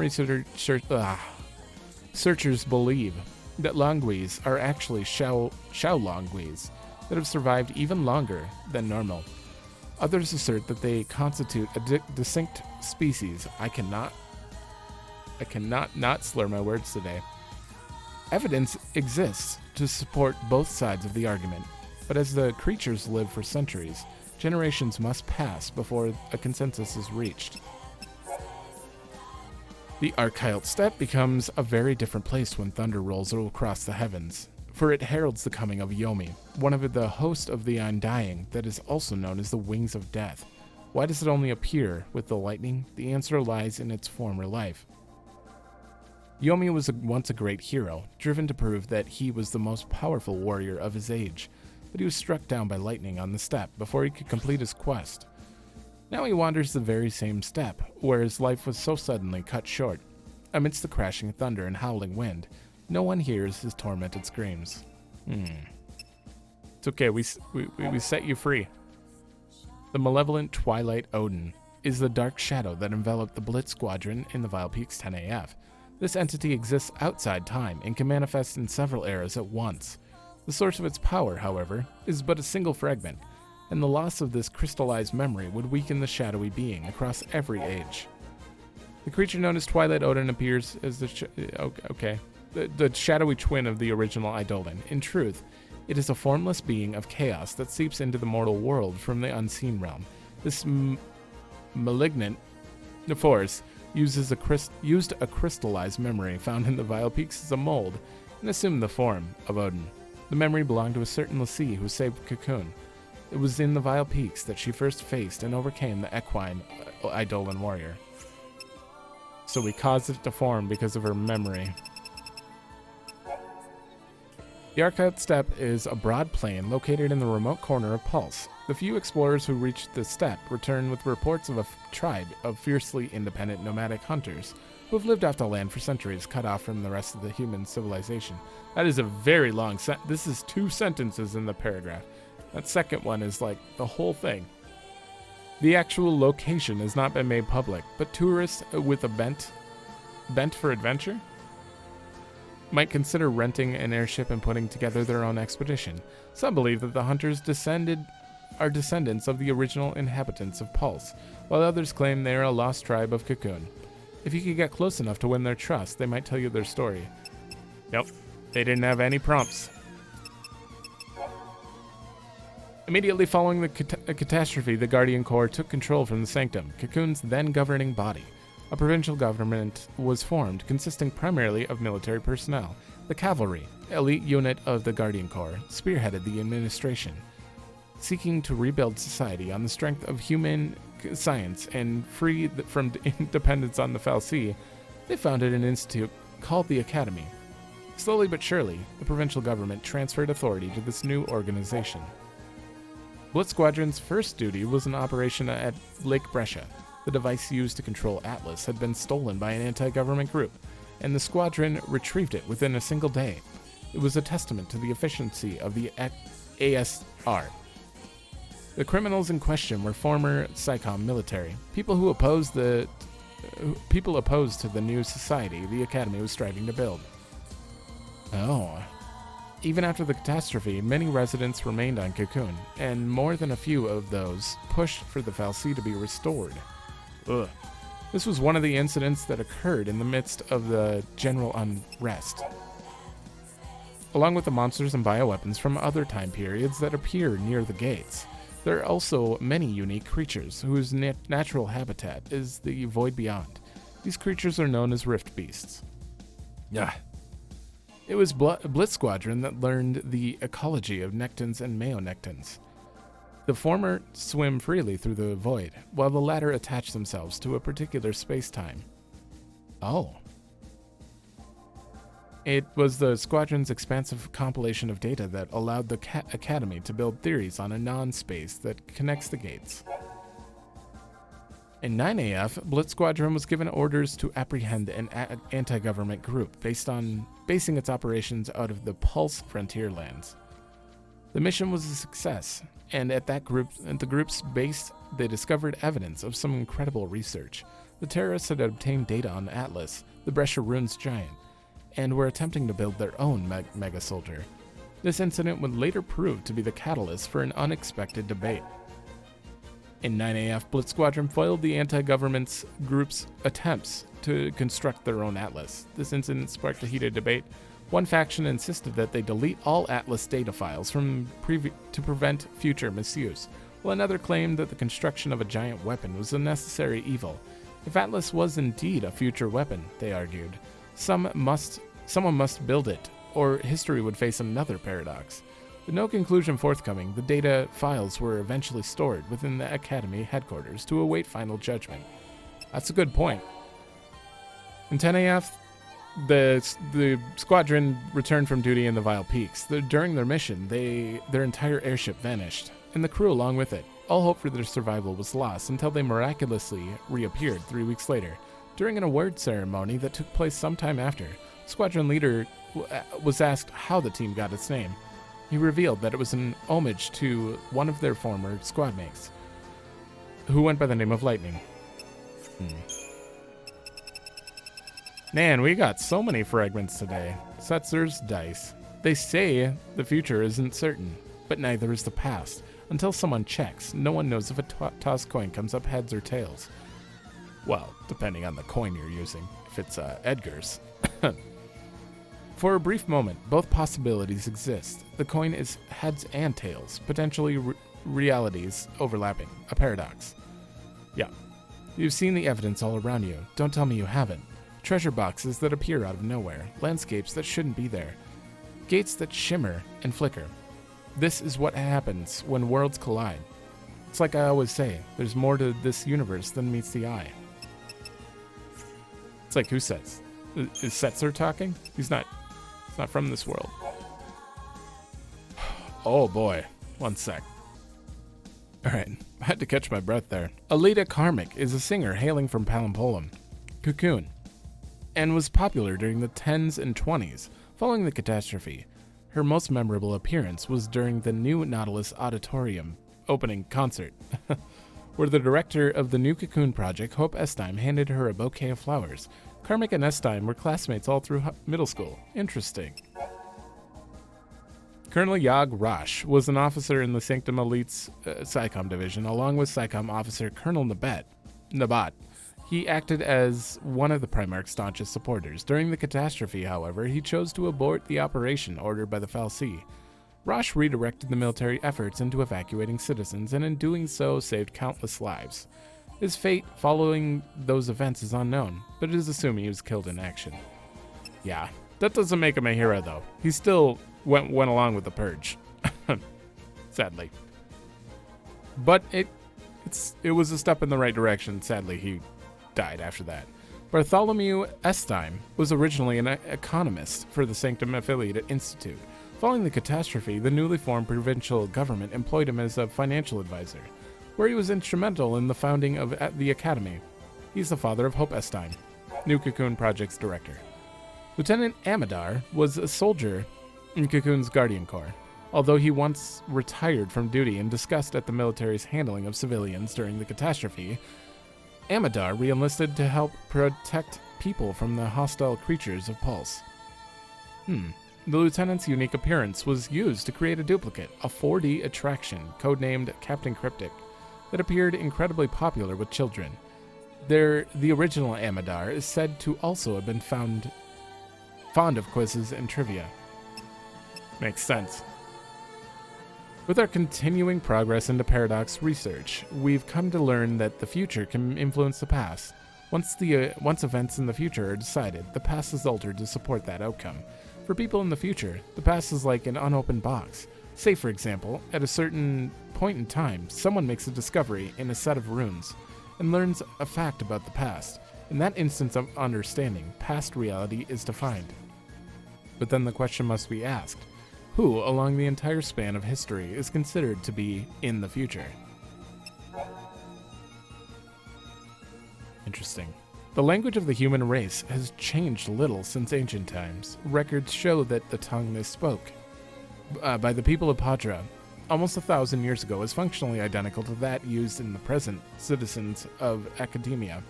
searchers believe that Longuis are actually Xiao Longuis that have survived even longer than normal. Others assert that they constitute a distinct species. I cannot not slur my words today. Evidence exists to support both sides of the argument, but as the creatures live for centuries, generations must pass before a consensus is reached. The Archaeal Steppe becomes a very different place when thunder rolls across the heavens, for it heralds the coming of Yomi, one of the host of the Undying that is also known as the Wings of Death. Why does it only appear with the lightning? The answer lies in its former life. Yomi was once a great hero, driven to prove that he was the most powerful warrior of his age, but he was struck down by lightning on the steppe before he could complete his quest. Now he wanders the very same steppe, where his life was so suddenly cut short. Amidst the crashing thunder and howling wind, no one hears his tormented screams. It's okay, we set you free. The malevolent Twilight Odin is the dark shadow that enveloped the Blitz Squadron in the Vile Peaks 10AF. This entity exists outside time and can manifest in several eras at once. The source of its power, however, is but a single fragment, and the loss of this crystallized memory would weaken the shadowy being across every age. The creature known as Twilight Odin appears as the shadowy twin of the original Eidolon. In truth, it is a formless being of chaos that seeps into the mortal world from the unseen realm. This malignant force used a crystallized memory found in the Vile Peaks as a mold and assumed the form of Odin. The memory belonged to a certain Lassie who saved Cocoon. It was in the Vile Peaks that she first faced and overcame the equine Eidolon warrior. So we caused it to form because of her memory. The Archaeal Steppe is a broad plain located in the remote corner of Pulse. The few explorers who reached the steppe return with reports of a tribe of fiercely independent nomadic hunters who have lived off the land for centuries, cut off from the rest of the human civilization. That is a very long sentence. This is 2 sentences in the paragraph. That second one is like the whole thing. The actual location has not been made public, but tourists with a bent for adventure might consider renting an airship and putting together their own expedition. Some believe that the hunters are descendants of the original inhabitants of Pulse, while others claim they are a lost tribe of Cocoon. If you could get close enough to win their trust, they might tell you their story. Nope, they didn't have any prompts. Immediately following the catastrophe, the Guardian Corps took control from the Sanctum, Cocoon's then governing body. A provincial government was formed, consisting primarily of military personnel. The cavalry, elite unit of the Guardian Corps, spearheaded the administration. Seeking to rebuild society on the strength of human science and free from dependence on the Fal'Cie, they founded an institute called the Academy. Slowly but surely, the provincial government transferred authority to this new organization. Blitz Squadron's first duty was an operation at Lake Brescia. The device used to control Atlas had been stolen by an anti-government group, and the squadron retrieved it within a single day. It was a testament to the efficiency of the ASR. The criminals in question were former SICOM military, people opposed to the new society the Academy was striving to build. Oh. Even after the catastrophe, many residents remained on Cocoon, and more than a few of those pushed for the fal'Cie to be restored. Ugh. This was one of the incidents that occurred in the midst of the general unrest, along with the monsters and bioweapons from other time periods that appear near the gates. There are also many unique creatures whose natural habitat is the void beyond. These creatures are known as Rift Beasts. Yeah. It was Blitz Squadron that learned the ecology of Nectons and Maonectons. The former swim freely through the void, while the latter attach themselves to a particular space-time. Oh. It was the Squadron's expansive compilation of data that allowed the Academy to build theories on a non-space that connects the gates. In 9AF, Blitz Squadron was given orders to apprehend an anti-government group basing its operations out of the Pulse frontier lands. The mission was a success, and at the group's base, they discovered evidence of some incredible research. The terrorists had obtained data on Atlas, the Brescia Runes giant, and were attempting to build their own mega soldier. This incident would later prove to be the catalyst for an unexpected debate. In 9AF, Blitz Squadron foiled the anti-government group's attempts to construct their own Atlas. This incident sparked a heated debate. One faction insisted that they delete all Atlas data files to prevent future misuse, while another claimed that the construction of a giant weapon was a necessary evil. If Atlas was indeed a future weapon, they argued, someone must build it, or history would face another paradox. With no conclusion forthcoming, the data files were eventually stored within the Academy headquarters to await final judgment. That's a good point. In 10AF, the squadron returned from duty in the Vile Peaks. During their mission, their entire airship vanished, and the crew along with it. All hope for their survival was lost until they miraculously reappeared 3 weeks later. During an award ceremony that took place sometime after, squadron leader was asked how the team got its name. He revealed that it was an homage to one of their former squad mates, who went by the name of Lightning. Man, we got so many fragments today. Setzer's dice. They say the future isn't certain, but neither is the past. Until someone checks, no one knows if a tossed coin comes up heads or tails. Well, depending on the coin you're using. If it's Edgar's. For a brief moment, both possibilities exist. The coin is heads and tails, potentially realities overlapping. A paradox. Yeah. You've seen the evidence all around you. Don't tell me you haven't. Treasure boxes that appear out of nowhere. Landscapes that shouldn't be there. Gates that shimmer and flicker. This is what happens when worlds collide. It's like I always say, there's more to this universe than meets the eye. It's like, who says? Is Setzer talking? He's not from this world. Oh boy. One sec. Alright, I had to catch my breath there. Alita Karmic is a singer hailing from Palampolum, Cocoon, and was popular during the 10s and 20s. Following the catastrophe, her most memorable appearance was during the new Nautilus Auditorium opening concert, where the director of the new Cocoon project, Hope Estheim, handed her a bouquet of flowers. Karmic and Estheim were classmates all through middle school. Interesting. Colonel Yag Rosh was an officer in the Sanctum Elite's SciComm division, along with SciComm officer Colonel Nabat. He acted as one of the Primarch's staunchest supporters. During the catastrophe, however, he chose to abort the operation ordered by the fal'Cie. Rosh redirected the military efforts into evacuating citizens, and in doing so saved countless lives. His fate following those events is unknown, but it is assumed he was killed in action. Yeah, that doesn't make him a hero, though. He still went along with the purge. Sadly. But it was a step in the right direction. Sadly, he died after that. Bartholomew Estheim was originally an economist for the Sanctum Affiliate Institute. Following the catastrophe, the newly formed provincial government employed him as a financial advisor, where he was instrumental in the founding of the Academy. He's the father of Hope Estheim, new Cocoon Project's director. Lieutenant Amadar was a soldier in Cocoon's Guardian Corps. Although he once retired from duty in disgust at the military's handling of civilians during the catastrophe, Amadar re-enlisted to help protect people from the hostile creatures of Pulse. The lieutenant's unique appearance was used to create a duplicate, a 4D attraction codenamed Captain Cryptic, that appeared incredibly popular with children. The original Amadar is said to also have been fond of quizzes and trivia. Makes sense. With our continuing progress into paradox research, we've come to learn that the future can influence the past. Once events in the future are decided, the past is altered to support that outcome. For people in the future, the past is like an unopened box. Say, for example, at a certain point in time, someone makes a discovery in a set of runes and learns a fact about the past. In that instance of understanding, past reality is defined. But then the question must be asked: who, along the entire span of history, is considered to be in the future? Interesting. The language of the human race has changed little since ancient times. Records show that the tongue they spoke by the people of Padra almost 1,000 years ago is functionally identical to that used in the present citizens of academia.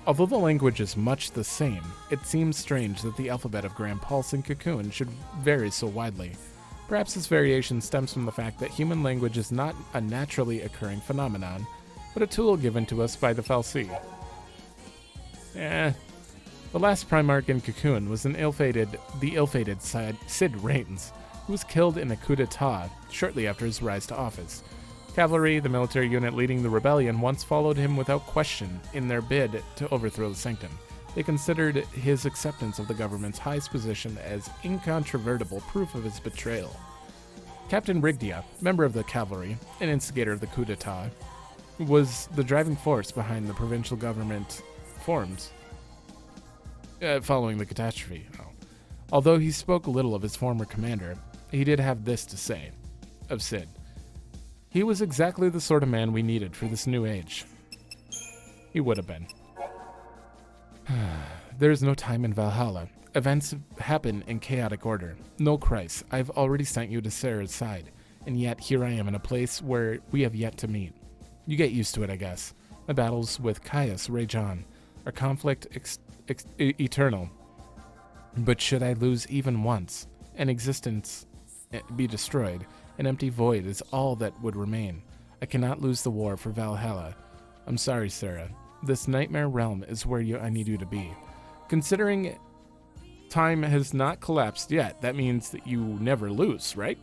Although the language is much the same, it seems strange that the alphabet of Grand Pulse and Cocoon should vary so widely. Perhaps this variation stems from the fact that human language is not a naturally occurring phenomenon, but a tool given to us by the Fal'Cie. The last Primarch in Cocoon was the ill-fated Sid Raines, who was killed in a coup d'etat shortly after his rise to office. Cavalry, the military unit leading the rebellion, once followed him without question in their bid to overthrow the Sanctum. They considered his acceptance of the government's highest position as incontrovertible proof of his betrayal. Captain Rigdia, member of the cavalry and instigator of the coup d'etat, was the driving force behind the provincial government formed following the catastrophe. Although he spoke little of his former commander, he did have this to say of Sid. He was exactly the sort of man we needed for this new age. He would have been. There is no time in Valhalla. Events happen in chaotic order. No Kreiss, I've already sent you to Serah's side, and yet here I am in a place where we have yet to meet. You get used to it, I guess. My battles with Kreiss rage on. Our conflict eternal. But should I lose even once, an existence be destroyed, an empty void is all that would remain. I cannot lose the war for Valhalla. I'm sorry, Serah. This nightmare realm is where I need you to be. Considering time has not collapsed yet, that means that you never lose, right?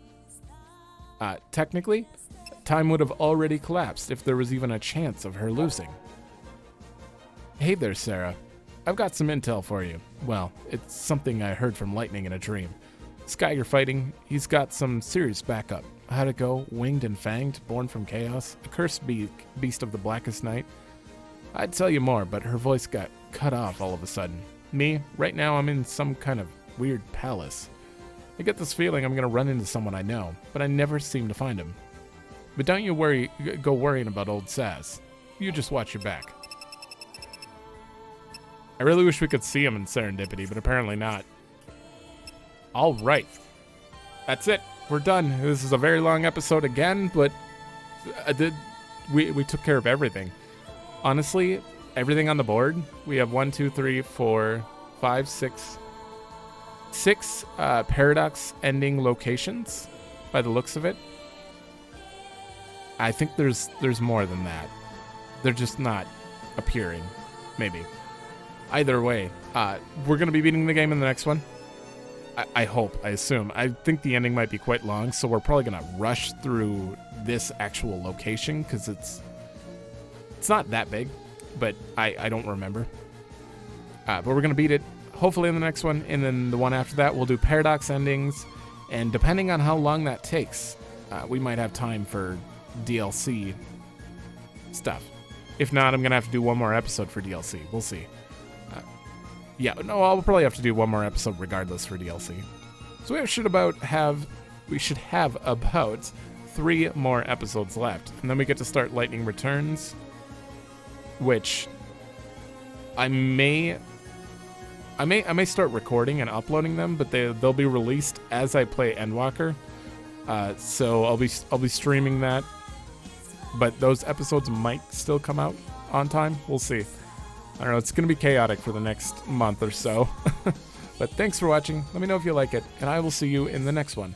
Technically, time would have already collapsed if there was even a chance of her losing. Hey there, Serah. I've got some intel for you. Well, it's something I heard from Lightning in a dream. This guy you're fighting, he's got some serious backup. How'd it go? Winged and fanged, born from chaos, a cursed beast of the blackest night. I'd tell you more, but her voice got cut off all of a sudden. Me, right now I'm in some kind of weird palace. I get this feeling I'm gonna run into someone I know, but I never seem to find him. But don't you go worrying about old Saz. You just watch your back. I really wish we could see him in Serendipity, but apparently not. All right. That's it. We're done. This is a very long episode again, but we took care of everything. Honestly, everything on the board. We have 1, 2, 3, 4, 5, 6 paradox ending locations by the looks of it. I think there's more than that. They're just not appearing. Maybe. Either way, we're going to be beating the game in the next one. I hope, I assume. I think the ending might be quite long, so we're probably going to rush through this actual location, because it's not that big, but I don't remember. But we're going to beat it, hopefully in the next one, and then the one after that, we'll do paradox endings, and depending on how long that takes, we might have time for DLC stuff. If not, I'm going to have to do one more episode for DLC. We'll see. Yeah, no, I'll probably have to do one more episode regardless for DLC. So we should have about 3 more episodes left, and then we get to start Lightning Returns, which I may start recording and uploading them, but they'll be released as I play Endwalker. So I'll be streaming that, but those episodes might still come out on time. We'll see. I don't know, it's going to be chaotic for the next month or so. But thanks for watching. Let me know if you like it, and I will see you in the next one.